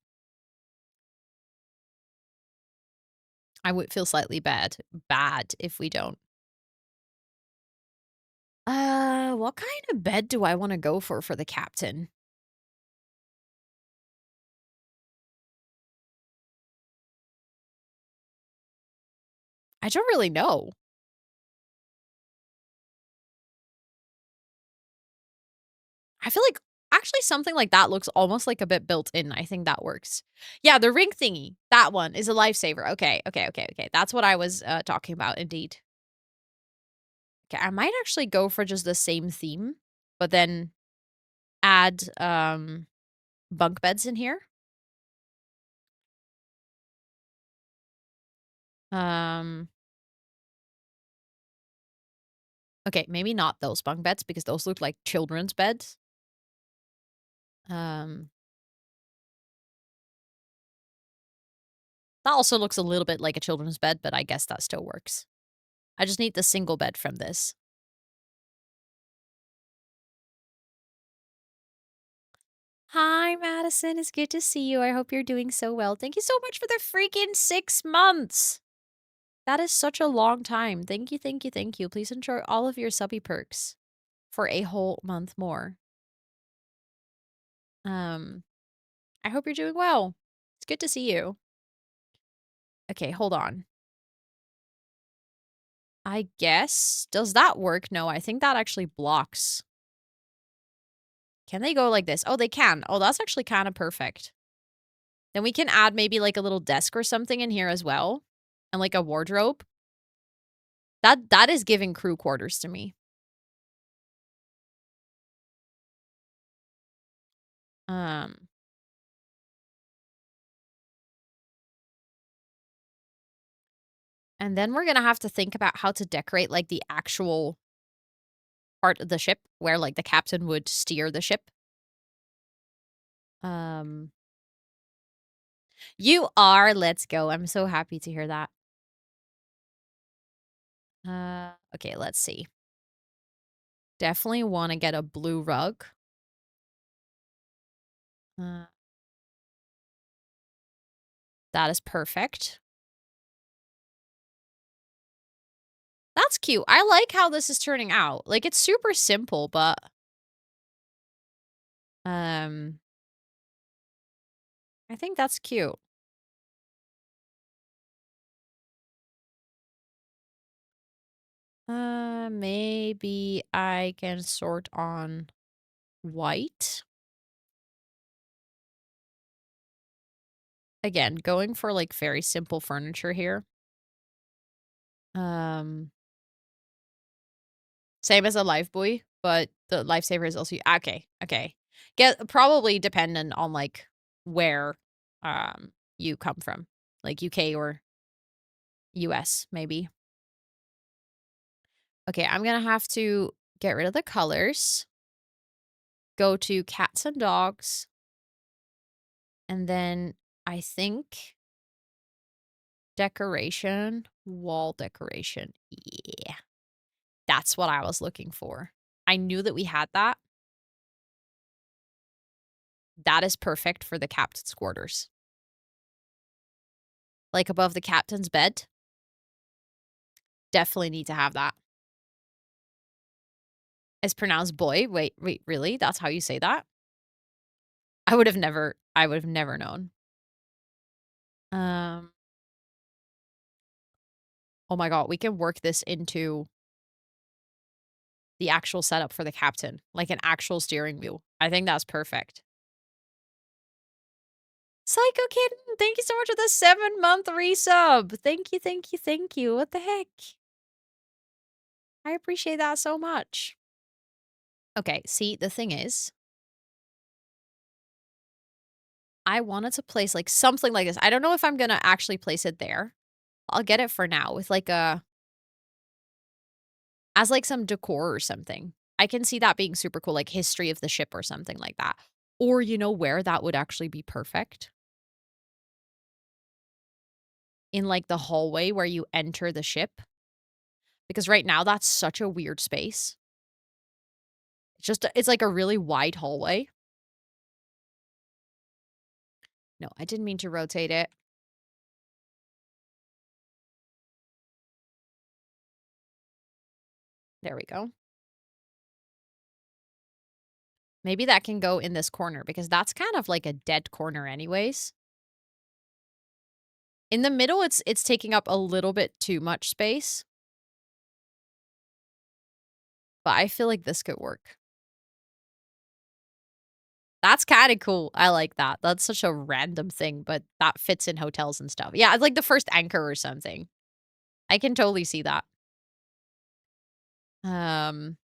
I would feel slightly bad if we don't. What kind of bed do I wanna go for the captain? I don't really know. I feel like actually something like that looks almost like a bit built in. I think that works. Yeah, the ring thingy, that one is a lifesaver. Okay, okay, okay, okay. That's what I was, talking about, indeed. Okay, I might actually go for just the same theme, but then add, bunk beds in here. Um, okay, maybe not those bunk beds because those look like children's beds. Um, that also looks a little bit like a children's bed, but I guess that still works. I just need the single bed from this. Hi, Madison. It's good to see you. I hope you're doing so well. Thank you so much for the freaking 6 months. That is such a long time. Thank you, thank you, thank you. Please enjoy all of your subby perks for a whole month more. Um, I hope you're doing well. It's good to see you. Okay, hold on. I guess. Does that work? No, I think that actually blocks. Can they go like this? Oh, they can. Oh, that's actually kind of perfect. Then we can add maybe like a little desk or something in here as well. And like a wardrobe. That is giving crew quarters to me. Um, and then we're gonna have to think about how to decorate like the actual part of the ship where like the captain would steer the ship. Um, you are. Let's go. I'm so happy to hear that. Okay, let's see. Definitely want to get a blue rug. Uh, that is perfect. That's cute. I like how this is turning out. Like, it's super simple, but um I think that's cute. Maybe I can sort on white. Again, going for like very simple furniture here. Um Same as a life buoy, but the lifesaver is also okay, okay. Get probably dependent on like where you come from. Like UK or US maybe. Okay, I'm gonna have to get rid of the colors. Go to cats and dogs. And then I think decoration, wall decoration. Yeah. That's what I was looking for. I knew that we had that. That is perfect for the captain's quarters. Like above the captain's bed. Definitely need to have that. It's pronounced boy. Wait, really? That's how you say that? I would have never known. Um Oh my god, we can work this into the actual setup for the captain, like an actual steering wheel. I think that's perfect. Psycho Kitten, thank you so much for the 7-month resub. Thank you, thank you, thank you. What the heck? I appreciate that so much. Okay, see, the thing is, I wanted to place like something like this. I don't know if I'm gonna actually place it there. I'll get it for now with like as like some decor or something. I can see that being super cool, like history of the ship or something like that. Or you know where that would actually be perfect? In like the hallway where you enter the ship. Because right now that's such a weird space. It's like a really wide hallway. No, I didn't mean to rotate it. There we go. Maybe that can go in this corner because that's kind of like a dead corner anyways. In the middle, it's taking up a little bit too much space. But I feel like this could work. That's kinda cool. I like that. That's such a random thing, but that fits in hotels and stuff. Yeah, it's like the first anchor or something. I can totally see that. Um,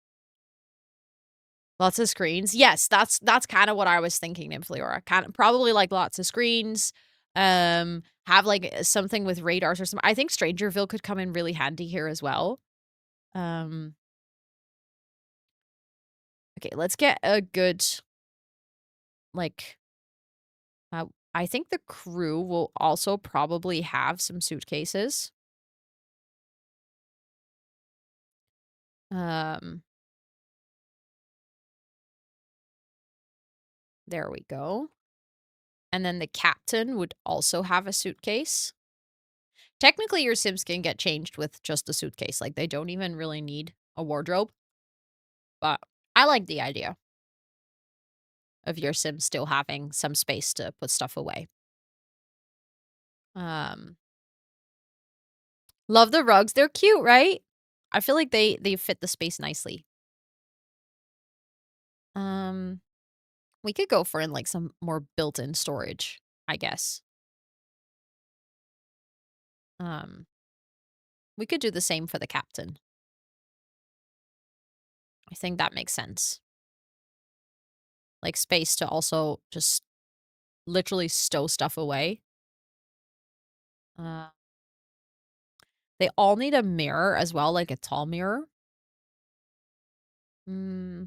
Lots of screens. Yes, that's kinda what I was thinking in Fleora. Kinda probably, like, lots of screens, have, like, something with radars or something. I think Strangerville could come in really handy here as well. Um, okay, let's get a good, like, I think the crew will also probably have some suitcases. Um, there we go. And then the captain would also have a suitcase. Technically, your Sims can get changed with just a suitcase. Like, they don't even really need a wardrobe. But I like the idea of your Sims still having some space to put stuff away. Um, Love the rugs. They're cute, right? I feel like they fit the space nicely. Um, we could go for in like some more built-in storage, I guess. Um, we could do the same for the captain. I think that makes sense. Like space to also just literally stow stuff away. Uh, they all need a mirror as well, like a tall mirror. Mm,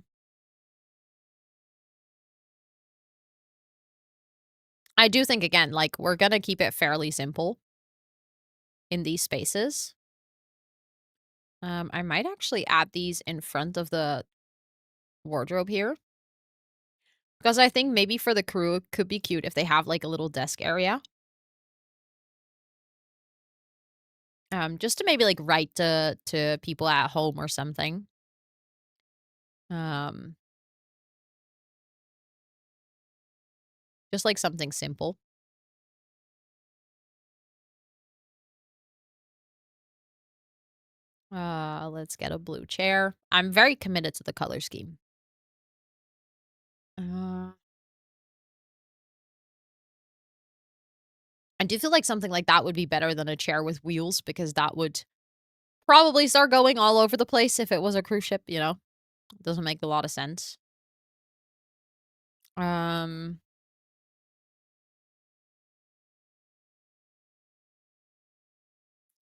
I do think, again, like, we're gonna keep it fairly simple in these spaces. I might actually add these in front of the wardrobe here. Because I think maybe for the crew, it could be cute if they have, like, a little desk area. Just to maybe, like, write to people at home or something. Um, just, like, something simple. Let's get a blue chair. I'm very committed to the color scheme. Uh, I do feel like something like that would be better than a chair with wheels because that would probably start going all over the place if it was a cruise ship, you know? It doesn't make a lot of sense. Um,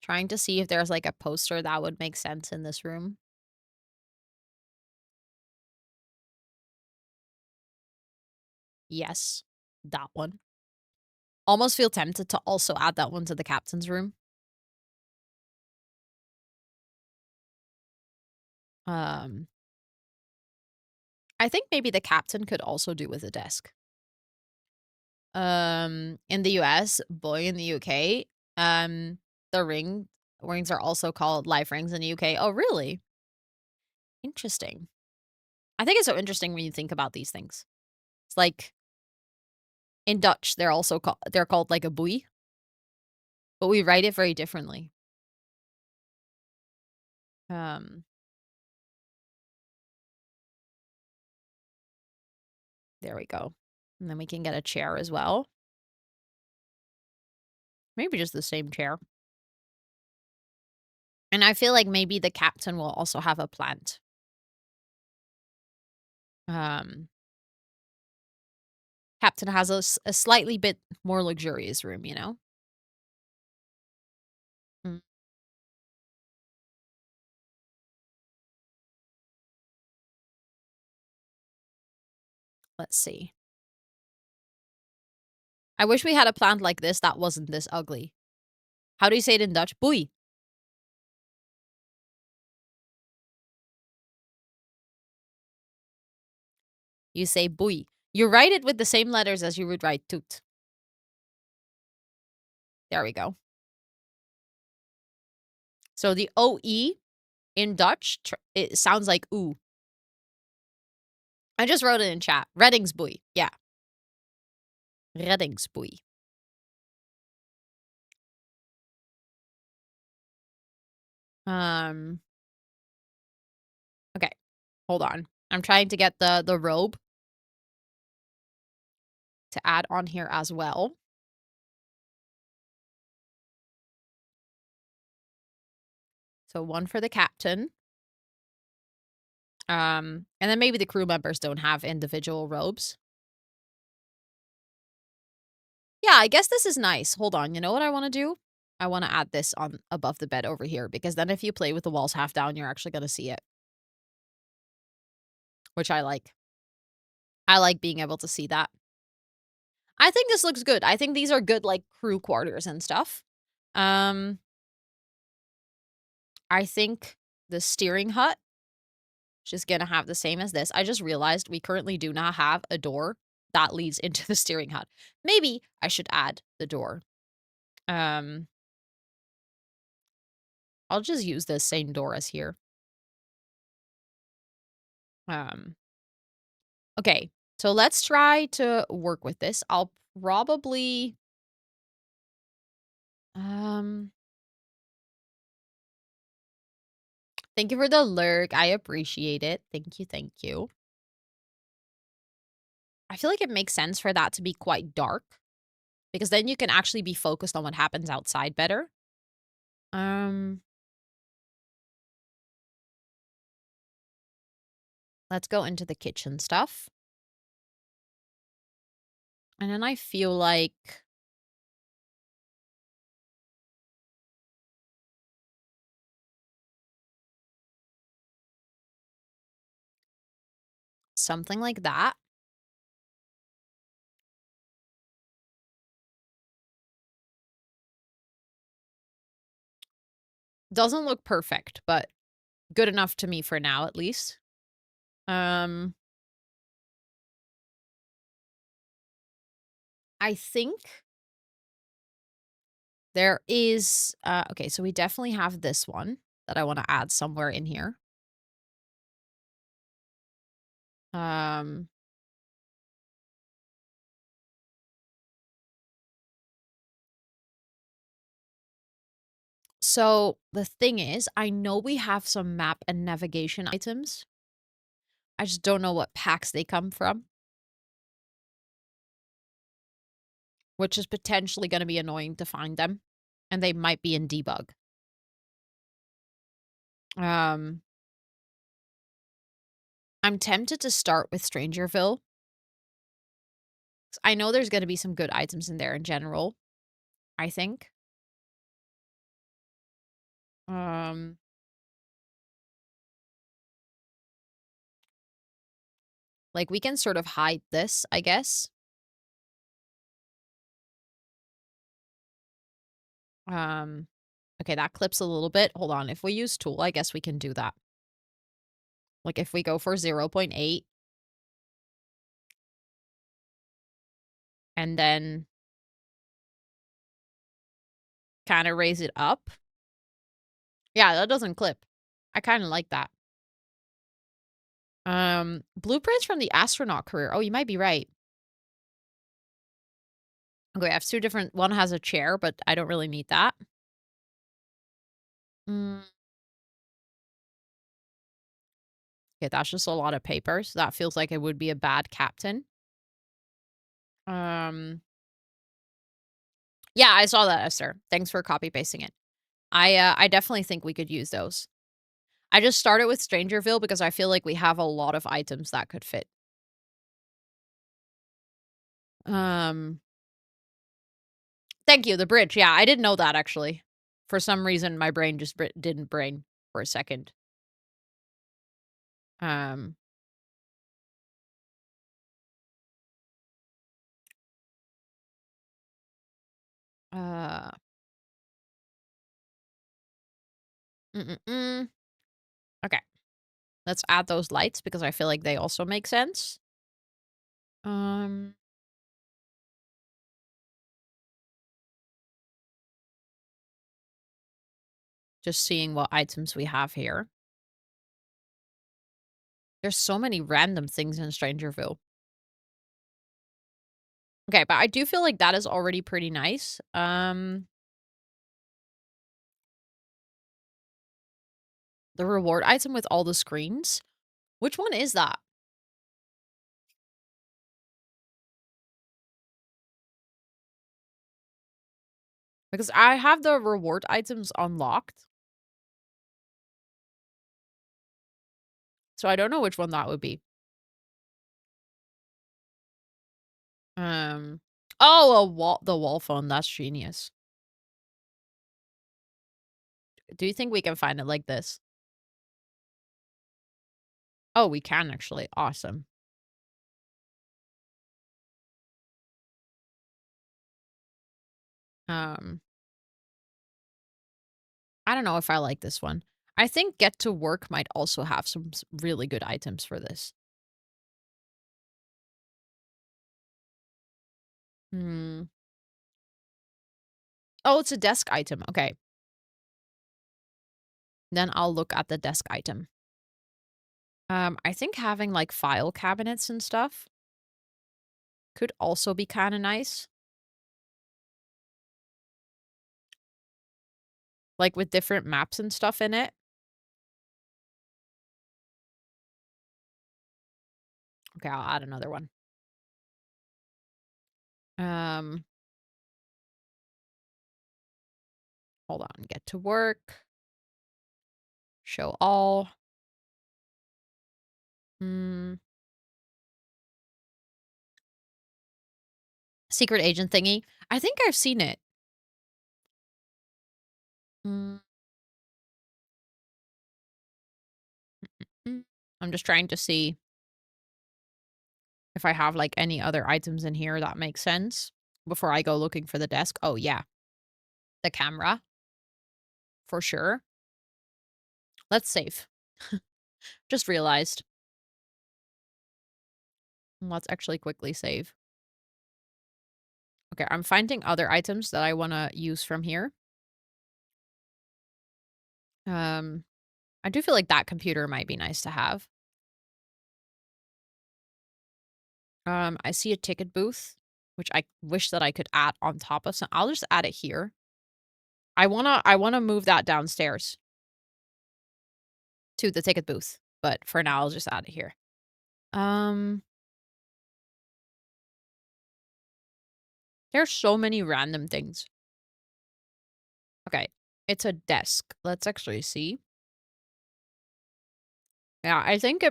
trying to see if there's, like, a poster that would make sense in this room. Yes, that one. Almost feel tempted to also add that one to the captain's room. Um, I think maybe the captain could also do with a desk. In the US, boy in the UK, the rings are also called life rings in the UK. Oh, really? Interesting. I think it's so interesting when you think about these things. It's like in Dutch, they're called like a boei, but we write it very differently. Um, there we go. And then we can get a chair as well. Maybe just the same chair. And I feel like maybe the captain will also have a plant. Um, captain has a slightly bit more luxurious room, you know? Mm, let's see. I wish we had a plant like this that wasn't this ugly. How do you say it in Dutch? Boei. You say boei. You write it with the same letters as you would write toet. There we go. So the OE in Dutch, it sounds like ooh. I just wrote it in chat. Reddingsboei. Yeah. Reddingsboei. Um, okay. Hold on. I'm trying to get the robe to add on here as well. So one for the captain. And then maybe the crew members don't have individual robes. Yeah, I guess this is nice. Hold on. You know what I want to do? I want to add this on above the bed over here because then if you play with the walls half down, you're actually going to see it, which I like. I like being able to see that. I think this looks good. I think these are good, like, crew quarters and stuff. Um, I think the steering hut is just gonna have the same as this. I just realized we currently do not have a door that leads into the steering hut. Maybe I should add the door. Um, I'll just use the same door as here. Um, okay, so let's try to work with this. I'll probably, um thank you for the lurk. I appreciate it. Thank you, thank you. I feel like it makes sense for that to be quite dark because then you can actually be focused on what happens outside better. Um, let's go into the kitchen stuff. And then I feel like something like that. Doesn't look perfect, but good enough to me for now, at least. Um, I think there is, okay, so we definitely have this one that I wanna add somewhere in here. Um, so the thing is, I know we have some map and navigation items. I just don't know what packs they come from, which is potentially gonna be annoying to find them, and they might be in debug. Um, I'm tempted to start with Strangerville. I know there's gonna be some good items in there in general, I think. Um, like, we can sort of hide this, I guess. Um, okay, that clips a little bit. Hold on, if we use tool, I guess we can do that. Like, if we go for 0.8 and then kinda raise it up. Yeah, that doesn't clip. I kinda like that. Blueprints from the astronaut career. Oh, you might be right. Okay, I have 2 different one has a chair, but I don't really need that. Mm, okay, that's just a lot of papers. That feels like it would be a bad captain. Um, yeah, I saw that, Esther. Thanks for copy pasting it. I definitely think we could use those. I just started with Strangerville because I feel like we have a lot of items that could fit. Um, thank you, the bridge. Yeah, I didn't know that actually. For some reason, my brain just didn't brain for a second. Um, uh, mm-mm-mm. Okay, let's add those lights because I feel like they also make sense. Um, just seeing what items we have here. There's so many random things in Strangerville. Okay, but I do feel like that is already pretty nice. The reward item with all the screens. Which one is that? Because I have the reward items unlocked. So I don't know which one that would be. Um, oh, the wall phone. That's genius. Do you think we can find it like this? Oh, we can actually. Awesome. Um, I don't know if I like this one. I think Get to Work might also have some really good items for this. Hmm. Oh, it's a desk item. Okay. Then I'll look at the desk item. I think having like file cabinets and stuff could also be kind of nice. Like with different maps and stuff in it. Okay, I'll add another one. Um, hold on. Get to work. Show all. Hmm. Secret agent thingy. I think I've seen it. Mm, mm. I'm just trying to see if I have like any other items in here that make sense before I go looking for the desk. Oh, yeah. The camera for sure. Let's save. Just realized. Let's actually quickly save. Okay, I'm finding other items that I want to use from here. I do feel like that computer might be nice to have. I see a ticket booth, which I wish that I could add on top of some. I'll just add it here. I wanna move that downstairs to the ticket booth, but for now I'll just add it here. Um, there's so many random things. Okay, it's a desk. Let's actually see. Yeah, I think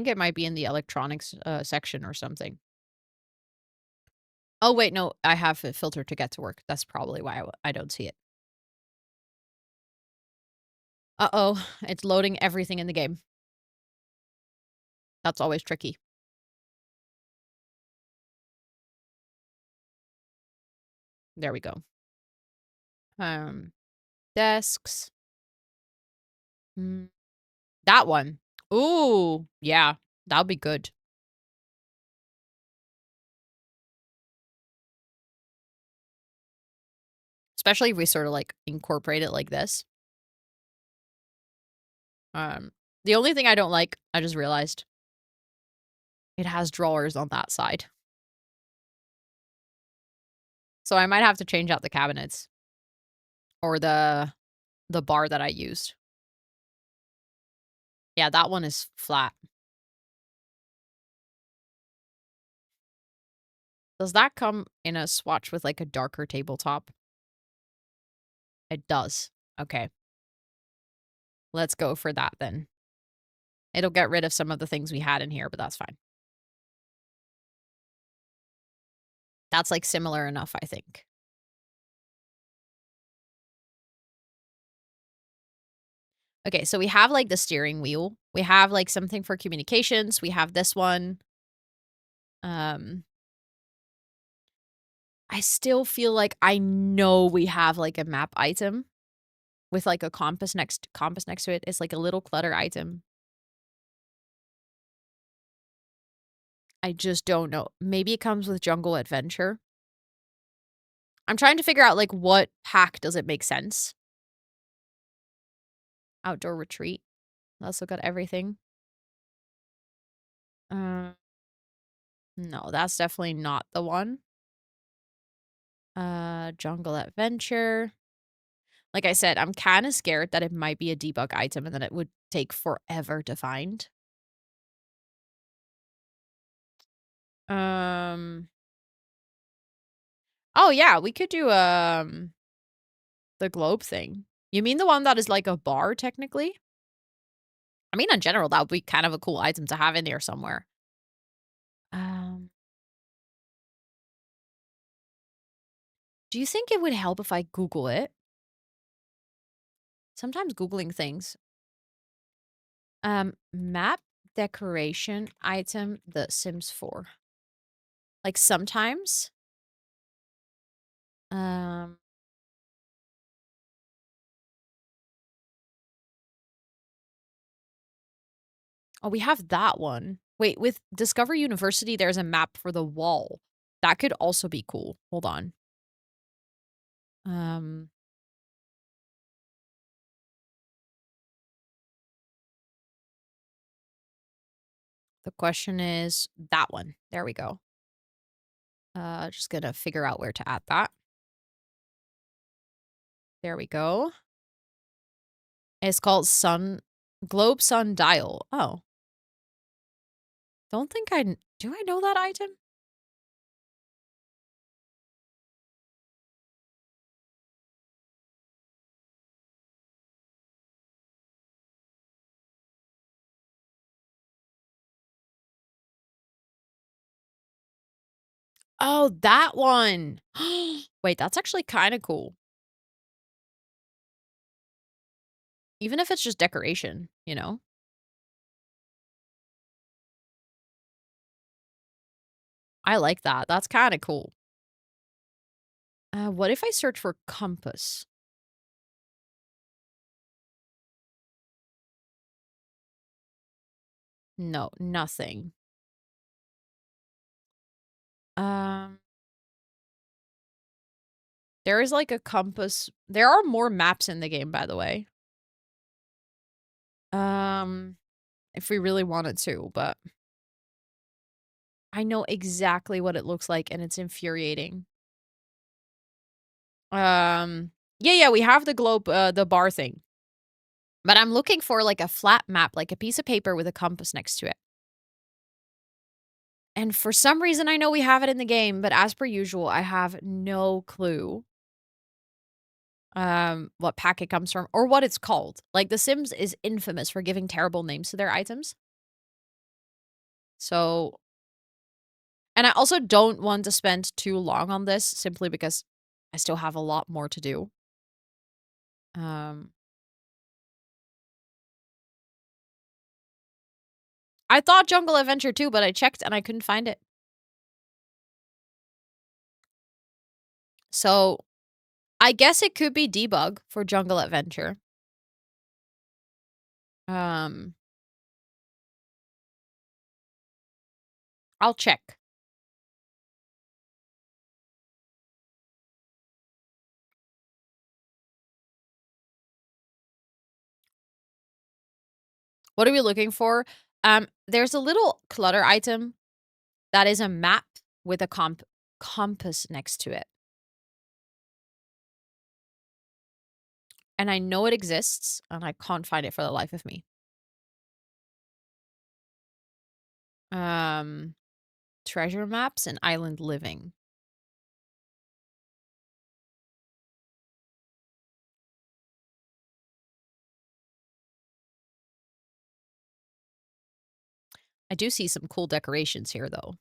it might be in the electronics section or something. Oh wait, no, I have a filter to get to work. That's probably why I don't see it. Uh-oh, it's loading everything in the game. That's always tricky. There we go. Um, desks. Mm, that one. Ooh, yeah, that'll be good. Especially if we sort of like incorporate it like this. Um, the only thing I don't like, I just realized, it has drawers on that side. So I might have to change out the cabinets or the bar that I used. Yeah, that one is flat. Does that come in a swatch with like a darker tabletop? It does. Okay. Let's go for that then. It'll get rid of some of the things we had in here, but that's fine. That's like similar enough, I think. Okay, so we have like the steering wheel. We have like something for communications. We have this one. Um I still feel like I know we have like a map item with like a compass next to it. It's like a little clutter item. I just don't know. Maybe it comes with Jungle Adventure. I'm trying to figure out like what pack does it make sense. Outdoor retreat. Also got everything. Uh, no, that's definitely not the one. Jungle Adventure. Like I said, I'm kind of scared that it might be a debug item and that it would take forever to find. Um Oh yeah, we could do the globe thing. You mean the one that is like a bar technically? I mean in general that would be kind of a cool item to have in there somewhere. Um do you think it would help if I Google it? Sometimes Googling things. Map decoration item The Sims 4. Like sometimes um oh, we have that one. Wait, with Discover University there's a map for the wall. That could also be cool. Hold on. Um the question is that one. There we go. Just gonna figure out where to add that. There we go. It's called Globe Sun Dial. Oh, don't think do I know that item? Oh, that one. Wait, that's actually kind of cool. Even if it's just decoration, you know? I like that. That's kind of cool. What if I search for compass? No, nothing. Um, There is, like, a compass. There are more maps in the game, by the way. Um, if we really wanted to, but I know exactly what it looks like, and it's infuriating. Yeah, we have the globe, the bar thing. But I'm looking for, like, a flat map, like a piece of paper with a compass next to it. And for some reason, I know we have it in the game, but as per usual, I have no clue, what pack it comes from or what it's called. Like, The Sims is infamous for giving terrible names to their items. So and I also don't want to spend too long on this simply because I still have a lot more to do. Um, I thought Jungle Adventure too, but I checked and I couldn't find it. So, I guess it could be debug for Jungle Adventure. Um, I'll check. What are we looking for? There's a little clutter item that is a map with a compass next to it. And I know it exists, and I can't find it for the life of me. Um, treasure maps and island living. I do see some cool decorations here, though,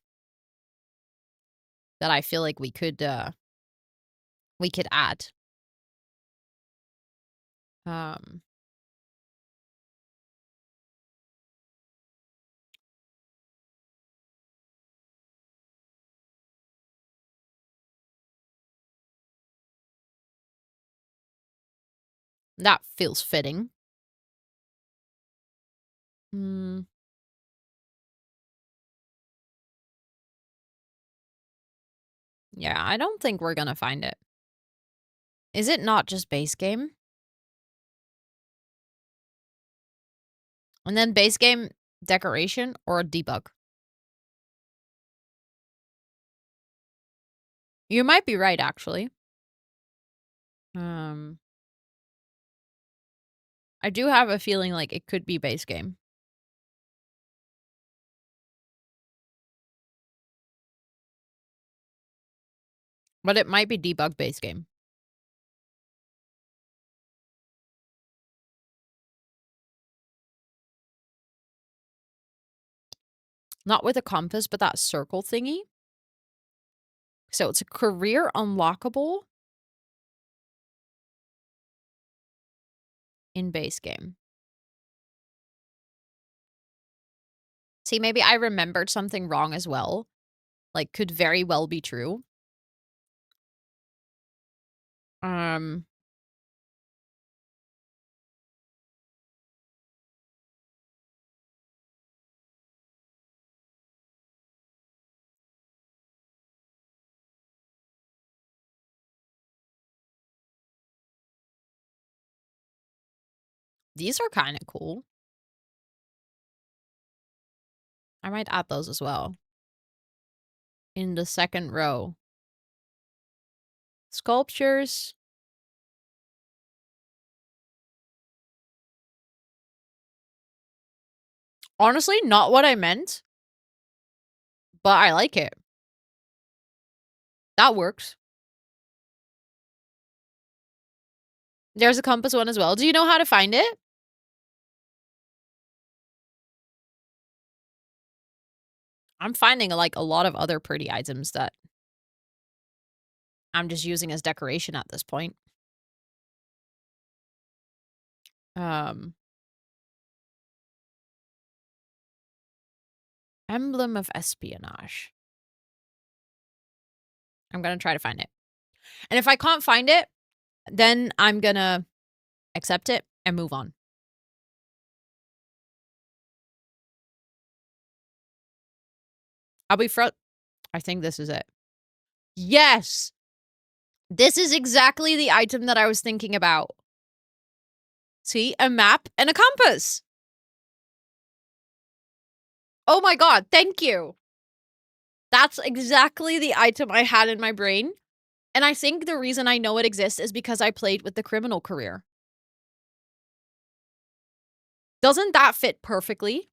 that I feel like we could add. Um, that feels fitting. Mm, yeah, I don't think we're gonna find it. Is it not just base game? And then base game decoration or debug? You might be right, actually. Um, I do have a feeling like it could be base game. But it might be debug base game. Not with a compass, but that circle thingy. So it's a career unlockable in base game. See, maybe I remembered something wrong as well. Like, could very well be true. Um, these are kind of cool. I might add those as well. In the second row. Sculptures. Honestly, not what I meant, but I like it. That works. There's a compass one as well. Do you know how to find it? I'm finding, like, a lot of other pretty items that I'm just using as decoration at this point. Um, emblem of espionage. I'm gonna try to find it. And if I can't find it, then I'm gonna accept it and move on. I'll be front. I think this is it. Yes! This is exactly the item that I was thinking about. See? A map and a compass. Oh my god, thank you. That's exactly the item I had in my brain, and I think the reason I know it exists is because I played with the criminal career. Doesn't that fit perfectly?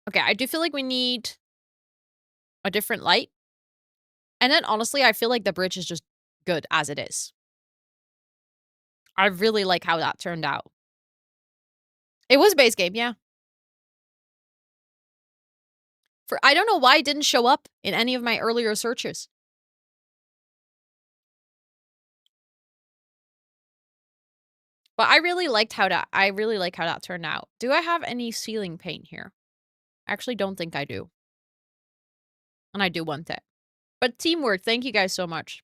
Okay, I do feel like we need a different light, and then honestly, I feel like the bridge is just good as it is. I really like how that turned out. It was base game, yeah. For I don't know why it didn't show up in any of my earlier searches. But I really like how that turned out. Do I have any ceiling paint here? I actually don't think I do. And I do want it. But teamwork, thank you guys so much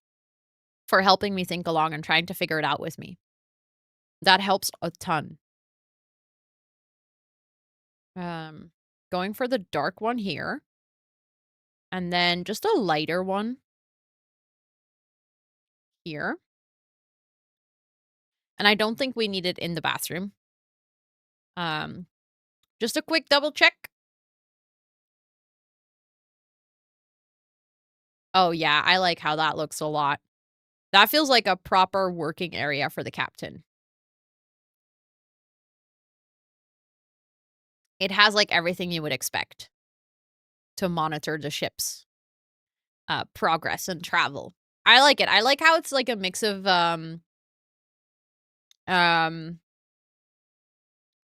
for helping me think along and trying to figure it out with me. That helps a ton. Um, Going for the dark one here. And then just a lighter one here. And I don't think we need it in the bathroom. Um, just a quick double check. Oh yeah, I like how that looks a lot. That feels like a proper working area for the captain. It has like everything you would expect to monitor the ship's progress and travel. I like it. I like how it's like a mix of um how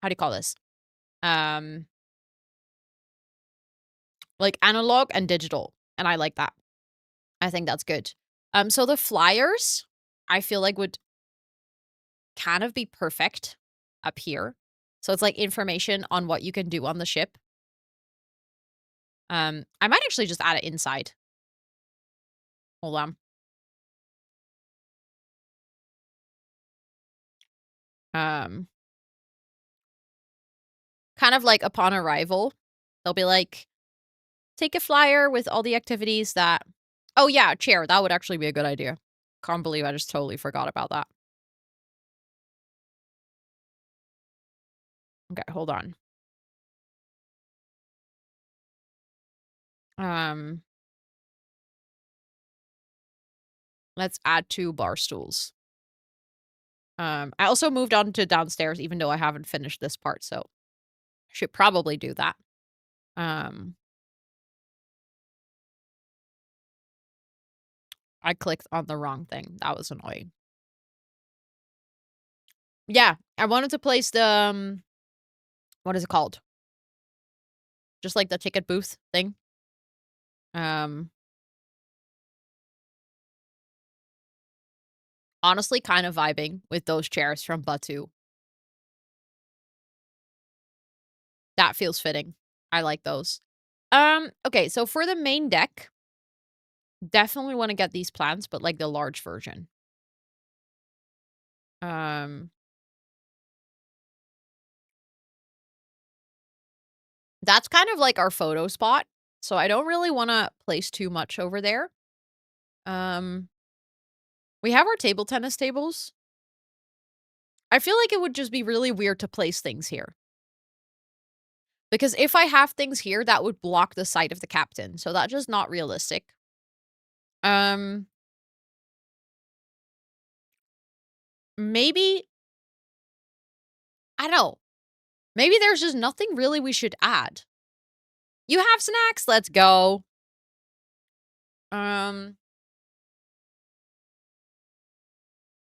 do you call this? Um like analog and digital. And I like that. I think that's good. So the flyers I feel like would kind of be perfect up here. So it's like information on what you can do on the ship. I might actually just add it inside. Hold on. Um Kind of like upon arrival, they'll be like, take a flyer with all the activities that oh, yeah, chair, that would actually be a good idea. Can't believe I just totally forgot about that. Okay, hold on. Um, let's add 2 bar stools. I also moved on to downstairs even though I haven't finished this part, so I should probably do that. Um, I clicked on the wrong thing. That was annoying. Yeah, I wanted to place the, what is it called? Just like the ticket booth thing. Um, Honestly kind of vibing with those chairs from Batu. That feels fitting. I like those. Okay, so for the main deck, definitely want to get these plants, but like the large version. Um, that's kind of like our photo spot, so I don't really want to place too much over there. Um, we have our table tennis tables. I feel like it would just be really weird to place things here. Because if I have things here, that would block the sight of the captain, so that's just not realistic. Um, Maybe I don't know. Maybe there's just nothing really we should add. You have snacks? Let's go. Um,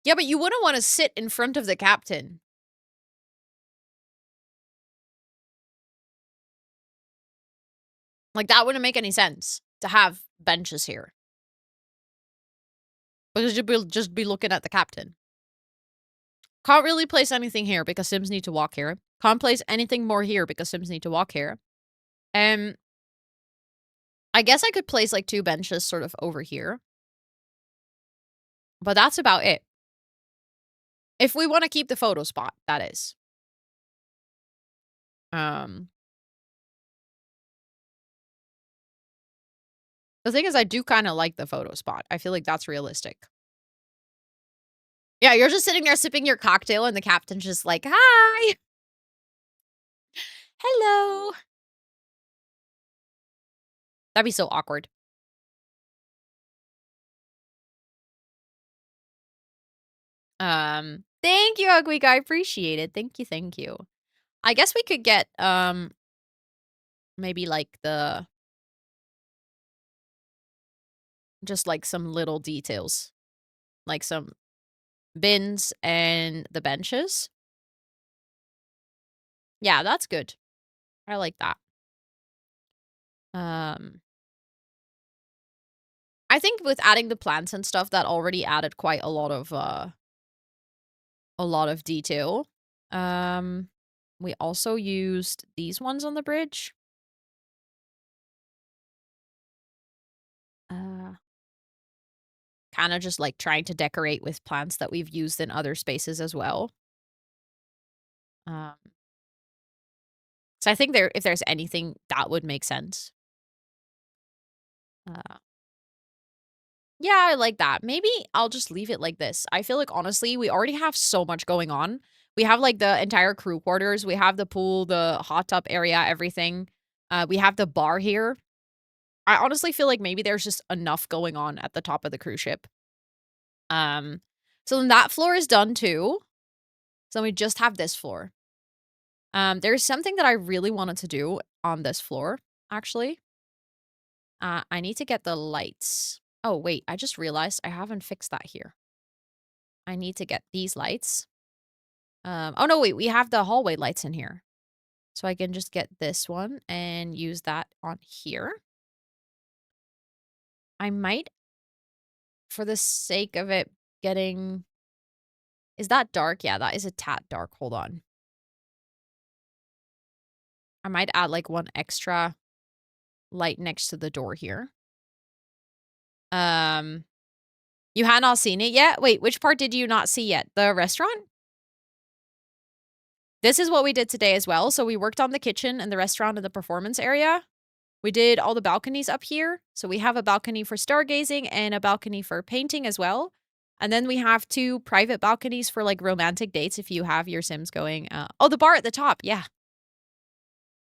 yeah, but you wouldn't want to sit in front of the captain. Like, that wouldn't make any sense to have benches here. Because you'd just be looking at the captain. Can't really place anything here because Sims need to walk here. Can't place anything more here because Sims need to walk here. I guess I could place like 2 benches sort of over here. But that's about it. If we want to keep the photo spot, that is. Um, The thing is I do kinda like the photo spot. I feel like that's realistic. Yeah, you're just sitting there sipping your cocktail and the captain's just like, "Hi. Hello." That'd be so awkward. Thank you, Ugly Guy. Appreciate it. Thank you, thank you. I guess we could get, maybe, like, just, like, some little details, like some bins and the benches. Yeah, that's good. I like that. Um, I think with adding the plants and stuff, that already added quite a lot of detail. Um, we also used these ones on the bridge. Uh, kind of just like trying to decorate with plants that we've used in other spaces as well. Um, so I think if there's anything that would make sense. Uh, yeah, I like that. Maybe I'll just leave it like this. I feel like honestly, we already have so much going on. We have like the entire crew quarters. We have the pool, the hot tub area, everything. We have the bar here. I honestly feel like maybe there's just enough going on at the top of the cruise ship. Um, so then that floor is done too. So we just have this floor. There's something that I really wanted to do on this floor, actually. I need to get the lights. Oh, wait, I just realized I haven't fixed that here. I need to get these lights. Oh no, wait, we have the hallway lights in here. So I can just get this one and use that on here. I might, for the sake of it getting, is that dark? Yeah, that is a tad dark. Hold on. I might add like one extra light next to the door here. Um, you had not seen it yet? Wait, which part did you not see yet? The restaurant? This is what we did today as well. So we worked on the kitchen and the restaurant and the performance area. We did all the balconies up here. So we have a balcony for stargazing and a balcony for painting as well. And then we have 2 private balconies for like romantic dates if you have your Sims going. Oh, the bar at the top. Yeah.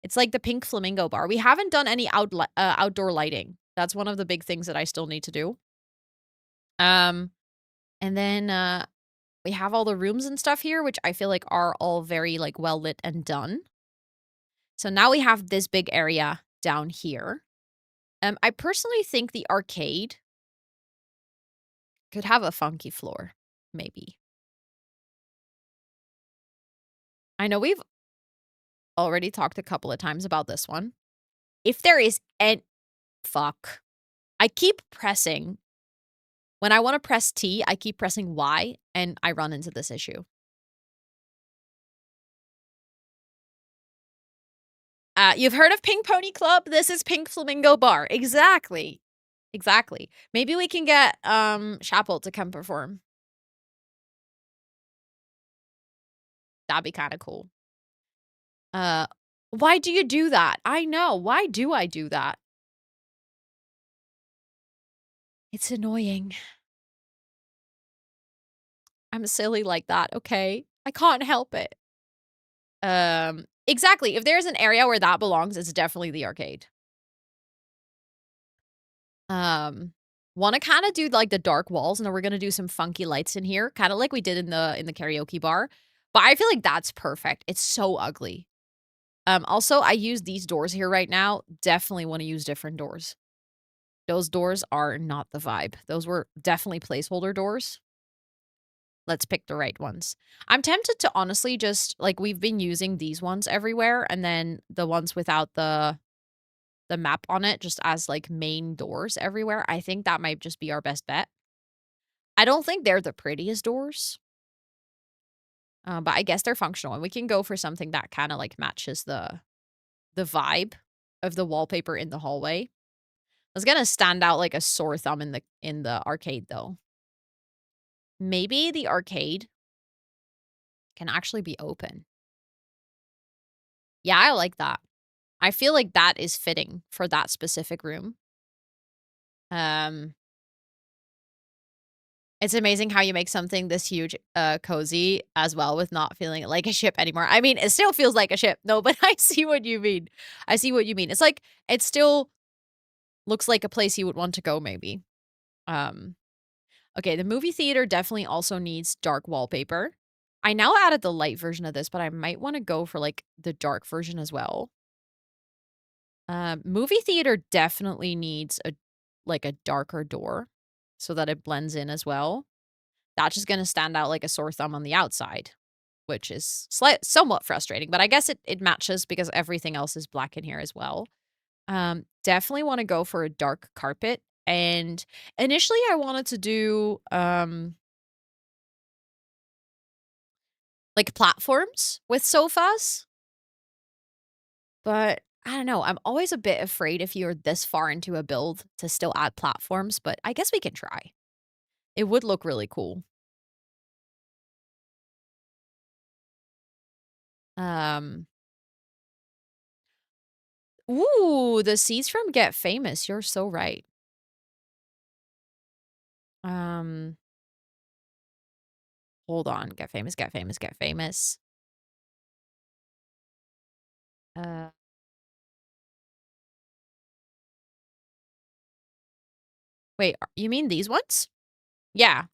It's like the pink flamingo bar. We haven't done any outdoor lighting. That's one of the big things that I still need to do. Um, and then we have all the rooms and stuff here, which I feel like are all very like well lit and done. So now we have this big area down here. I personally think the arcade could have a funky floor, maybe. I know we've already talked a couple of times about this one. If there is an fuck, I keep pressing. When I want to press T, I keep pressing Y, and I run into this issue. You've heard of Pink Pony Club? This is Pink Flamingo Bar. Exactly. Exactly. Maybe we can get, Chapel to come perform. That'd be kinda cool. Uh, why do you do that? I know. Why do I do that? It's annoying. I'm silly like that, okay? I can't help it. Exactly. If there's an area where that belongs, it's definitely the arcade. Um, wanna kinda do, like, the dark walls, and then we're gonna do some funky lights in here, kinda like we did in the karaoke bar, but I feel like that's perfect. It's so ugly. Also, I use these doors here right now. Definitely wanna use different doors. Those doors are not the vibe. Those were definitely placeholder doors. Let's pick the right ones. I'm tempted to honestly just like, we've been using these ones everywhere, and then the ones without the map on it just as, like, main doors everywhere. I think that might just be our best bet. I don't think they're the prettiest doors, but I guess they're functional, and we can go for something that kinda, like, matches the vibe of the wallpaper in the hallway. It's gonna stand out like a sore thumb in the arcade, though. Maybe the arcade can actually be open. Yeah, I like that. I feel like that is fitting for that specific room. Um, it's amazing how you make something this huge, cozy as well with not feeling like a ship anymore. I mean, it still feels like a ship. No, but I see what you mean. I see what you mean. It's like it still looks like a place you would want to go maybe. Um, okay, the movie theater definitely also needs dark wallpaper. I now added the light version of this, but I might wanna go for, like, the dark version as well. Movie theater definitely needs a darker door so that it blends in as well. That's just gonna stand out like a sore thumb on the outside, which is somewhat frustrating, but I guess it matches because everything else is black in here as well. Definitely wanna go for a dark carpet, and initially I wanted to do, like, platforms with sofas, but I don't know, I'm always a bit afraid if you're this far into a build to still add platforms, but I guess we can try. It would look really cool. Um Ooh, the seeds from Get Famous, you're so right. Um, hold on, Get Famous, Get Famous, Get Famous. Uh, wait, you mean these ones? Yeah.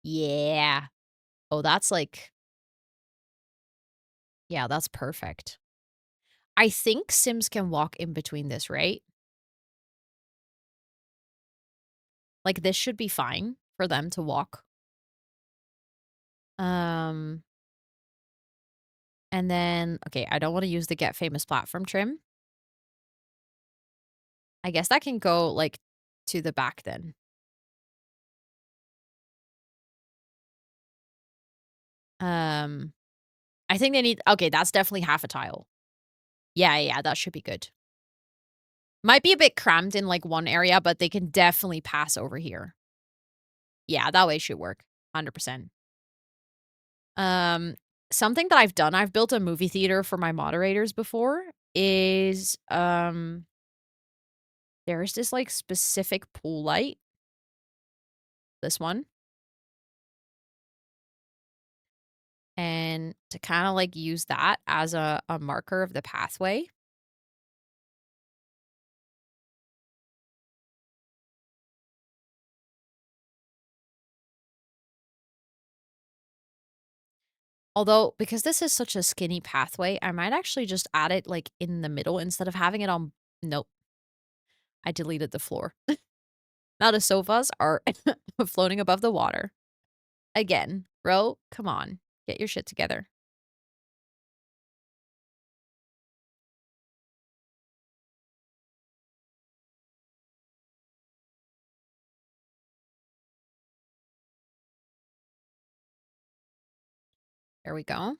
Yeah. Oh, that's like yeah, that's perfect. I think Sims can walk in between this, right? Like, this should be fine for them to walk. Um, and then okay, I don't wanna use the Get Famous platform trim. I guess that can go, like, to the back then. Um, I think they need okay, that's definitely half a tile. Yeah, yeah, that should be good. Might be a bit crammed in, like, one area, but they can definitely pass over here. Yeah, that way should work, 100%. Um, something that I've done, I've built a movie theater for my moderators before, is, there's this, like, specific pool light, this one, and to kinda, like, use that as a marker of the pathway. Although, because this is such a skinny pathway, I might actually just add it, like, in the middle instead of having it on nope, I deleted the floor. Now the sofas are floating above the water. Again, bro, come on. Get your shit together. There we go.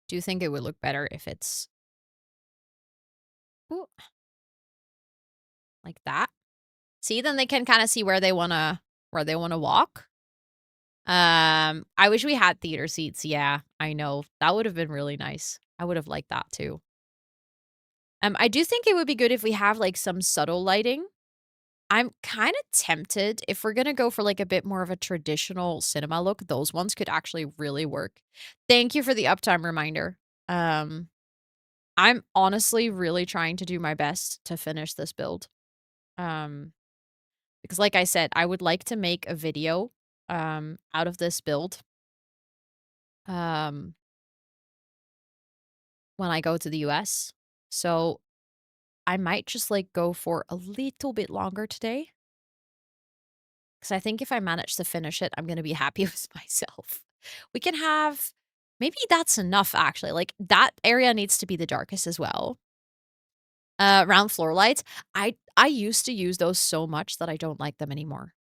Do you think it would look better if it's ooh, like that? See, then they can kinda see where they wanna walk. I wish we had theater seats, yeah, I know. That would have been really nice. I would have liked that too. I do think it would be good if we have, like, some subtle lighting. I'm kinda tempted if we're gonna go for, like, a bit more of a traditional cinema look, those ones could actually really work. Thank you for the uptime reminder. Um, I'm honestly really trying to do my best to finish this build. Um, because like I said, I would like to make a video, out of this build, um, when I go to the US. So, I might just, like, go for a little bit longer today. Because I think if I manage to finish it, I'm gonna be happy with myself. We can have maybe that's enough actually, like, that area needs to be the darkest as well. Round floor lights, I used to use those so much that I don't like them anymore.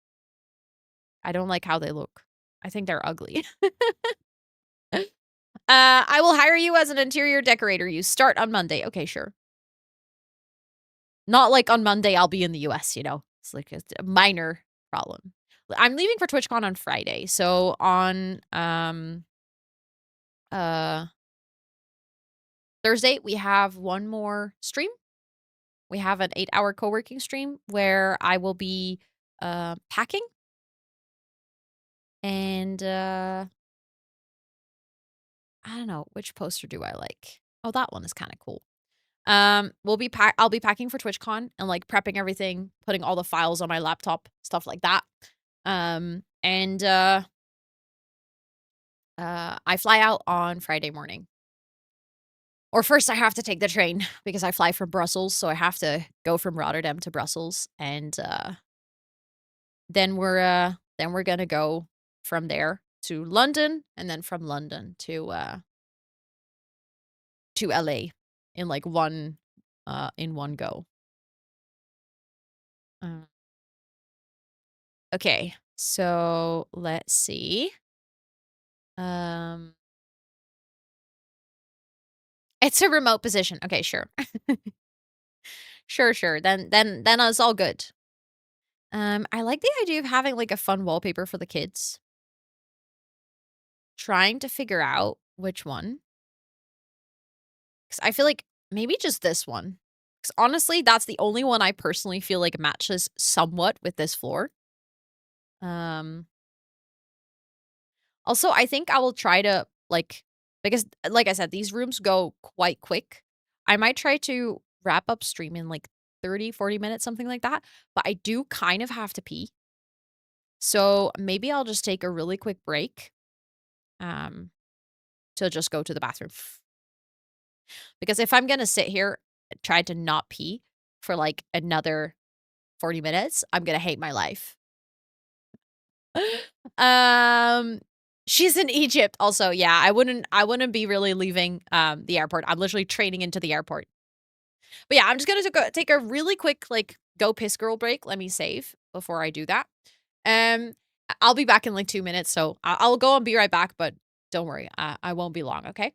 I don't like how they look. I think they're ugly. I will hire you as an interior decorator. You start on Monday. Okay, sure. Not like on Monday I'll be in the US, you know? It's like a minor problem. I'm leaving for TwitchCon on Friday, so on, Uh, Thursday, we have one more stream. We have an 8-hour co-working stream where I will be packing and I don't know, which poster do I like? Oh, that one is kind of cool. I'll be packing for TwitchCon and like prepping everything, putting all the files on my laptop, stuff like that. And I fly out on Friday morning. Or first I have to take the train because I fly from Brussels, so I have to go from Rotterdam to Brussels and then we're going to go from there to London and then from London to LA in like one in one go. Uh, okay. So, let's see. Um It's a remote position. Okay, sure. Sure. Then it's all good. I like the idea of having like a fun wallpaper for the kids. Trying to figure out which one. Cuz I feel like maybe just this one. Cuz honestly, that's the only one I personally feel like matches somewhat with this floor. Um Also, I think I will try to like because like I said, these rooms go quite quick. I might try to wrap up stream in like 30, 40 minutes, something like that. But I do kind of have to pee. So maybe I'll just take a really quick break um to just go to the bathroom. Because if I'm gonna sit here and try to not pee for like another 40 minutes, I'm gonna hate my life. Um, she's in Egypt also, yeah, I wouldn't be really leaving, the airport. I'm literally training into the airport. But yeah, I'm just gonna take a really quick, like, go piss girl break. Let me save before I do that. I'll be back in, like, 2 minutes, so I'll go and be right back, but don't worry, I won't be long, okay?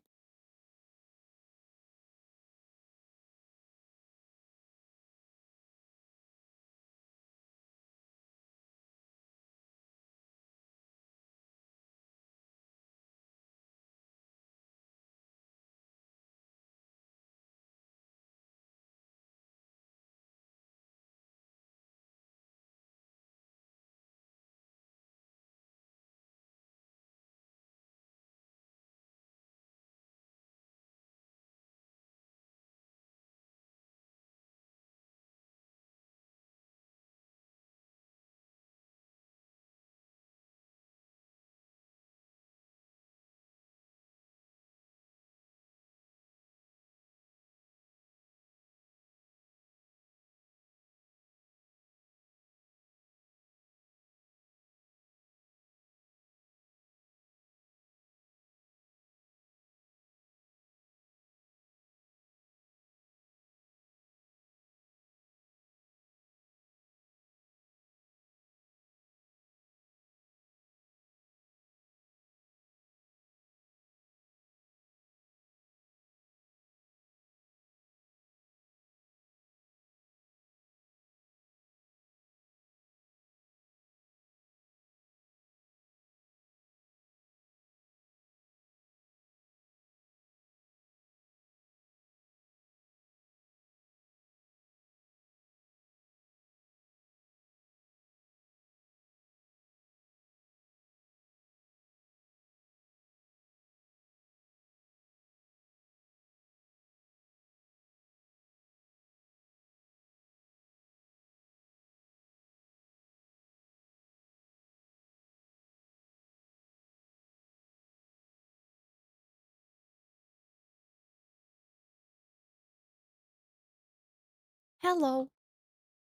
Hello.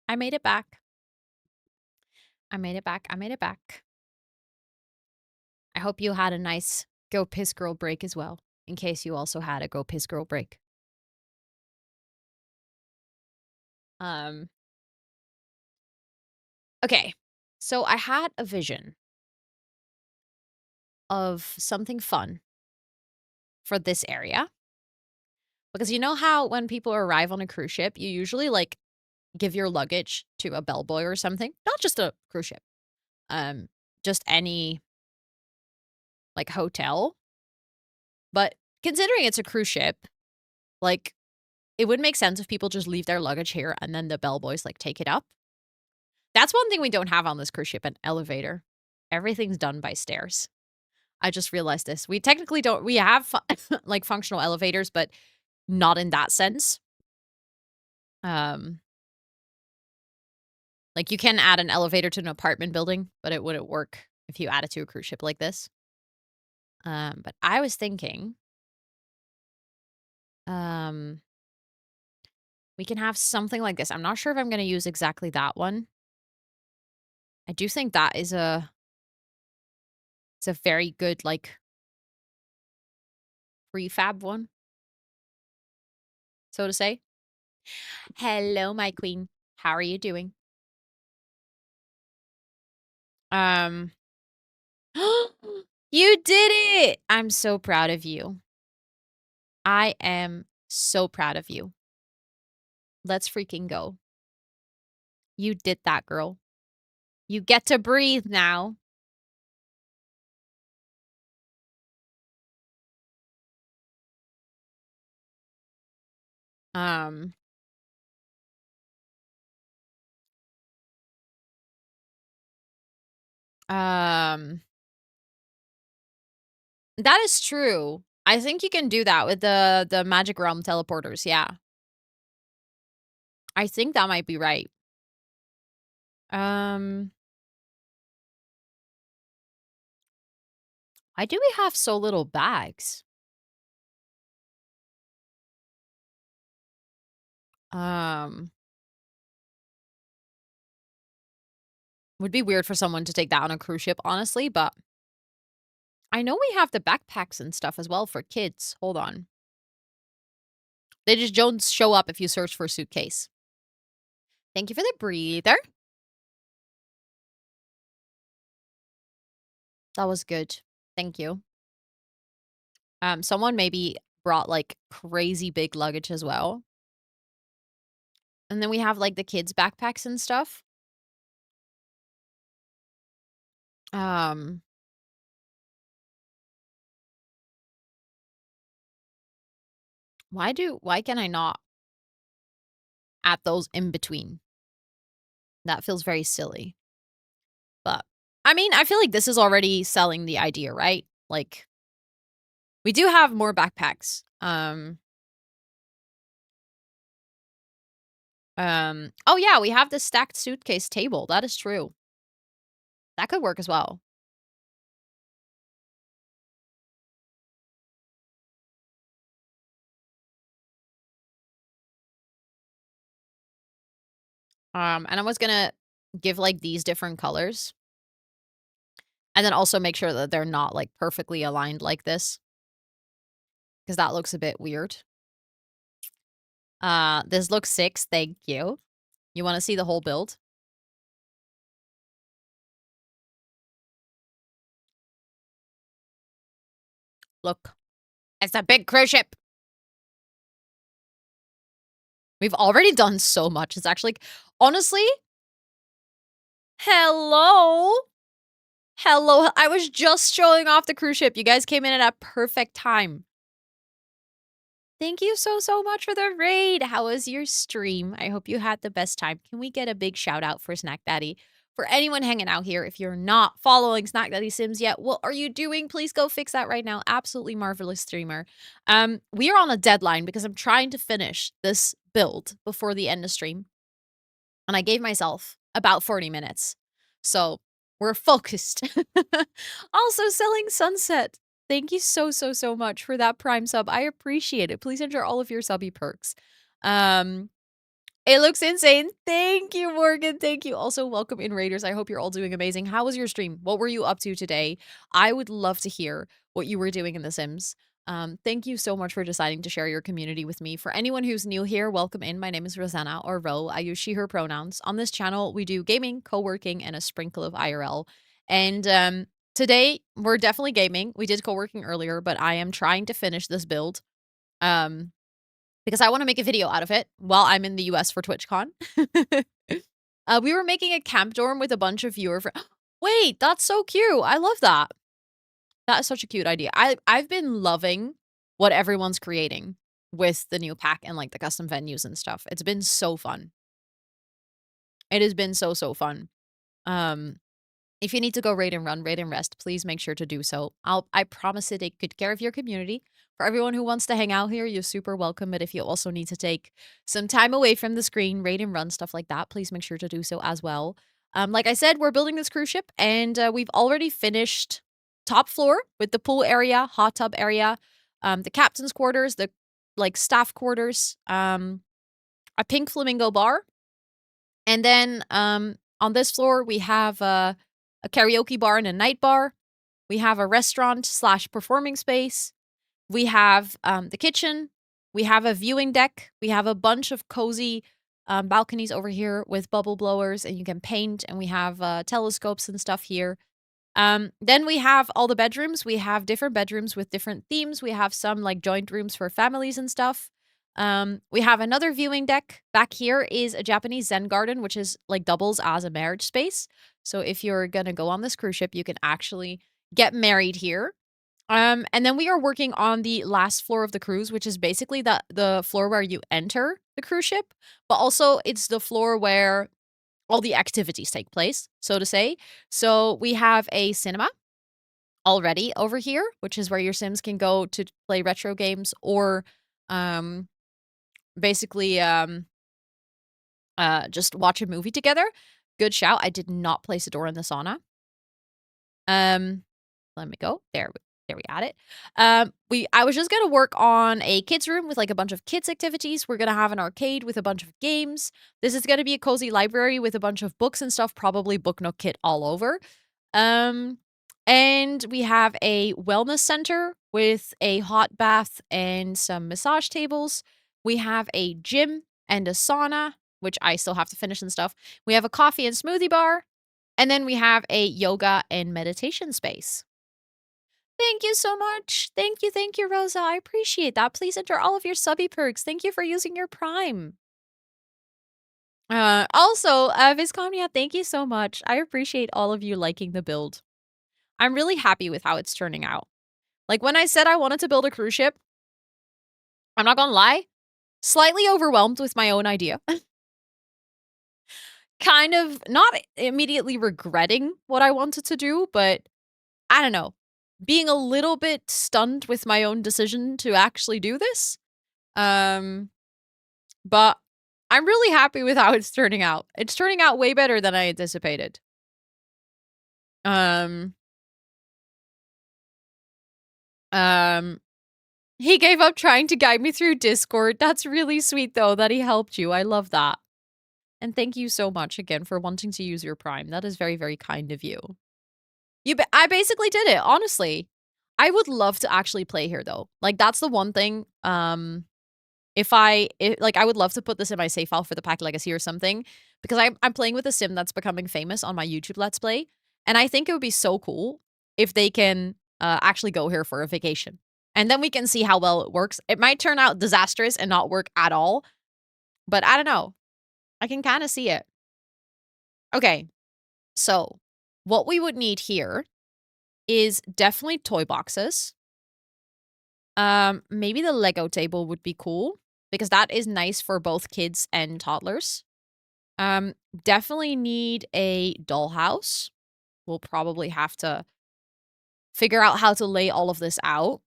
I made it back. I made it back. I hope you had a nice go piss girl break as well, in case you also had a go piss girl break. Um, okay. So I had a vision of something fun for this area. Because you know how when people arrive on a cruise ship, you usually like give your luggage to a bellboy or something? Not just a cruise ship. Um, just any like hotel. But considering it's a cruise ship, like, it would make sense if people just leave their luggage here and then the bellboys, like, take it up. That's one thing we don't have on this cruise ship, an elevator. Everything's done by stairs. I just realized this. We technically don't we have like functional elevators, but not in that sense. Um like you can add an elevator to an apartment building, but it wouldn't work if you add it to a cruise ship like this. But I was thinking um we can have something like this. I'm not sure if I'm going to use exactly that one. I do think that is it's a very good like prefab one, so to say. Hello, my queen. How are you doing? Um, you did it! I'm so proud of you. I am so proud of you. Let's freaking go. You did that, girl. You get to breathe now. Um, um, that is true. I think you can do that with the Magic Realm teleporters, yeah. I think that might be right. Um, why do we have so little bags? Um, would be weird for someone to take that on a cruise ship, honestly, but I know we have the backpacks and stuff as well for kids. Hold on. They just don't show up if you search for a suitcase. Thank you for the breather. That was good. Thank you. Someone maybe brought like crazy big luggage as well. And then we have like the kids' backpacks and stuff. Um, why can I not add those in between? That feels very silly. But I mean, I feel like this is already selling the idea, right? Like we do have more backpacks. Oh yeah, we have the stacked suitcase table. That is true. That could work as well. And I was gonna give like these different colors. And then also make sure that they're not like perfectly aligned like this. Because that looks a bit weird. This looks 6, thank you. You wanna see the whole build? Look. It's a big cruise ship. We've already done so much. It's actually honestly, hello? Hello, I was just showing off the cruise ship. You guys came in at a perfect time. Thank you so, so much for the raid. How was your stream? I hope you had the best time. Can we get a big shout out for Snack Daddy? For anyone hanging out here, if you're not following Snack Daddy Sims yet, what are you doing? Please go fix that right now. Absolutely marvelous streamer. We are on a deadline because I'm trying to finish this build before the end of stream. And I gave myself about 40 minutes. So we're focused. Also selling Sunset. Thank you so, so, so much for that Prime sub. I appreciate it. Please enter all of your subby perks. It looks insane. Thank you, Morgan. Thank you. Also, welcome in Raiders. I hope you're all doing amazing. How was your stream? What were you up to today? I would love to hear what you were doing in The Sims. Thank you so much for deciding to share your community with me. For anyone who's new here, welcome in. My name is Rosanna, or Ro. I use she, her pronouns. On this channel, we do gaming, co-working, and a sprinkle of IRL. And today, we're definitely gaming. We did co-working earlier, but I am trying to finish this build. Because I want to make a video out of it while I'm in the US for TwitchCon. We were making a camp dorm with a bunch of viewer Wait, that's so cute. I love that. That is such a cute idea. I've been loving what everyone's creating with the new pack and like the custom venues and stuff. It's been so fun. It has been so, so fun. Um, if you need to go raid and run, raid and rest, please make sure to do so. I promise to take good care of your community. For everyone who wants to hang out here, you're super welcome. But if you also need to take some time away from the screen, raid and run, stuff like that, please make sure to do so as well. Like I said, we're building this cruise ship, and we've already finished top floor with the pool area, hot tub area, the captain's quarters, the like staff quarters, a pink flamingo bar, and then on this floor we have a karaoke bar and a night bar. We have a restaurant slash performing space. We have the kitchen. We have a viewing deck. We have a bunch of cozy balconies over here with bubble blowers, and you can paint. And we have telescopes and stuff here. Then we have all the bedrooms. We have different bedrooms with different themes. We have some like joint rooms for families and stuff. We have another viewing deck. Back here is a Japanese Zen garden, which is like doubles as a marriage space. So if you're gonna go on this cruise ship, you can actually get married here. And then we are working on the last floor of the cruise, which is basically the floor where you enter the cruise ship, but also it's the floor where all the activities take place, so to say. So we have a cinema already over here, which is where your Sims can go to play retro games or um basically just watch a movie together. Good shout. I did not place a door in the sauna. Let me go. There we got it. I was just gonna work on a kids room with like a bunch of kids activities. We're gonna have an arcade with a bunch of games. This is gonna be a cozy library with a bunch of books and stuff, probably Book Nook kit all over. And we have a wellness center with a hot bath and some massage tables. We have a gym and a sauna, which I still have to finish and stuff. We have a coffee and smoothie bar. And then we have a yoga and meditation space. Thank you so much. Thank you, Rosa. I appreciate that. Please enter all of your subby perks. Thank you for using your Prime. Also, Viscomnia, thank you so much. I appreciate all of you liking the build. I'm really happy with how it's turning out. Like, when I said I wanted to build a cruise ship, I'm not gonna lie, slightly overwhelmed with my own idea. Kind of not immediately regretting what I wanted to do, but I don't know, being a little bit stunned with my own decision to actually do this. But I'm really happy with how it's turning out. It's turning out way better than I anticipated. He gave up trying to guide me through Discord. That's really sweet though that he helped you. I love that. And thank you so much again for wanting to use your Prime. That is very, very kind of you. I basically did it, honestly. I would love to actually play here though. Like, that's the one thing. I would love to put this in my save file for the Pack Legacy or something, because I'm playing with a sim that's becoming famous on my YouTube Let's Play, and I think it would be so cool if they can actually go here for a vacation. And then we can see how well it works. It might turn out disastrous and not work at all, but I don't know. I can kind of see it. Okay, so what we would need here is definitely toy boxes. Maybe the Lego table would be cool, because that is nice for both kids and toddlers. Definitely need a dollhouse. We'll probably have to figure out how to lay all of this out.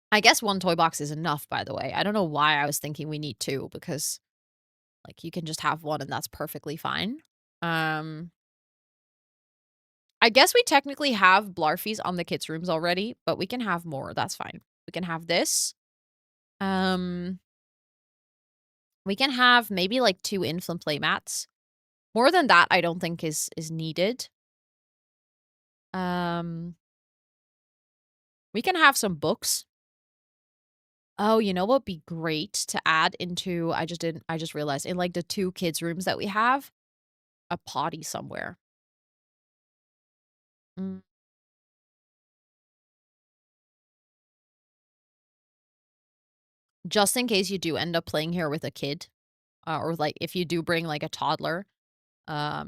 I guess one toy box is enough, by the way. I don't know why I was thinking we need two, because like you can just have one and that's perfectly fine. I guess we technically have Blarfies on the kids' rooms already, but we can have more. That's fine. We can have this. We can have maybe like 2 infant play mats. More than that, I don't think is needed. We can have some books. Oh, you know what would be great to add into, I just realized, in like the 2 kids' rooms that we have, a potty somewhere. Mm. Just in case you do end up playing here with a kid, or like if you do bring like a toddler, I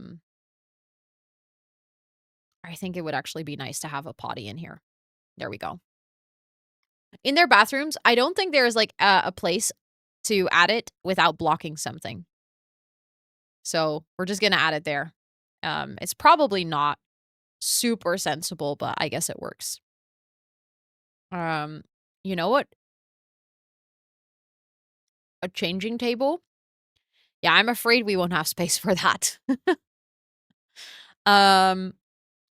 think it would actually be nice to have a potty in here. There we go. In their bathrooms, I don't think there's, like, a place to add it without blocking something. So, we're just gonna add it there. It's probably not super sensible, but I guess it works. Um, you know what? A changing table? Yeah, I'm afraid we won't have space for that. Um,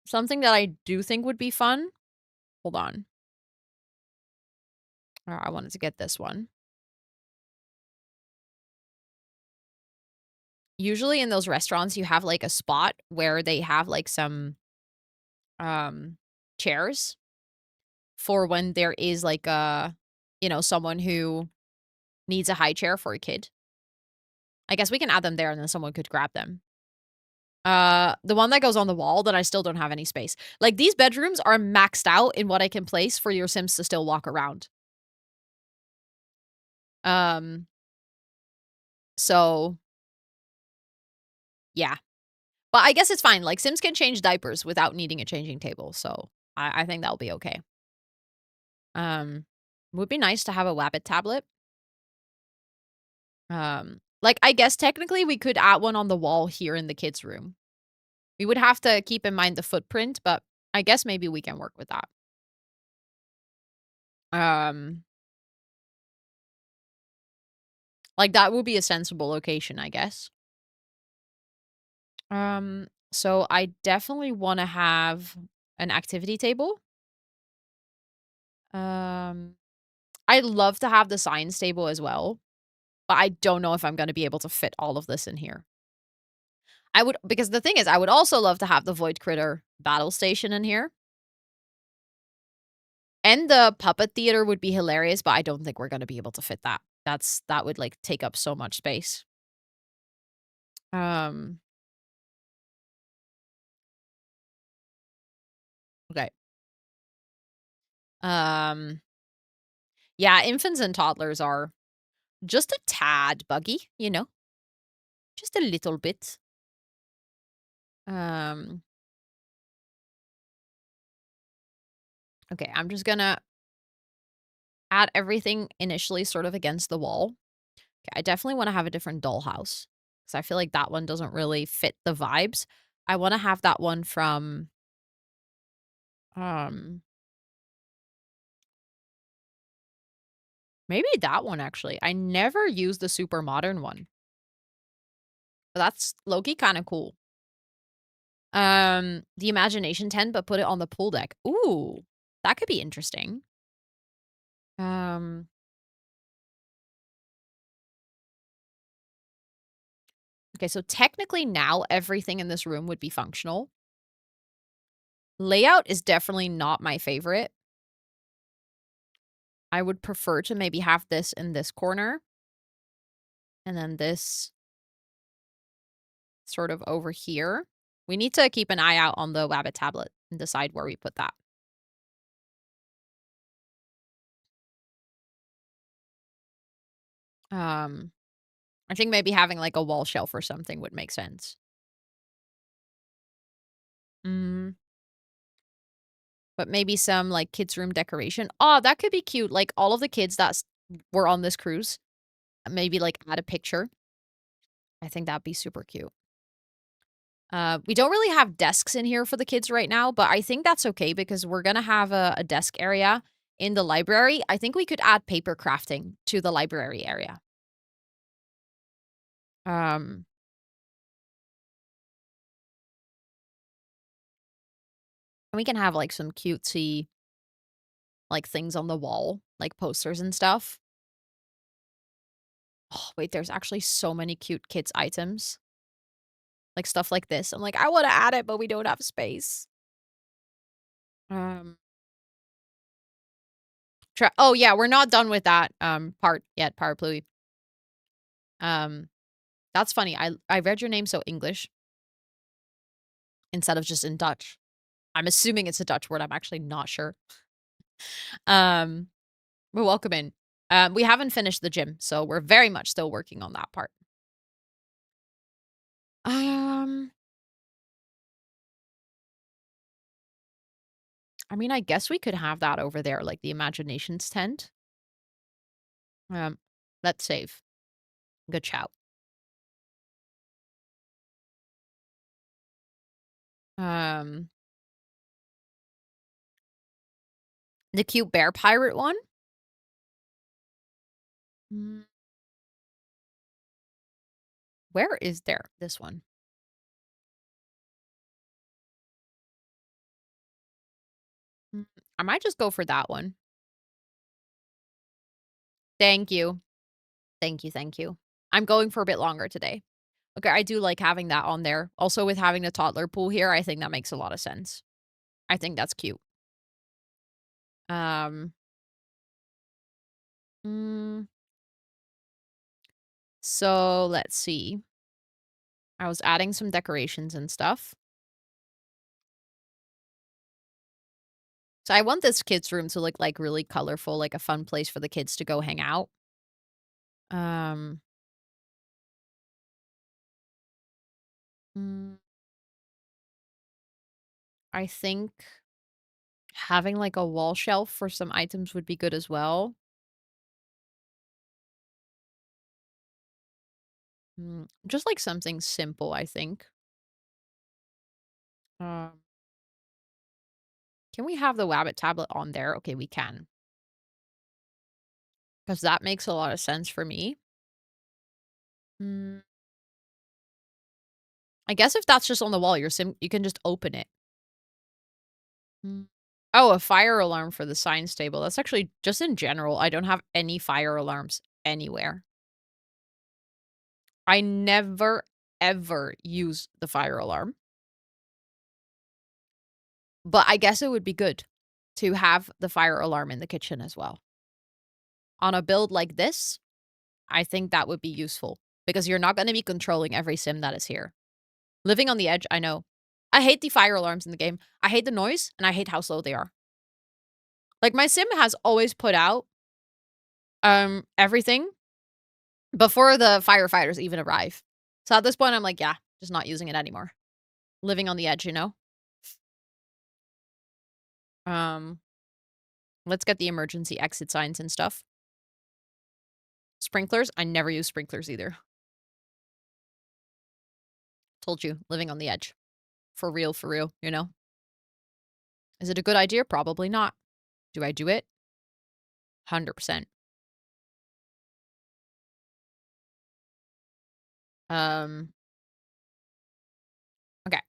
something that I do think would be fun. Hold on. I wanted to get this one. Usually in those restaurants, you have, like, a spot where they have, like, some, um, chairs for when there is, like, someone who needs a high chair for a kid. I guess we can add them there and then someone could grab them. The one that goes on the wall that I still don't have any space. Like, these bedrooms are maxed out in what I can place for your Sims to still walk around. Um, so yeah. But I guess it's fine. Like, Sims can change diapers without needing a changing table, so I think that'll be okay. Would be nice to have a Wabbit tablet. Like, I guess technically we could add one on the wall here in the kids' room. We would have to keep in mind the footprint, but I guess maybe we can work with that. Um, like, that would be a sensible location, I guess. So I definitely wanna have an activity table. Um, I'd love to have the science table as well, but I don't know if I'm gonna be able to fit all of this in here. I would because the thing is, I would also love to have the Void Critter battle station in here. And the puppet theater would be hilarious, but I don't think we're gonna be able to fit that. That would, like, take up so much space. Um, okay. Um, yeah, infants and toddlers are just a tad buggy, just a little bit. Um, okay, I'm just gonna add everything initially sort of against the wall. Okay, I definitely wanna have a different dollhouse because I feel like that one doesn't really fit the vibes. I wanna have that one from, um maybe that one, actually. I never used the super modern one, but that's low-key kinda cool. The imagination tent, but put it on the pool deck. Ooh, that could be interesting. Um, okay, so technically now everything in this room would be functional. Layout is definitely not my favorite. I would prefer to maybe have this in this corner, and then this sort of over here. We need to keep an eye out on the Wabbit tablet and decide where we put that. Um, I think maybe having, like, a wall shelf or something would make sense. Mm, but maybe some, like, kids' room decoration. Oh, that could be cute, like, all of the kids were on this cruise, maybe, like, add a picture. I think that'd be super cute. We don't really have desks in here for the kids right now, but I think that's okay because we're gonna have a desk area in the library. I think we could add paper crafting to the library area. Um, and we can have, like, some cutesy, like, things on the wall, like posters and stuff. Oh, wait, there's actually so many cute kids items, like stuff like this. I'm like, I wanna add it, but we don't have space. Um, oh, yeah, we're not done with that, part yet, parapluie. Um, that's funny. I read your name so English instead of just in Dutch. I'm assuming it's a Dutch word. I'm actually not sure. Um, but welcome in. We haven't finished the gym, so we're very much still working on that part. Um, I mean, I guess we could have that over there, like the imaginations tent. Um, let's save. Good shout. Um, the cute bear pirate one? Mm, where is there? This one. Mm, I might just go for that one. Thank you. Thank you, thank you. I'm going for a bit longer today. Okay, I do like having that on there. Also, with having the toddler pool here, I think that makes a lot of sense. I think that's cute. Um, mm, so let's see. I was adding some decorations and stuff. So I want this kids' room to look like really colorful, like a fun place for the kids to go hang out. Um, mm, I think having like a wall shelf for some items would be good as well. Just like something simple, I think. Um, can we have the Wabbit tablet on there? Okay, we can. Because that makes a lot of sense for me. Mm, I guess if that's just on the wall, you can just open it. Mm. Oh, a fire alarm for the science table. That's actually just in general. I don't have any fire alarms anywhere. I never, ever use the fire alarm. But I guess it would be good to have the fire alarm in the kitchen as well. On a build like this, I think that would be useful because you're not going to be controlling every sim that is here. Living on the edge, I know. I hate the fire alarms in the game. I hate the noise and I hate how slow they are. Like my sim has always put out everything before the firefighters even arrive. So at this point I'm like, yeah, just not using it anymore. Living on the edge, you know? Um let's get the emergency exit signs and stuff. Sprinklers, I never use sprinklers either. Told you, living on the edge. For real, you know? Is it a good idea? Probably not. Do I do it? 100%. Um, okay.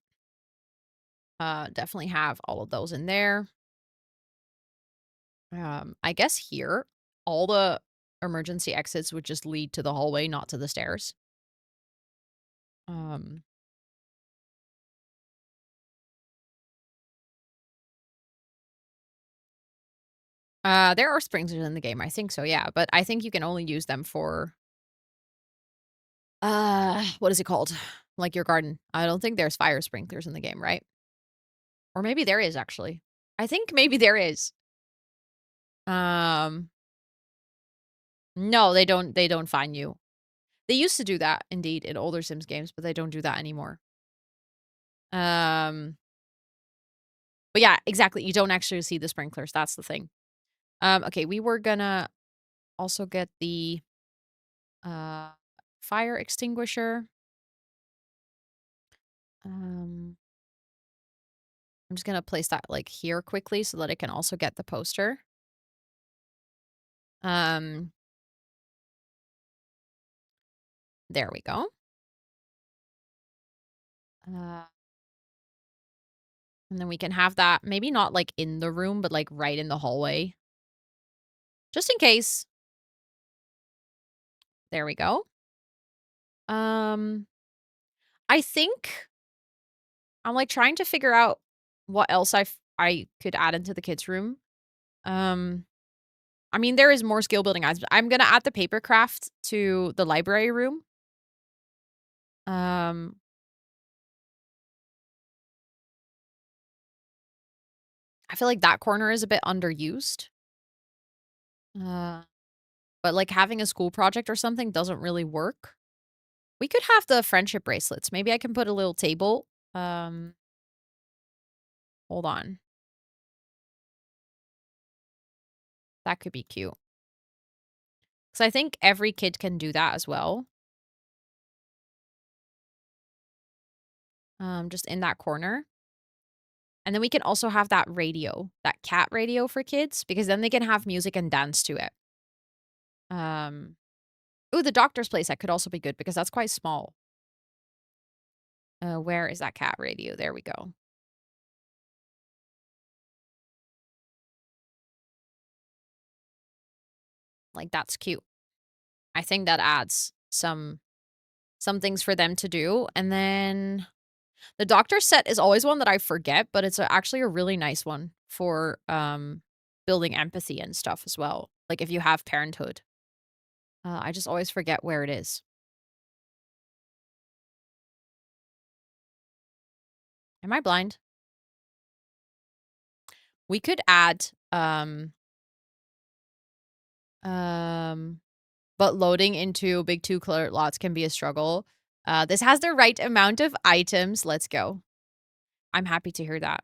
Definitely have all of those in there. I guess here, all the emergency exits would just lead to the hallway, not to the stairs. Um, there are sprinklers in the game, I think so, yeah, but I think you can only use them for, what is it called? Like your garden. I don't think there's fire sprinklers in the game, right? Or maybe there is actually. I think maybe there is. Um, no, they don't find you. They used to do that indeed in older Sims games, but they don't do that anymore. Um, but yeah, exactly. You don't actually see the sprinklers. That's the thing. Okay, we were gonna also get the uh fire extinguisher. Um, I'm just gonna place that like here quickly so that I can also get the poster. Um, there we go. Uh, and then we can have that maybe not like in the room, but like right in the hallway. Just in case. There we go. Um, I think I'm like trying to figure out what else I could add into the kids' room. Um, I mean, there is more skill building items. I'm gonna add the paper craft to the library room. Um, I feel like that corner is a bit underused. Uh, but like having a school project or something doesn't really work. We could have the friendship bracelets. Maybe I can put a little table. Hold on. That could be cute. Because I think every kid can do that as well. Just in that corner. And then we can also have that radio, that cat radio for kids, because then they can have music and dance to it. Um, ooh, the doctor's place, that could also be good because that's quite small. Where is that cat radio? There we go. Like, that's cute. I think that adds some things for them to do. And then the doctor set is always one that I forget, but it's actually a really nice one for building empathy and stuff as well. Like if you have parenthood. I just always forget where it is. Am I blind? We could add um but loading into big two cluttered lots can be a struggle. This has the right amount of items. Let's go. I'm happy to hear that.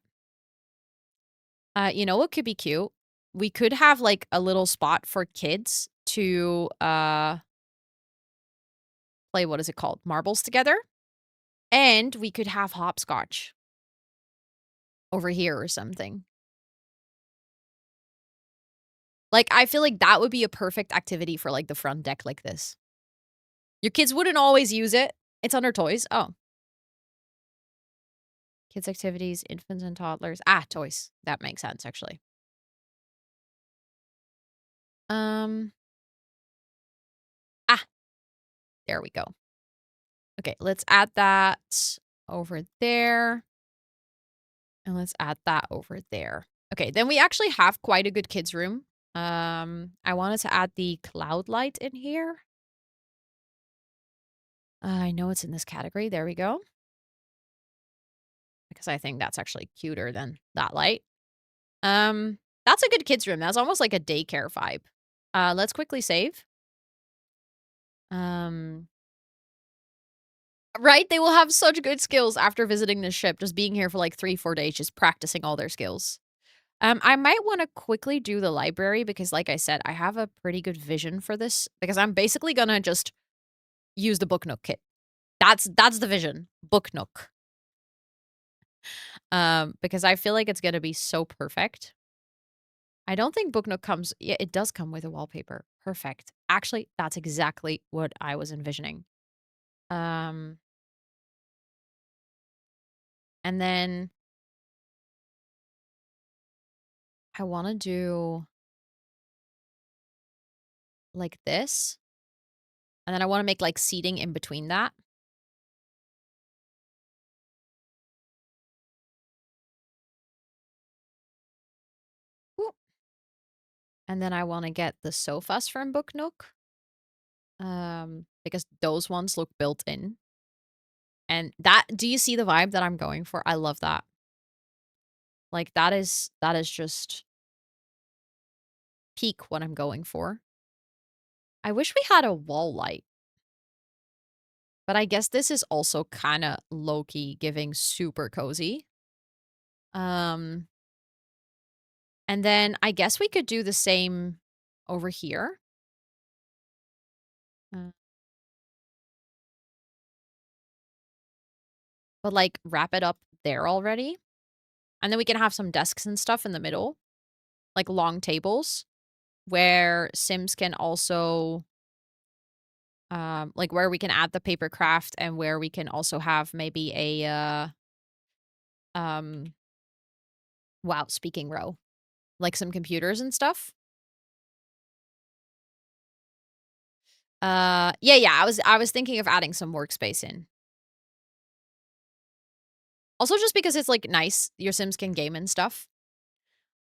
You know what could be cute? We could have like a little spot for kids to play, what is it called? Marbles together. And we could have hopscotch over here or something. Like, I feel like that would be a perfect activity for like the front deck like this. Your kids wouldn't always use it. It's under toys. Oh. Kids activities, infants and toddlers. Ah, toys. That makes sense actually. Um ah, there we go. Okay, let's add that over there. And let's add that over there. Okay, then we actually have quite a good kids room. I wanted to add the cloud light in here. I know it's in this category. There we go. Because I think that's actually cuter than that light. That's a good kids room. That's almost like a daycare vibe. Let's quickly save. Right? They will have such good skills after visiting this ship, just being here for like 3-4 days, just practicing all their skills. I might want to quickly do the library because, like I said, I have a pretty good vision for this because I'm basically gonna just use the Book Nook kit. That's the vision. Book Nook. Because I feel like it's gonna be so perfect. I don't think Book Nook comes. Yeah, it does come with a wallpaper. Perfect. Actually, that's exactly what I was envisioning. And then I want to do like this. And then I want to make like seating in between that. Ooh. And then I want to get the sofas from Book Nook. Because those ones look built in. And that, do you see the vibe that I'm going for? I love that. Like that is just peak what I'm going for. I wish we had a wall light. But I guess this is also kind of low-key giving super cozy. And then I guess we could do the same over here. Uh, but like wrap it up there already. And then we can have some desks and stuff in the middle. Like long tables where Sims can also like where we can add the paper craft and where we can also have maybe a um wow, speaking row. Like some computers and stuff. Yeah, I was thinking of adding some workspace in. Also just because it's like nice, your Sims can game and stuff.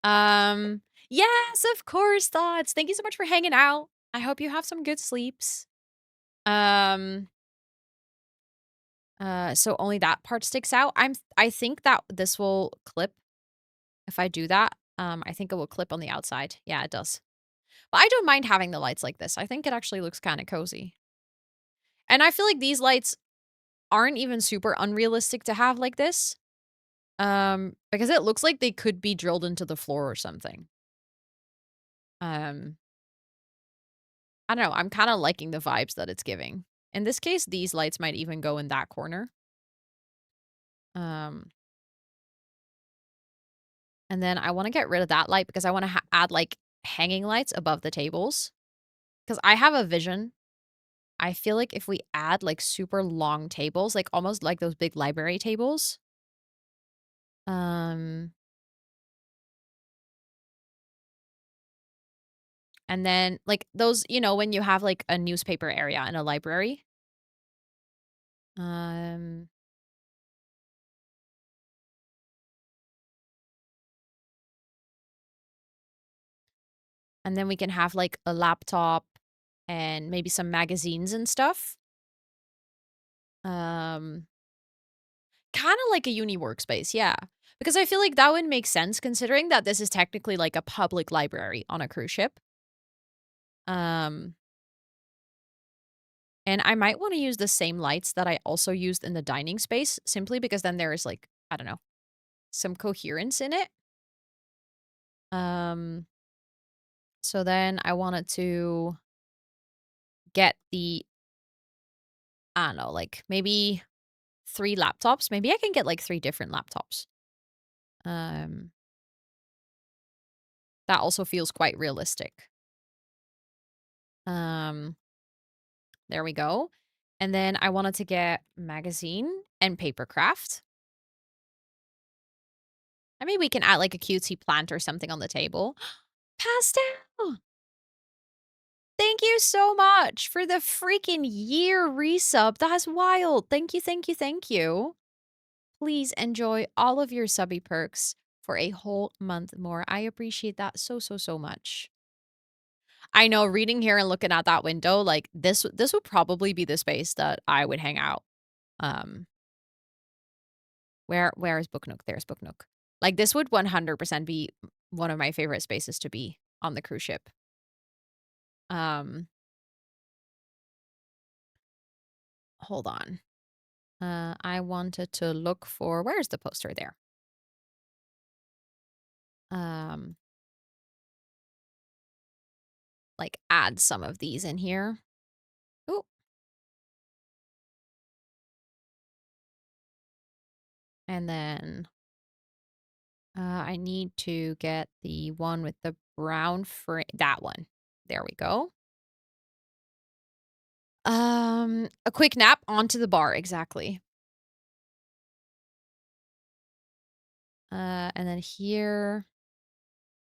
Yes, of course, thoughts. Thank you so much for hanging out. I hope you have some good sleeps. Um so only that part sticks out. I think that this will clip if I do that. I think it will clip on the outside. Yeah, it does. But I don't mind having the lights like this. I think it actually looks kind of cozy. And I feel like these lights aren't even super unrealistic to have like this. Because it looks like they could be drilled into the floor or something. Um, I don't know, I'm kinda liking the vibes that it's giving. In this case, these lights might even go in that corner. Um, and then I wanna get rid of that light because I wanna add, like, hanging lights above the tables. Because I have a vision. I feel like if we add, like, super long tables, like, almost like those big library tables, um, and then, like, those when you have, like, a newspaper area in a library, um, and then we can have, like, a laptop and maybe some magazines and stuff. Um, Kinda like a uni workspace, yeah. Because I feel like that would make sense considering that this is technically like a public library on a cruise ship. Um, and I might wanna use the same lights that I also used in the dining space simply because then there is, like, I don't know, some coherence in it. Um, so then I wanted to get I don't know, like, maybe 3 laptops. Maybe I can get, like, 3 different laptops. Um, that also feels quite realistic. Um, there we go. And then I wanted to get magazine and paper craft. I mean, we can add, like, a cutesy plant or something on the table. Pastel! Thank you so much for the freaking year resub. That's wild. Thank you, thank you, thank you. Please enjoy all of your subby perks for a whole month more. I appreciate that so, so, so much. I know reading here and looking out that window, like this would probably be the space that I would hang out. Um, where is Book Nook? There's Book Nook. Like this would 100% be one of my favorite spaces to be on the cruise ship. Um, hold on. I wanted to look for where's the poster there? Um, like add some of these in here. Oh, and then I need to get the one with the brown frame. That one. There we go. A quick nap onto the bar, exactly. And then here,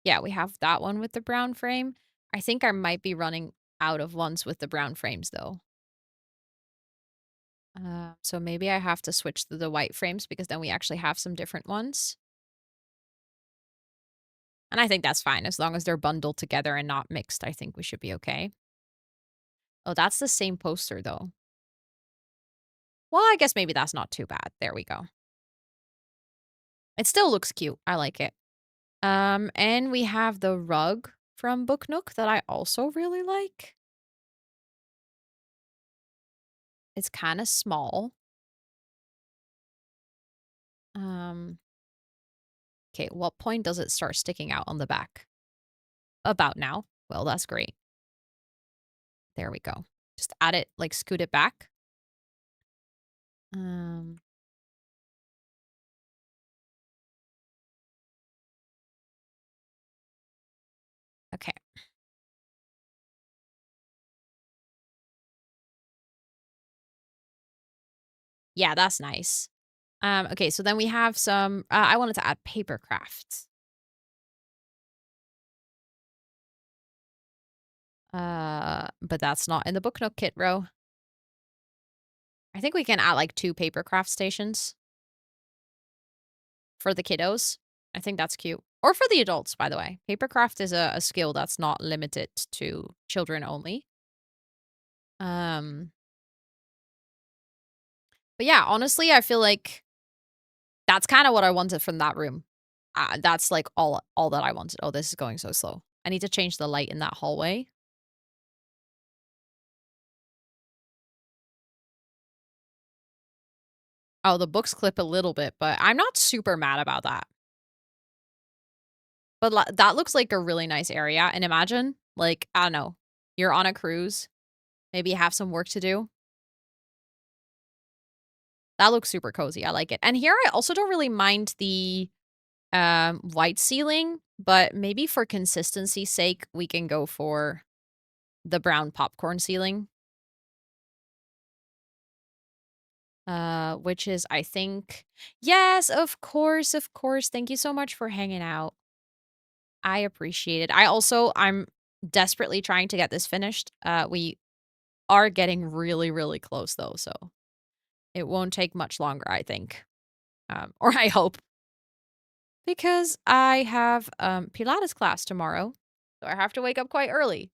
yeah, we have that one with the brown frame. I think I might be running out of ones with the brown frames though. So maybe I have to switch to the white frames because then we actually have some different ones. And I think that's fine as long as they're bundled together and not mixed. I think we should be okay. Oh, that's the same poster though. Well, I guess maybe that's not too bad. There we go. It still looks cute. I like it. And we have the rug from Book Nook that I also really like. It's kind of small. Um, okay, what point does it start sticking out on the back? About now. Well, that's great. There we go. Just add it, like scoot it back. Um, okay. Yeah, that's nice. Okay, so then we have some I wanted to add paper crafts. But that's not in the Book Nook kit row. I think we can add like 2 paper craft stations for the kiddos. I think that's cute. Or for the adults, by the way. Papercraft is a skill that's not limited to children only. Um, but yeah, honestly, I feel like that's kind of what I wanted from that room. That's like all that I wanted. Oh, this is going so slow. I need to change the light in that hallway. Oh, the books clip a little bit, but I'm not super mad about that. But that looks like a really nice area, and imagine, like, I don't know, you're on a cruise, maybe you have some work to do. That looks super cozy, I like it. And here, I also don't really mind the, white ceiling, but maybe for consistency's sake, we can go for the brown popcorn ceiling. Which is, I think yes, of course, of course. Thank you so much for hanging out. I appreciate it. I'm desperately trying to get this finished. We are getting really, really close though, so it won't take much longer, I think. Or I hope. Because I have Pilates class tomorrow, so I have to wake up quite early.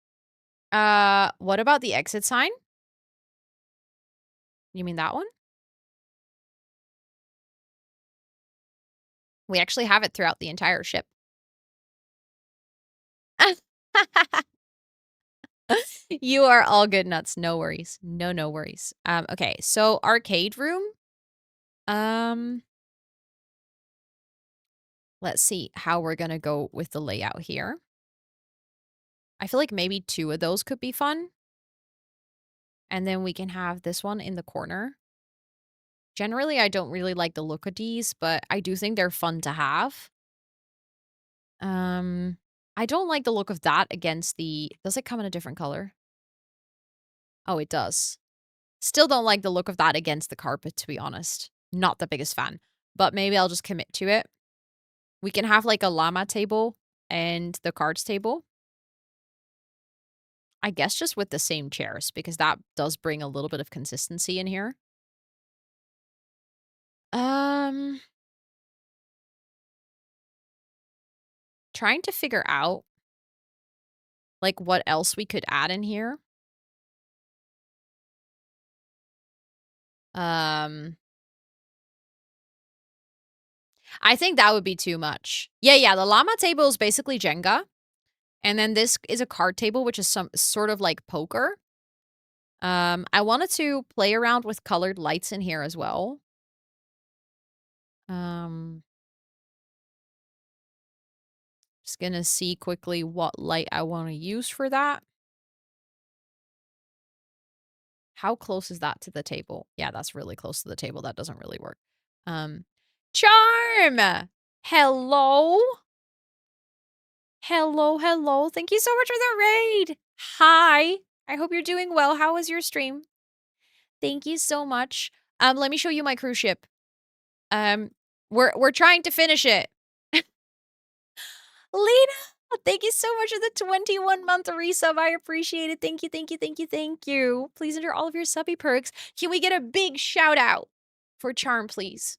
What about the exit sign? You mean that one? We actually have it throughout the entire ship. You are all good nuts. No worries. No, no worries. Okay, so arcade room. Um, let's see how we're gonna go with the layout here. I feel like maybe 2 of those could be fun. And then we can have this one in the corner. Generally, I don't really like the look of these, but I do think they're fun to have. Um, I don't like the look of that against the does it come in a different color? Oh, it does. Still don't like the look of that against the carpet, to be honest. Not the biggest fan, but maybe I'll just commit to it. We can have, like, a llama table and the cards table. I guess just with the same chairs because that does bring a little bit of consistency in here. Um, trying to figure out, like, what else we could add in here. Um, I think that would be too much. Yeah, the llama table is basically Jenga, and then this is a card table, which is some sort of like poker. I wanted to play around with colored lights in here as well. Um, just gonna see quickly what light I want to use for that. How close is that to the table? Yeah, that's really close to the table. That doesn't really work. Um, Charm! Hello? Hello, hello. Thank you so much for the raid. Hi. I hope you're doing well. How was your stream? Thank you so much. Let me show you my cruise ship. Um, we're trying to finish it. Lena, thank you so much for the 21-month resub. I appreciate it. Thank you, thank you, thank you, thank you. Please enter all of your subby perks. Can we get a big shout out for Charm, please?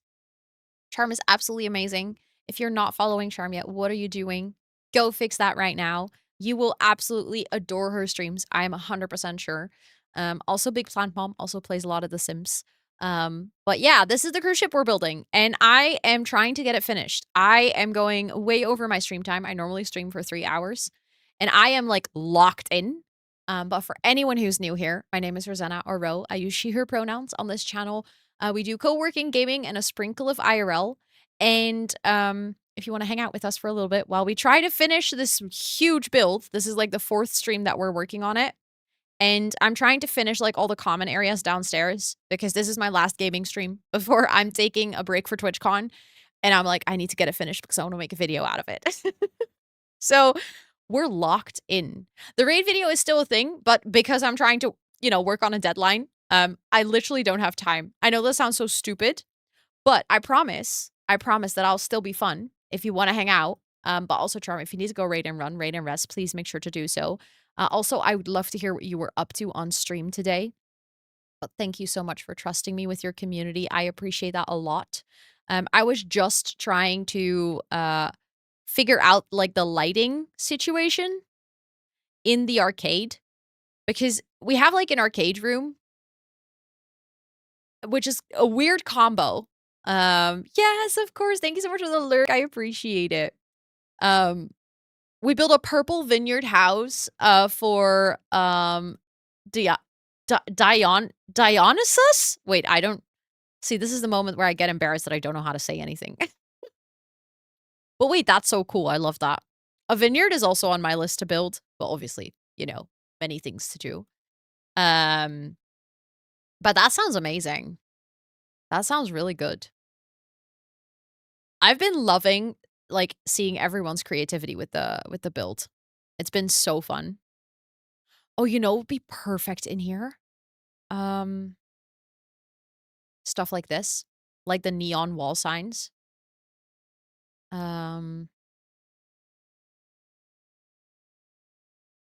Charm is absolutely amazing. If you're not following Charm yet, what are you doing? Go fix that right now. You will absolutely adore her streams. I am 100% sure. Also, Big Plant Mom also plays a lot of The Sims. But yeah, this is the cruise ship we're building, and I am trying to get it finished. I am going way over my stream time. I normally stream for 3 hours, and I am like locked in. But for anyone who's new here, my name is Rosanna or Ro. I use she, her pronouns on this channel. We do co-working, gaming, and a sprinkle of IRL. And if you want to hang out with us for a little bit while we try to finish this huge build, this is like the 4th stream that we're working on it. And I'm trying to finish like all the common areas downstairs because this is my last gaming stream before I'm taking a break for TwitchCon. And I'm like, I need to get it finished because I want to make a video out of it. So we're locked in. The raid video is still a thing, but because I'm trying to, work on a deadline, I literally don't have time. I know this sounds so stupid, but I promise that I'll still be fun if you want to hang out. But also, Charm, if you need to go raid and run, raid and rest, please make sure to do so. Also, I would love to hear what you were up to on stream today. But thank you so much for trusting me with your community. I appreciate that a lot. I was just trying to figure out like the lighting situation in the arcade because we have like an arcade room, which is a weird combo. Yes, of course. Thank you so much for the lurk. I appreciate it. We built a purple vineyard house for Dionysus? Wait, I don't see, this is the moment where I get embarrassed that I don't know how to say anything. But wait, that's so cool. I love that. A vineyard is also on my list to build. Well, obviously, you know, many things to do. Um, but that sounds amazing. That sounds really good. I've been loving, like, seeing everyone's creativity with the build. It's been so fun. Oh, you know what would be perfect in here? Um, Stuff like this, like the neon wall signs. Um,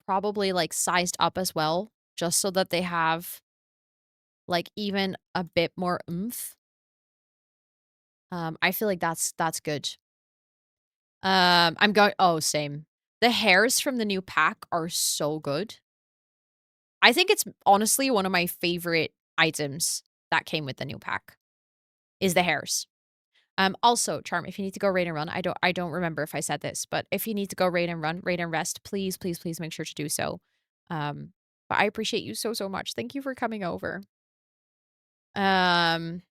Probably, like, sized up as well, just so that they have, like, even a bit more oomph. I feel like that's good. I'm going oh, same. The hairs from the new pack are so good. I think it's honestly one of my favorite items that came with the new pack, is the hairs. Also, Charm, if you need to go raid and run, I don't remember if I said this, but if you need to go raid and run, raid and rest, please, please, please make sure to do so. Um, but I appreciate you so, so much. Thank you for coming over. Um,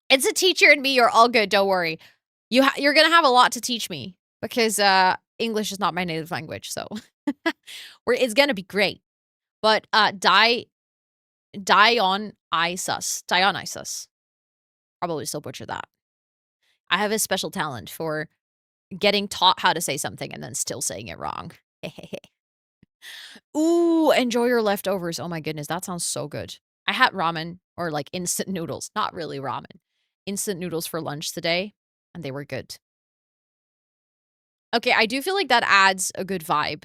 it's a teacher and me, you're all good, don't worry. You're gonna have a lot to teach me because, English is not my native language, so it's gonna be great. But, Dionysus. Probably still butcher that. I have a special talent for getting taught how to say something and then still saying it wrong. Ooh, enjoy your leftovers. Oh my goodness, that sounds so good. I had ramen or, like, instant noodles, not really ramen. Instant noodles for lunch today, and they were good. Okay, I do feel like that adds a good vibe.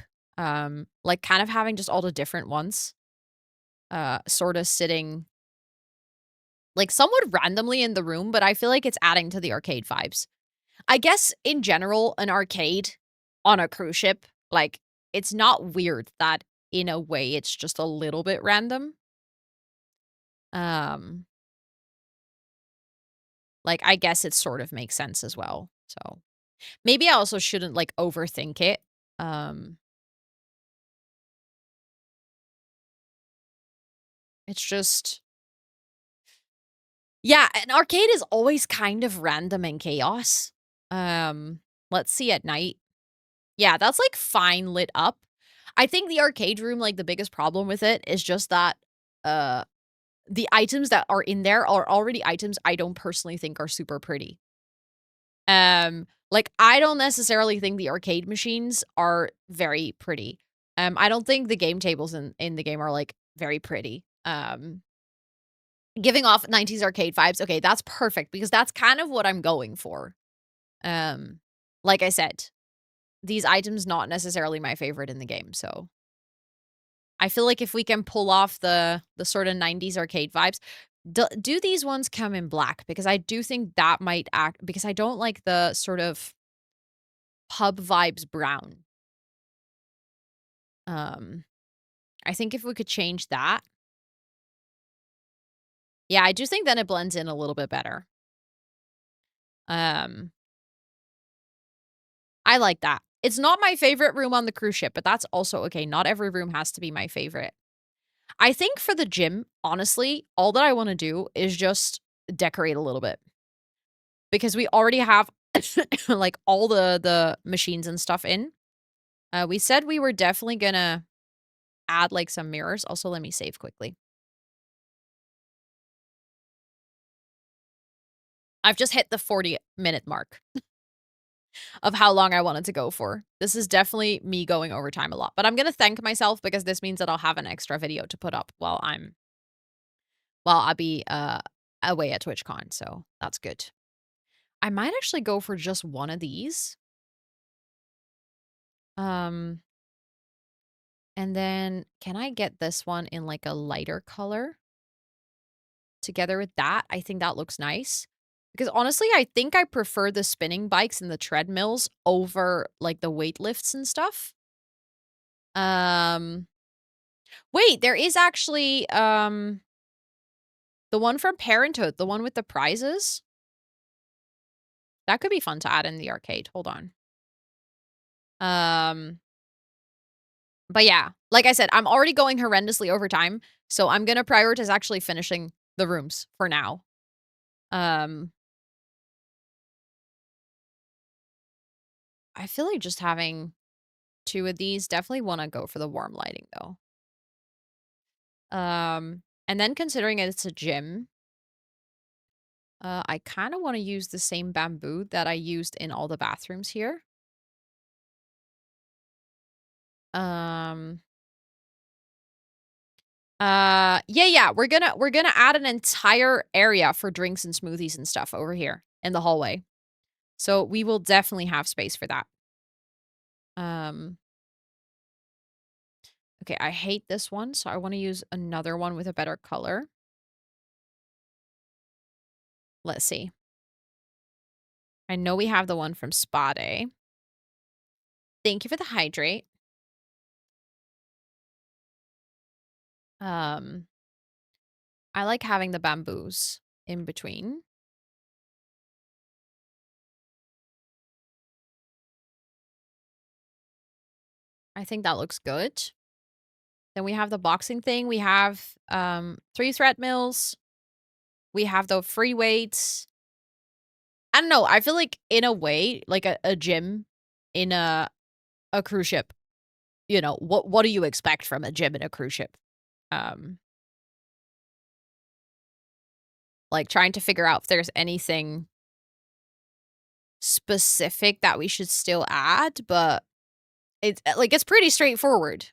Like, kind of having just all the different ones, sorta sitting, like, somewhat randomly in the room, but I feel like it's adding to the arcade vibes. I guess, in general, an arcade on a cruise ship, like, it's not weird that, in a way, it's just a little bit random. Um, like, I guess it sort of makes sense as well, so maybe I also shouldn't, like, overthink it. Um, it's just yeah, an arcade is always kind of random and chaos. Um, let's see at night. Yeah, that's, like, fine lit up. I think the arcade room, like, the biggest problem with it is just that, uh, the items that are in there are already items I don't personally think are super pretty. Like, I don't necessarily think the arcade machines are very pretty. I don't think the game tables in the game are, like, very pretty. Giving off 90s arcade vibes, okay, that's perfect because that's kind of what I'm going for. Um, like I said, these items not necessarily my favorite in the game, so I feel like if we can pull off the sorta 90s arcade vibes, do these ones come in black? Because I do think that might act because I don't like the sort of pub vibes brown. Um, I think if we could change that, yeah, I do think then it blends in a little bit better. Um, I like that. It's not my favorite room on the cruise ship, but that's also okay. Not every room has to be my favorite. I think for the gym, honestly, all that I wanna do is just decorate a little bit because we already have, like, all the machines and stuff in. We said we were definitely gonna add, like, some mirrors. Also, let me save quickly. I've just hit the 40-minute mark of how long I wanted to go for. This is definitely me going over time a lot, but I'm gonna thank myself because this means that I'll have an extra video to put up while I'll be, away at TwitchCon, so that's good. I might actually go for just one of these. Um, and then can I get this one in, like, a lighter color? Together with that, I think that looks nice. Because honestly, I think I prefer the spinning bikes and the treadmills over, like, the weight lifts and stuff. Um, wait, there is actually, the one from Parenthood, the one with the prizes. That could be fun to add in the arcade. Hold on. Um, but yeah, like I said, I'm already going horrendously over time, so I'm gonna prioritize actually finishing the rooms for now. Um, I feel like just having 2 of these, definitely wanna go for the warm lighting, though. And then considering it's a gym, I kinda wanna use the same bamboo that I used in all the bathrooms here. Um, yeah, we're gonna add an entire area for drinks and smoothies and stuff over here in the hallway. So we will definitely have space for that. Um, okay, I hate this one, so I wanna use another one with a better color. Let's see. I know we have the one from Spa Day. Thank you for the hydrate. Um, I like having the bamboos in between. I think that looks good. Then we have the boxing thing. We have 3 thread mills. We have the free weights. I don't know. I feel like in a way, like a gym in a cruise ship. You know, what do you expect from a gym in a cruise ship? Um, like trying to figure out if there's anything specific that we should still add, but it's like it's pretty straightforward.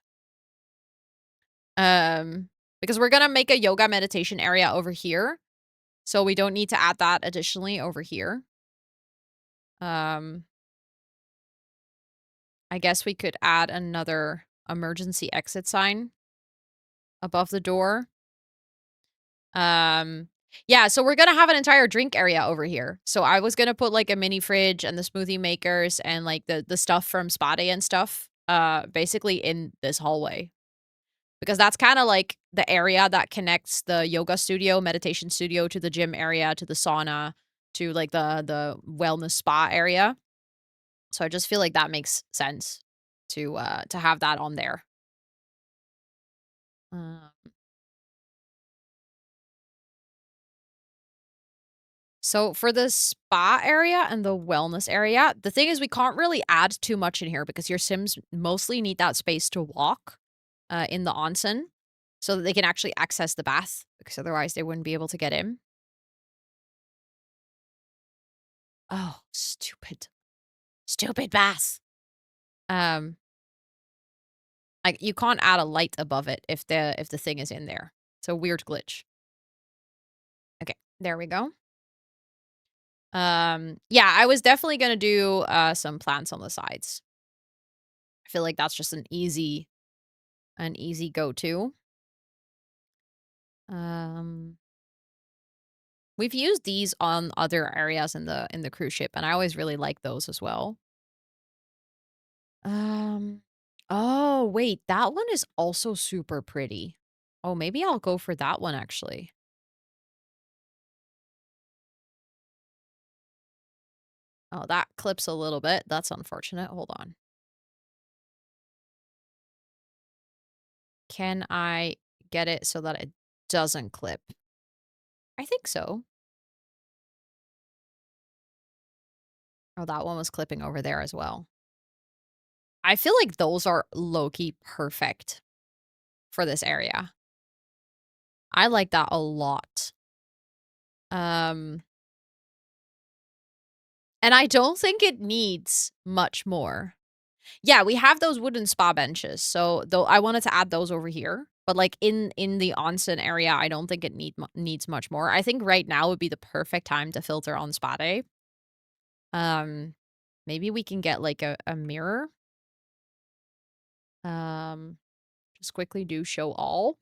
Because we're gonna make a yoga meditation area over here, so we don't need to add that additionally over here. Um, I guess we could add another emergency exit sign above the door. Um, yeah, so we're gonna have an entire drink area over here. So I was gonna put like a mini fridge and the smoothie makers and like the stuff from Spa Day and stuff, basically in this hallway. Because that's kinda like the area that connects the yoga studio, meditation studio to the gym area, to the sauna, to, like, the wellness spa area. So I just feel like that makes sense to have that on there. Uh, so for the spa area and the wellness area, the thing is we can't really add too much in here because your Sims mostly need that space to walk, in the onsen so that they can actually access the bath because otherwise they wouldn't be able to get in. Oh, stupid. Stupid bath. Um, like, you can't add a light above it if the thing is in there. It's a weird glitch. Okay, there we go. Yeah, I was definitely gonna do, some plants on the sides. I feel like that's just an easy go-to. Um, we've used these on other areas in the cruise ship, and I always really like those as well. Um, oh, wait, that one is also super pretty. Oh, maybe I'll go for that one, actually. Oh, that clips a little bit. That's unfortunate. Hold on. Can I get it so that it doesn't clip? I think so. Oh, that one was clipping over there as well. I feel like those are low-key perfect for this area. I like that a lot. Um, and I don't think it needs much more. Yeah, we have those wooden spa benches, so though I wanted to add those over here, but, like, in the onsen area, I don't think it needs much more. I think right now would be the perfect time to filter on spa day. Um, maybe we can get, like, a mirror. Um, just quickly do show all,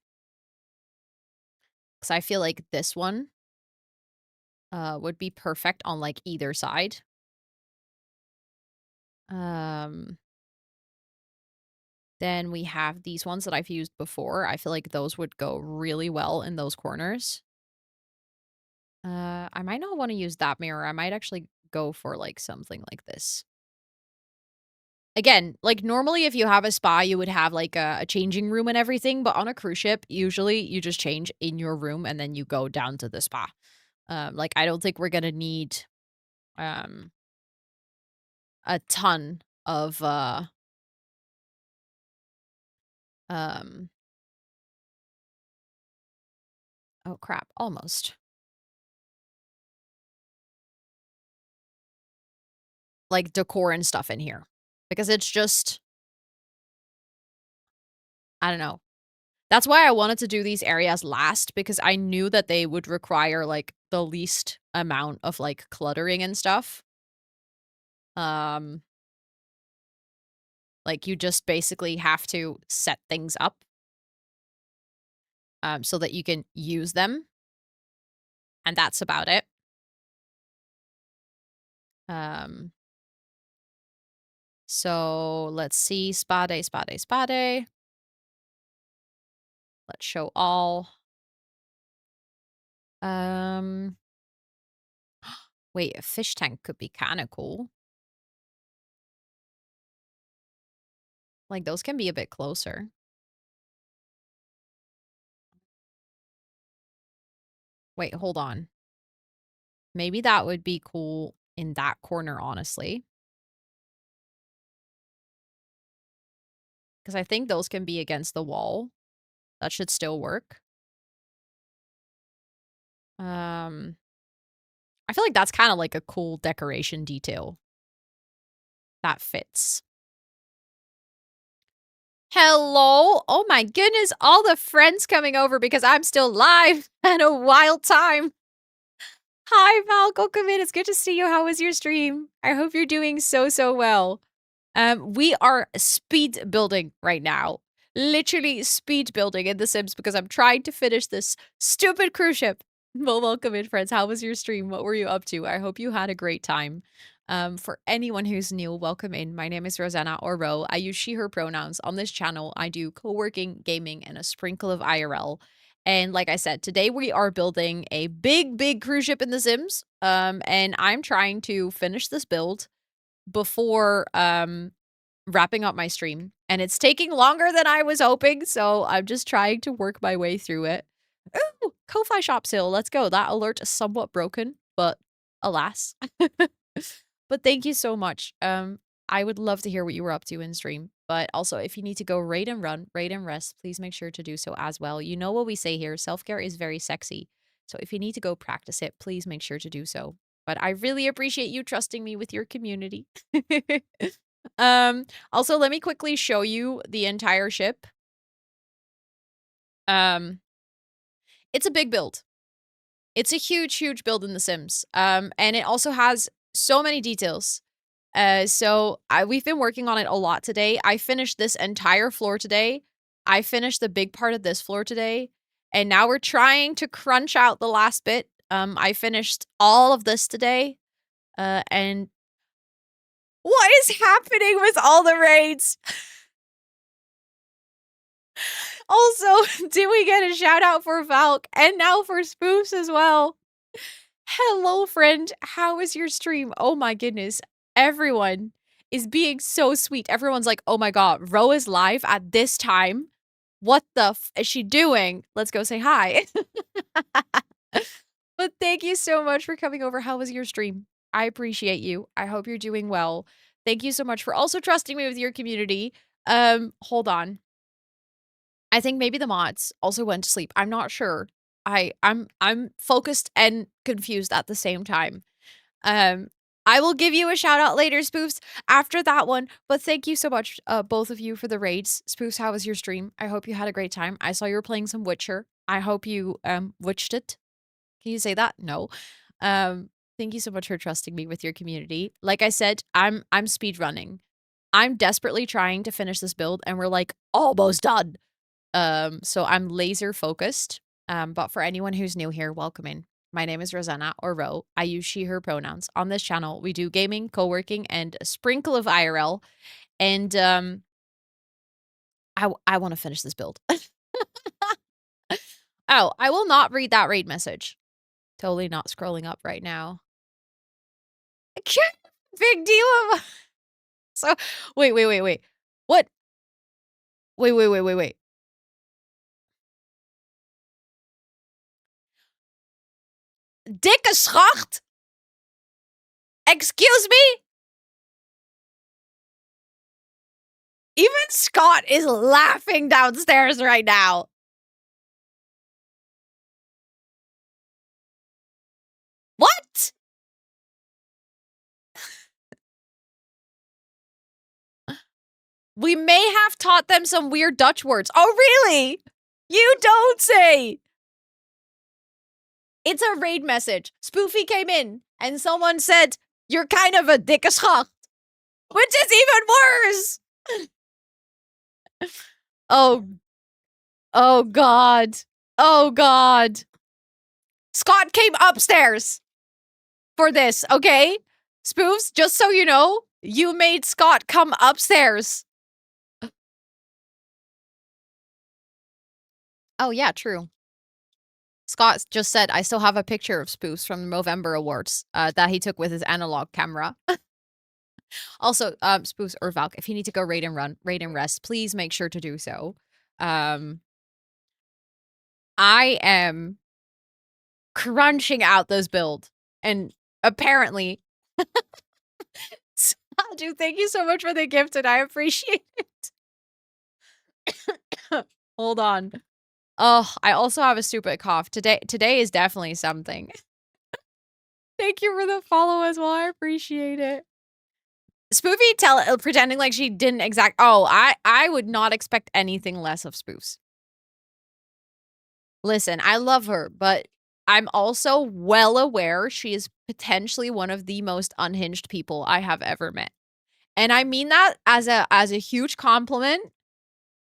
because I feel like this one, would be perfect on, like, either side. Um, then we have these ones that I've used before. I feel like those would go really well in those corners. I might not wanna use that mirror. I might actually go for, like, something like this. Again, like, normally, if you have a spa, you would have, like, a changing room and everything, but on a cruise ship, usually, you just change in your room, and then you go down to the spa. Like, I don't think we're gonna need, um, a ton of, um oh crap, almost. Like, decor and stuff in here. Because it's just I don't know. That's why I wanted to do these areas last, because I knew that they would require, like, the least amount of, like, cluttering and stuff. Um, like, you just basically have to set things up, so that you can use them, and that's about it. Um, so let's see, spade, spade, spade. Let's show all. Um, wait, a fish tank could be kinda cool. Like, those can be a bit closer. Wait, hold on. Maybe that would be cool in that corner, honestly. Because I think those can be against the wall. That should still work. Um, I feel like that's kinda like a cool decoration detail. That fits. Hello? Oh my goodness, all the friends coming over because I'm still live at a wild time. Hi, Val, welcome in. It's good to see you. How was your stream? I hope you're doing so, so well. We are speed building right now. Literally speed building in The Sims because I'm trying to finish this stupid cruise ship. Well, welcome in, friends. How was your stream? What were you up to? I hope you had a great time. For anyone who's new, welcome in. My name is Rosanna or Ro. I use she, her pronouns. On this channel, I do co-working, gaming, and a sprinkle of IRL. And like I said, today we are building a big, big cruise ship in The Sims. And I'm trying to finish this build before wrapping up my stream, and it's taking longer than I was hoping, so I'm just trying to work my way through it. Ooh, Ko-Fi shop sale, let's go. That alert is somewhat broken, but alas. But thank you so much. I would love to hear what you were up to in stream, but also if you need to go raid and run, raid and rest, please make sure to do so as well. You know what we say here, self-care is very sexy. So if you need to go practice it, please make sure to do so. But I really appreciate you trusting me with your community. Also, let me quickly show you the entire ship. Um, it's a big build. It's a huge, huge build in The Sims. And it also has so many details. We've been working on it a lot today. I finished this entire floor today. I finished the big part of this floor today. And now we're trying to crunch out the last bit. I finished all of this today. And what is happening with all the raids? Also, do we get a shout out for Valk and now for Spoofs as well? Hello, friend. How was your stream? Oh my goodness. Everyone is being so sweet. Everyone's like, oh my god, Ro is live at this time. What the is she doing? Let's go say hi. But thank you so much for coming over. How was your stream? I appreciate you. I hope you're doing well. Thank you so much for also trusting me with your community. Hold on. I think maybe the mods also went to sleep. I'm not sure. I'm focused and confused at the same time. Um, I will give you a shout out later, Spoofs, after that one. But thank you so much, both of you, for the raids. Spoofs, how was your stream? I hope you had a great time. I saw you were playing some Witcher. I hope you witched it. Can you say that? No. Um, thank you so much for trusting me with your community. Like I said, I'm speed running. I'm desperately trying to finish this build, and we're like almost done. So I'm laser focused. But for anyone who's new here, welcome in. My name is Rosanna or Ro. I use she, her pronouns. On this channel, we do gaming, co-working, and a sprinkle of IRL. And I want to finish this build. Oh, I will not read that raid message. Totally not scrolling up right now. Big deal of so wait. What? Wait. Dikke schacht? Excuse me? Even Scott is laughing downstairs right now. What? We may have taught them some weird Dutch words. Oh, really? You don't say. It's a raid message. Spoofy came in and someone said, "You're kind of a dikke schat," which is even worse. Oh, oh God. Oh God. Scott came upstairs for this, okay? Spoofs, just so you know, you made Scott come upstairs. Oh, yeah, true. Scott just said, I still have a picture of Spoofs from the Movember Awards that he took with his analog camera. Also, Spoofs or Valk, if you need to go raid and rest, please make sure to do so. I am crunching out this build, and apparently, Saju, thank you so much for the gift, and I appreciate it. Hold on. Oh, I also have a stupid cough. Today is definitely something. Thank you for the follow as well. I appreciate it. Spoofy pretending like she didn't I would not expect anything less of Spoofs. Listen, I love her, but I'm also well aware she is potentially one of the most unhinged people I have ever met. And I mean that as a huge compliment,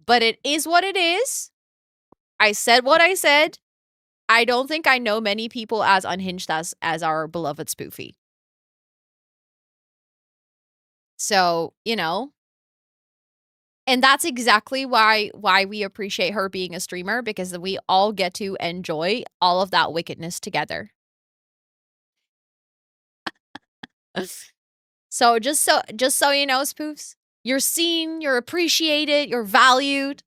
but it is what it is. I said what I said. I don't think I know many people as unhinged as our beloved Spoofy. So, you know, and that's exactly why we appreciate her being a streamer, because we all get to enjoy all of that wickedness together. So just so you know, Spoofs, you're seen, you're appreciated, you're valued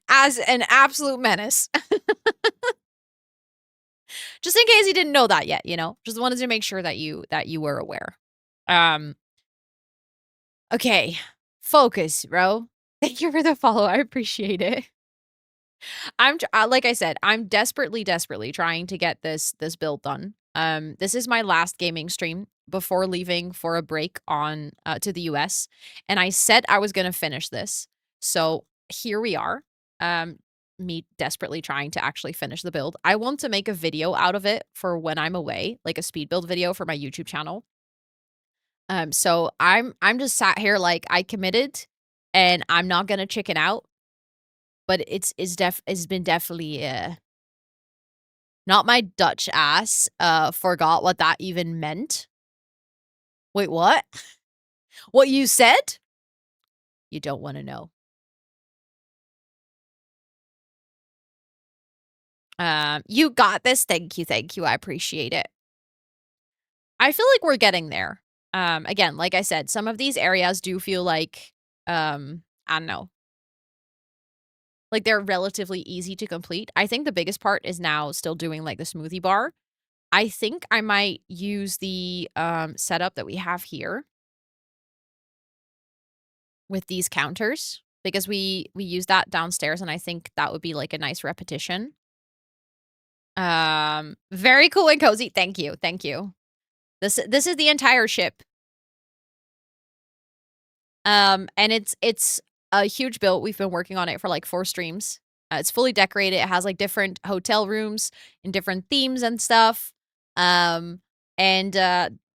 as an absolute menace. Just in case you didn't know that yet, you know? Just wanted to make sure that you were aware. Okay. Focus, bro. Thank you for the follow. I appreciate it. I'm like I said, I'm desperately trying to get this build done. This is my last gaming stream before leaving for a break on to the US, and I said I was going to finish this. So, here we are. Me desperately trying to actually finish the build. I want to make a video out of it for when I'm away, like a speed build video for my YouTube channel. So I'm just sat here like I committed and I'm not going to chicken out. But it's been definitely not my Dutch ass forgot what that even meant. Wait, what? What you said? You don't want to know. You got this. Thank you. I appreciate it. I feel like we're getting there. Again, like I said, some of these areas do feel like I don't know. Like they're relatively easy to complete. I think the biggest part is now still doing like the smoothie bar. I think I might use the setup that we have here with these counters, because we use that downstairs, and I think that would be like a nice repetition. Very cool and cozy. Thank you. This is the entire ship. And it's a huge build. We've been working on it for like 4 streams. It's fully decorated. It has like different hotel rooms and different themes and stuff. And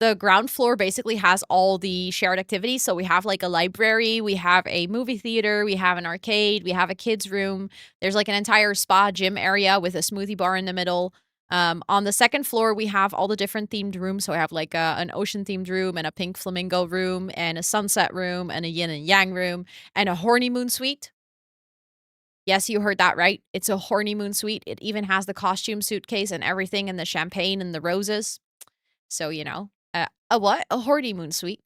the ground floor basically has all the shared activities. So we have like a library, we have a movie theater, we have an arcade, we have a kids room. There's like an entire spa gym area with a smoothie bar in the middle. On the second floor, we have all the different themed rooms. So we have like an ocean themed room and a pink flamingo room and a sunset room and a yin and yang room and a horny moon suite. Yes, you heard that right. It's a horny moon suite. It even has the costume suitcase and everything and the champagne and the roses. So, you know, a what? A horny moon suite.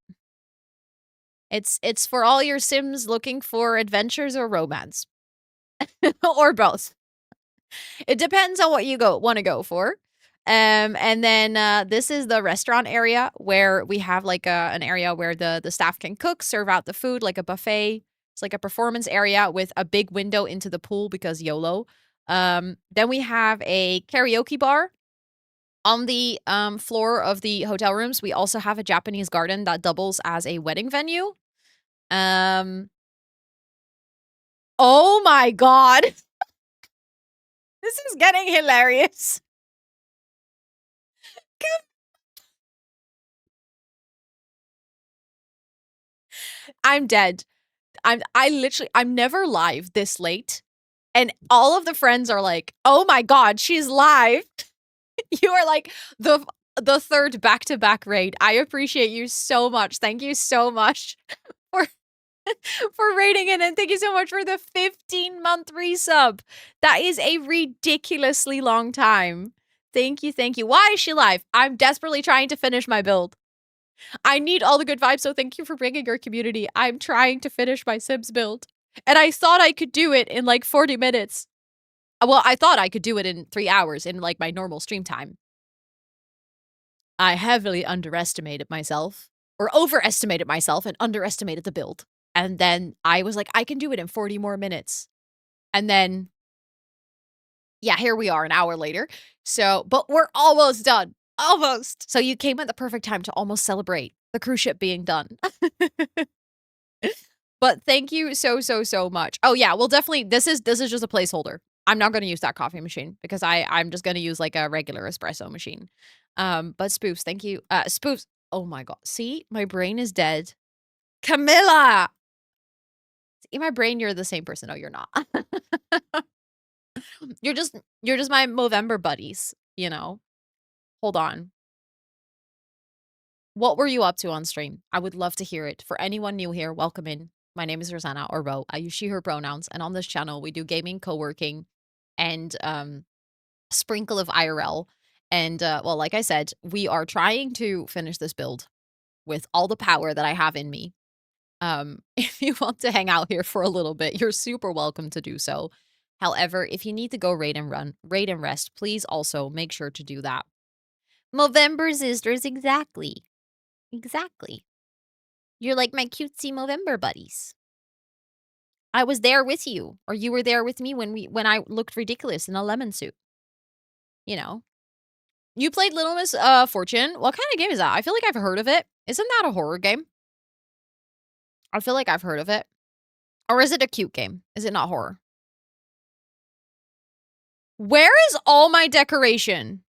It's for all your Sims looking for adventures or romance. Or both. It depends on what you want to go for. And then this is the restaurant area where we have like an area where the staff can cook, serve out the food, like a buffet. It's like a performance area with a big window into the pool because YOLO. Then we have a karaoke bar on the floor of the hotel rooms. We also have a Japanese garden that doubles as a wedding venue. Oh my god. This is getting hilarious. I'm dead. I'm never live this late. And all of the friends are like, "Oh my god, she's live." You are like the third back-to-back raid. I appreciate you so much. Thank you so much for for rating it, and thank you so much for the 15-month resub. That is a ridiculously long time. Thank you, thank you. Why is she live? I'm desperately trying to finish my build. I need all the good vibes, so thank you for bringing your community. I'm trying to finish my Sims build. And I thought I could do it in like 40 minutes. Well, I thought I could do it in 3 hours in like my normal stream time. I heavily underestimated myself, or overestimated myself and underestimated the build. And then I was like, I can do it in 40 more minutes. And then, yeah, here we are an hour later. So, but we're almost done. Almost. So you came at the perfect time to almost celebrate the cruise ship being done. But thank you so much. Oh yeah, well definitely this is just a placeholder. I'm not gonna use that coffee machine because I'm just gonna use like a regular espresso machine. But Spoofs, thank you. Spoofs, oh my god. See, my brain is dead. Camilla! In my brain, you're the same person. No, you're not. You're just my Movember buddies, you know? Hold on. What were you up to on stream? I would love to hear it. For anyone new here, welcome in. My name is Rosanna, or Ro. I use she, her pronouns. And on this channel, we do gaming, co-working, and sprinkle of IRL. And, well, like I said, we are trying to finish this build with all the power that I have in me. If you want to hang out here for a little bit, you're super welcome to do so. However, if you need to go raid and rest, please also make sure to do that. Movember sisters, exactly. Exactly. You're like my cutesy Movember buddies. I was there with you, or you were there with me when I looked ridiculous in a lemon suit. You know. You played Little Miss Fortune. What kind of game is that? I feel like I've heard of it. Isn't that a horror game? I feel like I've heard of it. Or is it a cute game? Is it not horror? Where is all my decoration?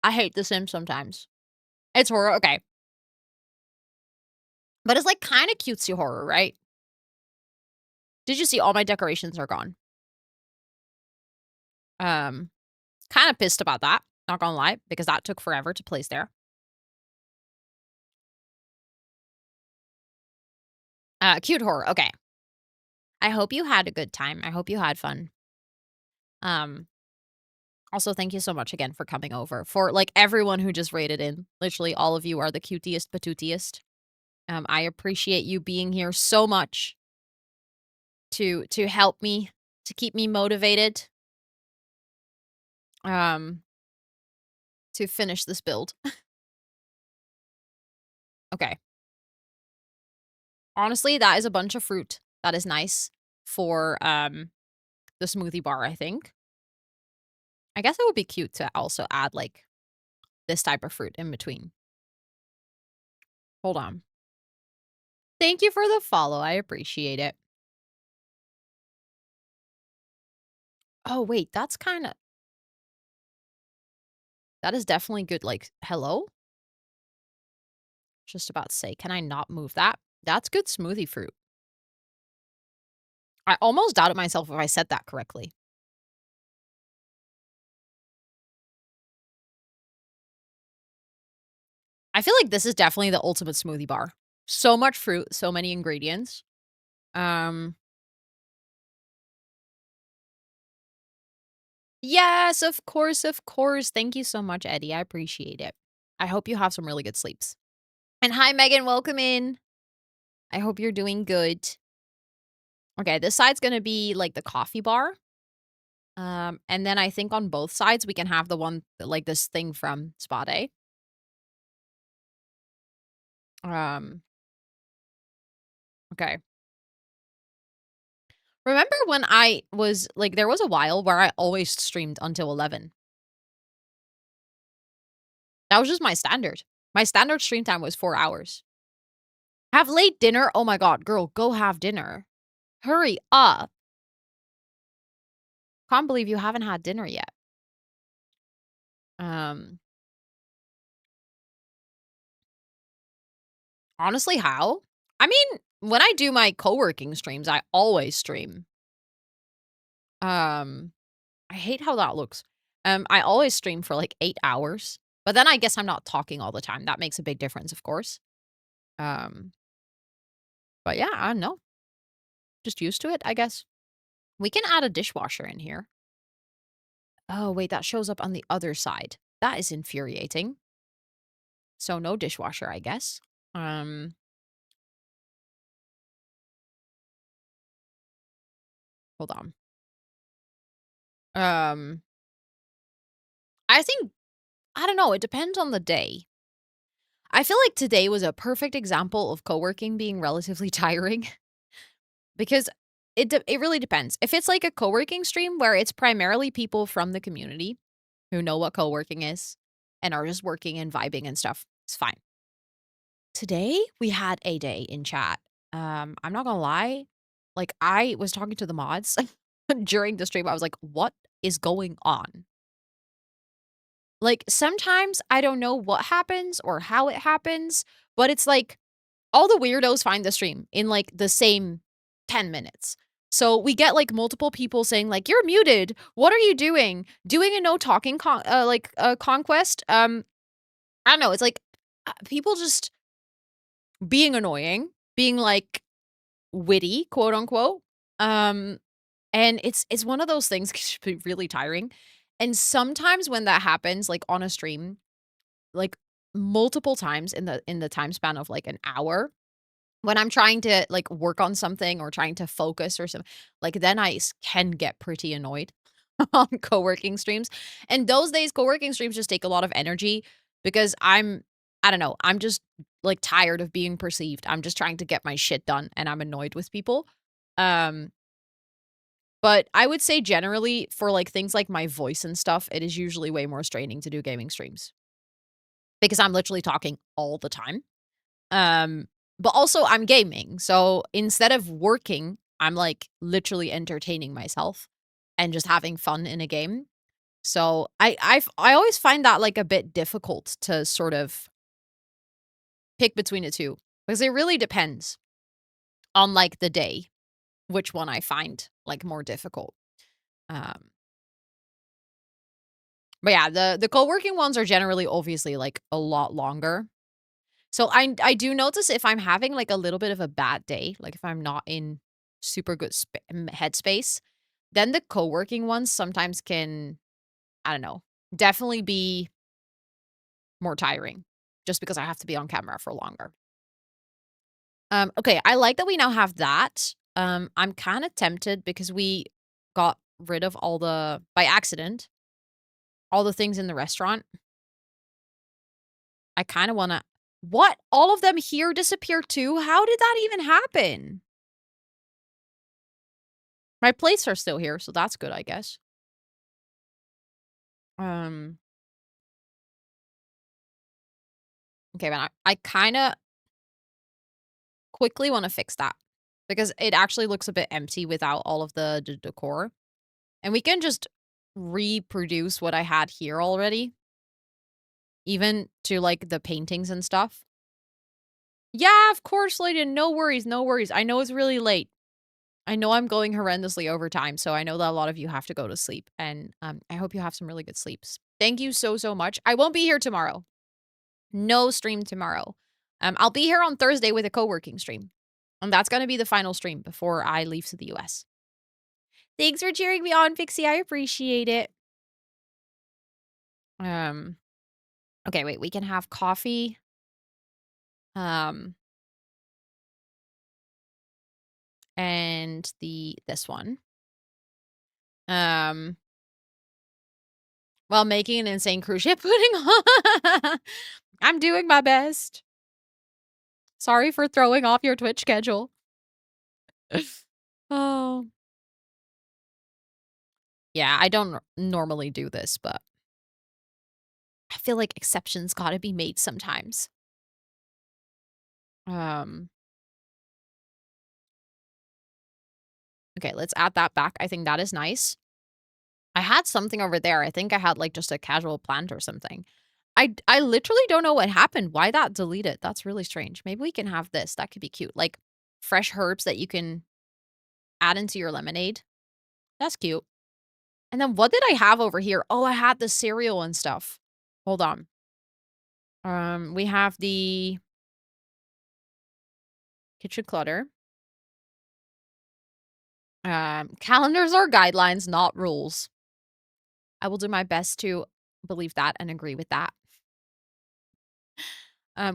I hate The Sims sometimes. It's horror, okay. But it's like kind of cutesy horror, right? Did you see all my decorations are gone? Kind of pissed about that, not gonna lie, because that took forever to place there. Cute horror, okay. I hope you had a good time. I hope you had fun. Also, thank you so much again for coming over. For, like, everyone who just rated in. Literally, all of you are the cutiest patootiest. I appreciate you being here so much to help me, to keep me motivated, to finish this build. Okay. Honestly, that is a bunch of fruit. That is nice for, the smoothie bar, I think. I guess it would be cute to also add, like, this type of fruit in between. Hold on. Thank you for the follow. I appreciate it. Oh, wait, that's kinda that is definitely good, like, hello? Just about to say, can I not move that? That's good smoothie fruit. I almost doubted myself if I said that correctly. I feel like this is definitely the ultimate smoothie bar. So much fruit, so many ingredients. Yes, of course, of course. Thank you so much, Eddie. I appreciate it. I hope you have some really good sleeps. And hi, Megan. Welcome in. I hope you're doing good. Okay, this side's gonna be, like, the coffee bar. And then I think on both sides, we can have the one like, this thing from Spa Day. Um, okay. Remember when I was like, there was a while where I always streamed until 11. That was just my standard. My standard stream time was 4 hours. Have late dinner? Oh my god, girl, go have dinner. Hurry up. Can't believe you haven't had dinner yet. Um, Honestly, how? I mean, when I do my co-working streams, I always stream. Um, I hate how that looks. I always stream for like 8 hours, but then I guess I'm not talking all the time. That makes a big difference, of course. Um, but yeah, I don't know. Just used to it, I guess. We can add a dishwasher in here. Oh, wait, that shows up on the other side. That is infuriating. So no dishwasher, I guess. Um, Hold on. Um, I think I don't know, it depends on the day. I feel like today was a perfect example of co-working being relatively tiring because it really depends. If it's like a co-working stream where it's primarily people from the community who know what co-working is and are just working and vibing and stuff, it's fine. Today we had a day in chat. I'm not gonna lie, like I was talking to the mods during the stream. I was like, "What is going on?" Like sometimes I don't know what happens or how it happens, but it's like all the weirdos find the stream in like the same 10 minutes. So we get like multiple people saying like you're muted. What are you doing? Doing a no talking conquest. I don't know. It's like people just being annoying, being like witty, quote unquote. Um and it's one of those things that can be really tiring. And sometimes when that happens like on a stream, like multiple times in the time span of like an hour, when I'm trying to, like, work on something or trying to focus or something, like, then can get pretty annoyed on co-working streams, and those days, co-working streams just take a lot of energy because I don't know, I'm just, like, tired of being perceived. I'm just trying to get my shit done, and I'm annoyed with people. Um, but I would say generally for, like, things like my voice and stuff, it is usually way more straining to do gaming streams because I'm literally talking all the time. Um, but also I'm gaming, so instead of working, I'm, like, literally entertaining myself and just having fun in a game. So I always find that, like, a bit difficult to sort of pick between the 2 because it really depends on, like, the day, which one I find, like, more difficult. Um, but yeah, the co-working ones are generally obviously, like, a lot longer. So I do notice if I'm having, like, a little bit of a bad day, like, if I'm not in super good headspace, then the co-working ones sometimes can, I don't know, definitely be more tiring just because I have to be on camera for longer. Okay, I like that we now have that. I'm kinda tempted because we got rid of all the by accident, all the things in the restaurant. I kinda wanna what? All of them here disappear too? How did that even happen? My plates are still here, so that's good, I guess. Um, okay, but I kinda quickly wanna fix that because it actually looks a bit empty without all of the decor, and we can just reproduce what I had here already, even to, like, the paintings and stuff. Yeah, of course, Layden, no worries, no worries. I know it's really late. I know I'm going horrendously over time, so I know that a lot of you have to go to sleep, and, I hope you have some really good sleeps. Thank you so, so much. I won't be here tomorrow. No stream tomorrow. I'll be here on Thursday with a co-working stream, and that's gonna be the final stream before I leave to the US. Thanks for cheering me on, Pixie, I appreciate it. Um, okay, wait, we can have coffee. Um, and this one. Um, while making an insane cruise ship pudding. I'm doing my best. Sorry for throwing off your Twitch schedule. Oh. Yeah, I don't normally do this, but I feel like exceptions gotta be made sometimes. Um, okay, let's add that back. I think that is nice. I had something over there. I think I had like just a casual plant or something. I literally don't know what happened. Why that deleted? That's really strange. Maybe we can have this. That could be cute. Like fresh herbs that you can add into your lemonade. That's cute. And then what did I have over here? Oh, I had the cereal and stuff. Hold on. We have the kitchen clutter. Calendars are guidelines, not rules. I will do my best to believe that and agree with that.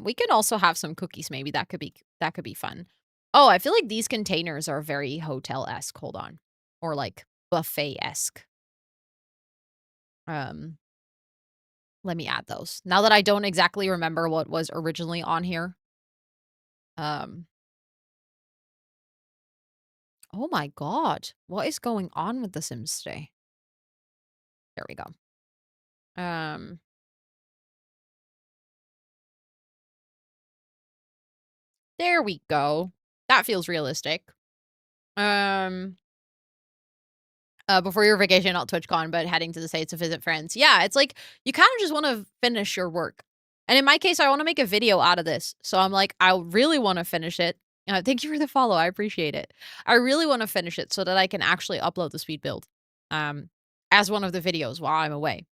We can also have some cookies maybe. That could be fun. Oh, I feel like these containers are very hotel-esque. Hold on. Or like buffet-esque. Um, let me add those. Now that I don't exactly remember what was originally on here. Um, oh my god. What is going on with The Sims today? There we go. Um, there we go. That feels realistic. Um, before your vacation, not TwitchCon, but heading to the States to visit friends. Yeah, it's like you kind of just want to finish your work. And in my case, I want to make a video out of this. So I'm like, I really want to finish it. Thank you for the follow. I appreciate it. I really want to finish it so that I can actually upload the speed build um, as one of the videos while I'm away.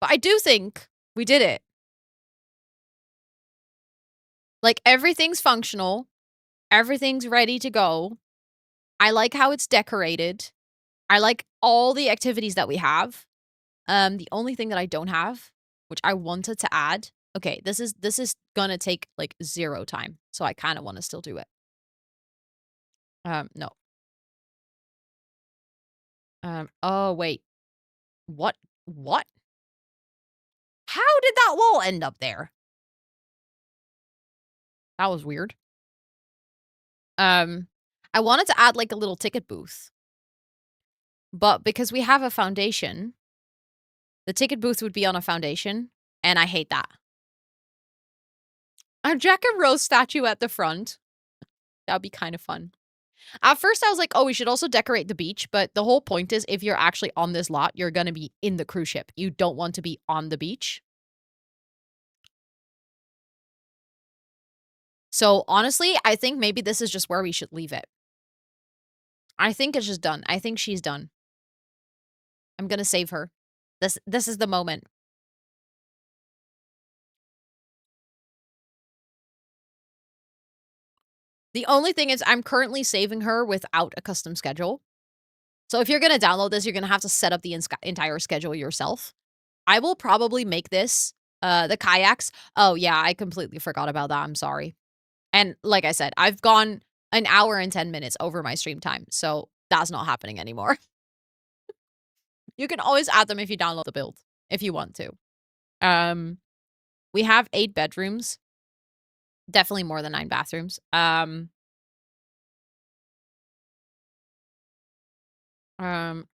But I do think we did it. Like everything's functional. Everything's ready to go. I like how it's decorated. I like all the activities that we have. The only thing that I don't have, which I wanted to add, okay, this is gonna take like 0 time, so I kind of want to still do it. No. Oh wait. What? What? How did that wall end up there? That was weird. Um, I wanted to add like a little ticket booth, but because we have a foundation, the ticket booth would be on a foundation, and I hate that. A Jack and Rose statue at the front. That would be kind of fun. At first, I was like, oh, we should also decorate the beach. But the whole point is if you're actually on this lot, you're going to be in the cruise ship. You don't want to be on the beach. So honestly, I think maybe this is just where we should leave it. I think it's just done. I think she's done. I'm going to save her. This is the moment. The only thing is I'm currently saving her without a custom schedule. So if you're going to download this, you're going to have to set up the entire schedule yourself. I will probably make this, the kayaks. Oh yeah, I completely forgot about that. I'm sorry. And like I said, I've gone an hour and 10 minutes over my stream time. So that's not happening anymore. You can always add them if you download the build, if you want to. We have 8 bedrooms. Definitely more than 9 bathrooms.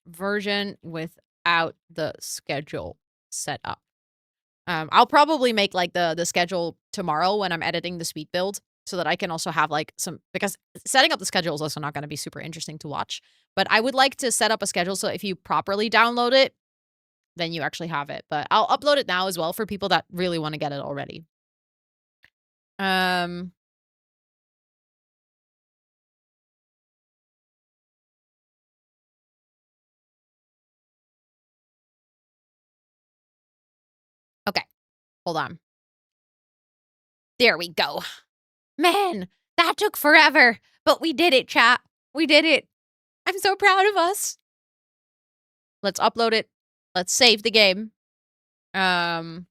Version without the schedule set up. I'll probably make like the schedule tomorrow when I'm editing the speed build so that I can also have like some, because setting up the schedule is also not going to be super interesting to watch, but I would like to set up a schedule so if you properly download it, then you actually have it. But I'll upload it now as well for people that really want to get it already. Okay, hold on. There we go. Man, that took forever, but we did it, chat. We did it. I'm so proud of us. Let's upload it. Let's save the game. Schedule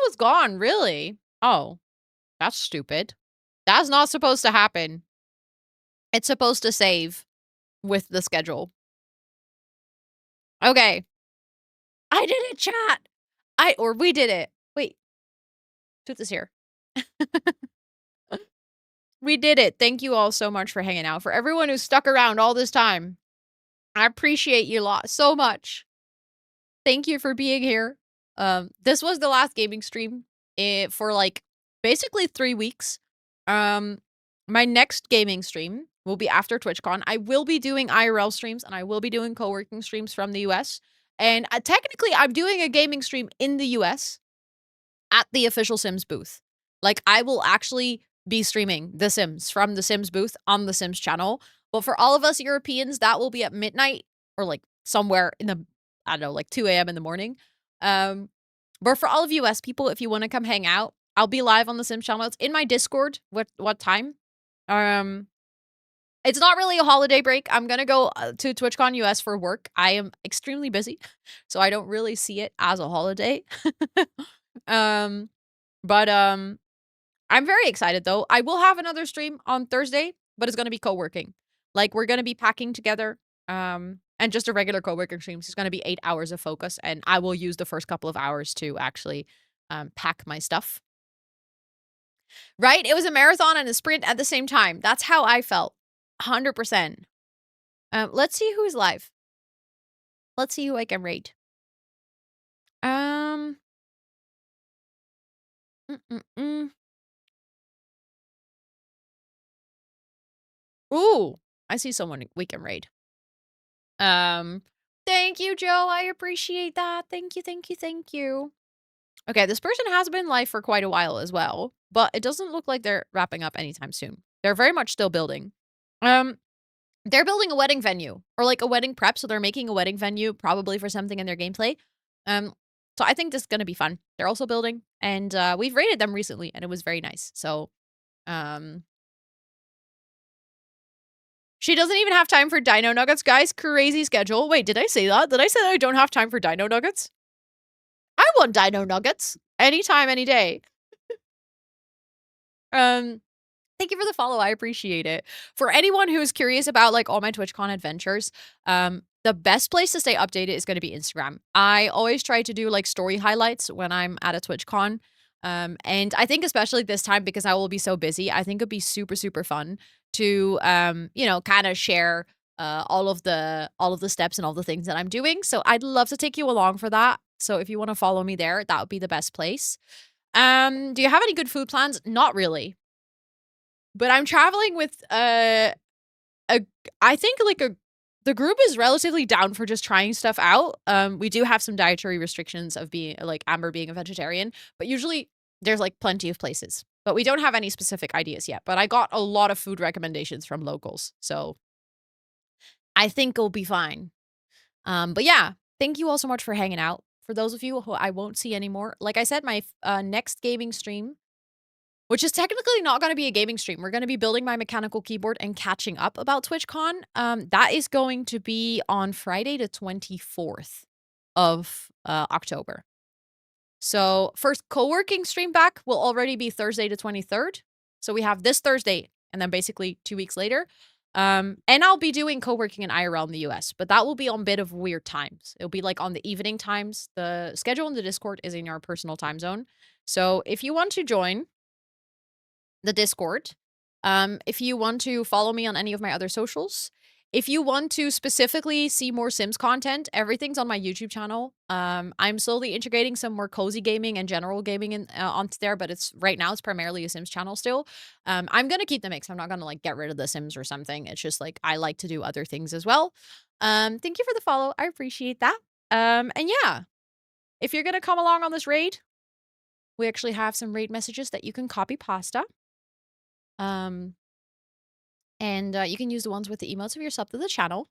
was gone, really? Oh, that's stupid. That's not supposed to happen. It's supposed to save with the schedule. Okay. I did it, chat. We did it. Wait, Tooth is here. We did it. Thank you all so much for hanging out. For everyone who stuck around all this time, I appreciate you lot so much. Thank you for being here. This was the last gaming stream for like basically 3 weeks. My next gaming stream will be after TwitchCon. I will be doing IRL streams and I will be doing co-working streams from the US. And technically, I'm doing a gaming stream in the US at the official Sims booth. Like, I will actually be streaming The Sims from the Sims booth on the Sims channel. But for all of us Europeans, that will be at midnight or like somewhere in the, I don't know, like 2 a.m. in the morning. But for all of US people, if you want to come hang out, I'll be live on the Sims channel. It's in my Discord. What time? It's not really a holiday break. I'm gonna go to TwitchCon US for work. I am extremely busy, so I don't really see it as a holiday. But I'm very excited though. I will have another stream on Thursday, but it's gonna be co-working. Like, we're gonna be packing together. And just a regular co-working stream. It's gonna be 8 hours of focus, and I will use the first couple of hours to actually pack my stuff. Right? It was a marathon and a sprint at the same time. That's how I felt. 100%. Let's see who's live. Let's see who I can rate. Ooh, I see someone we can raid. Thank you, Joe. I appreciate that. Thank you, thank you, thank you. Okay, this person has been live for quite a while as well, but it doesn't look like they're wrapping up anytime soon. They're very much still building. They're building a wedding venue or like a wedding prep, so they're making a wedding venue probably for something in their gameplay. So I think this is gonna be fun. They're also building, and we've raided them recently, and it was very nice. So, she doesn't even have time for dino nuggets, guys. Crazy schedule. Wait, did I say that? Did I say that I don't have time for dino nuggets? I want dino nuggets anytime, any day. Thank you for the follow. I appreciate it. For anyone who's curious about like all my TwitchCon adventures, the best place to stay updated is going to be Instagram. I always try to do like story highlights when I'm at a TwitchCon. And I think especially this time because I will be so busy, I think it'd be super, super fun to, you know, kind of share all of the steps and all the things that I'm doing. So I'd love to take you along for that. So if you want to follow me there, that would be the best place. Do you have any good food plans? Not really. But I'm traveling with I think like the group is relatively down for just trying stuff out. We do have some dietary restrictions of being like Amber being a vegetarian, but usually there's like plenty of places. But we don't have any specific ideas yet. But I got a lot of food recommendations from locals. So I think it'll be fine. But yeah, thank you all so much for hanging out. For those of you who I won't see anymore, like I said, my next gaming stream, which is technically not going to be a gaming stream. We're going to be building my mechanical keyboard and catching up about TwitchCon. That is going to be on Friday the 24th of October. So first co-working stream back will already be Thursday the 23rd. So we have this Thursday and then basically 2 weeks later. And I'll be doing co-working in IRL in the US, but that will be on a bit of weird times. It'll be like on the evening times. The schedule in the Discord is in your personal time zone. So if you want to join the Discord, if you want to follow me on any of my other socials, if you want to specifically see more Sims content, everything's on my YouTube channel. I'm slowly integrating some more cozy gaming and general gaming in onto there, but right now it's primarily a Sims channel still. I'm gonna keep the mix. I'm not gonna like get rid of the Sims or something. It's just like I like to do other things as well. Thank you for the follow. I appreciate that. And yeah, if you're gonna come along on this raid, we actually have some raid messages that you can copy pasta. And you can use the ones with the emotes if you're sub to the channel.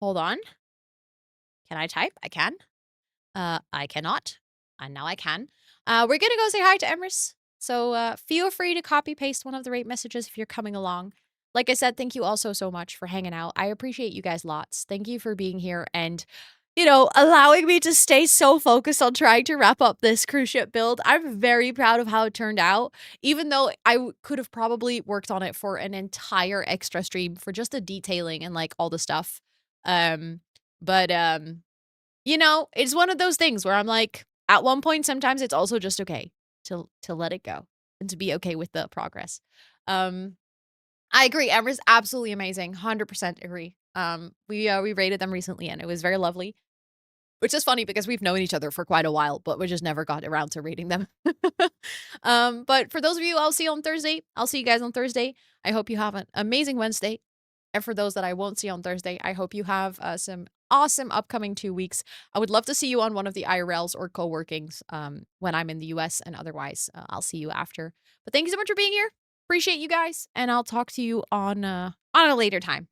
Hold on. Can I type? I can. I cannot. And now I can. We're gonna go say hi to Emrys. So feel free to copy paste one of the rate messages if you're coming along. Like I said, thank you all so much for hanging out. I appreciate you guys lots. Thank you for being here. And allowing me to stay so focused on trying to wrap up this cruise ship build. I'm very proud of how it turned out, even though could have probably worked on it for an entire extra stream for just the detailing and like all the stuff. Um, but it's one of those things where I'm like, at one point, sometimes it's also just okay to let it go and to be okay with the progress. Um, I agree. Emra's absolutely amazing. 100% agree. We rated them recently and it was very lovely. Which is funny because we've known each other for quite a while, but we just never got around to reading them. But for those of you I'll see on Thursday, I'll see you guys on Thursday. I hope you have an amazing Wednesday. And for those that I won't see on Thursday, I hope you have some awesome upcoming 2 weeks. I would love to see you on one of the IRLs or co-workings when I'm in the US, and otherwise I'll see you after. But thank you so much for being here. Appreciate you guys, and I'll talk to you on a later time.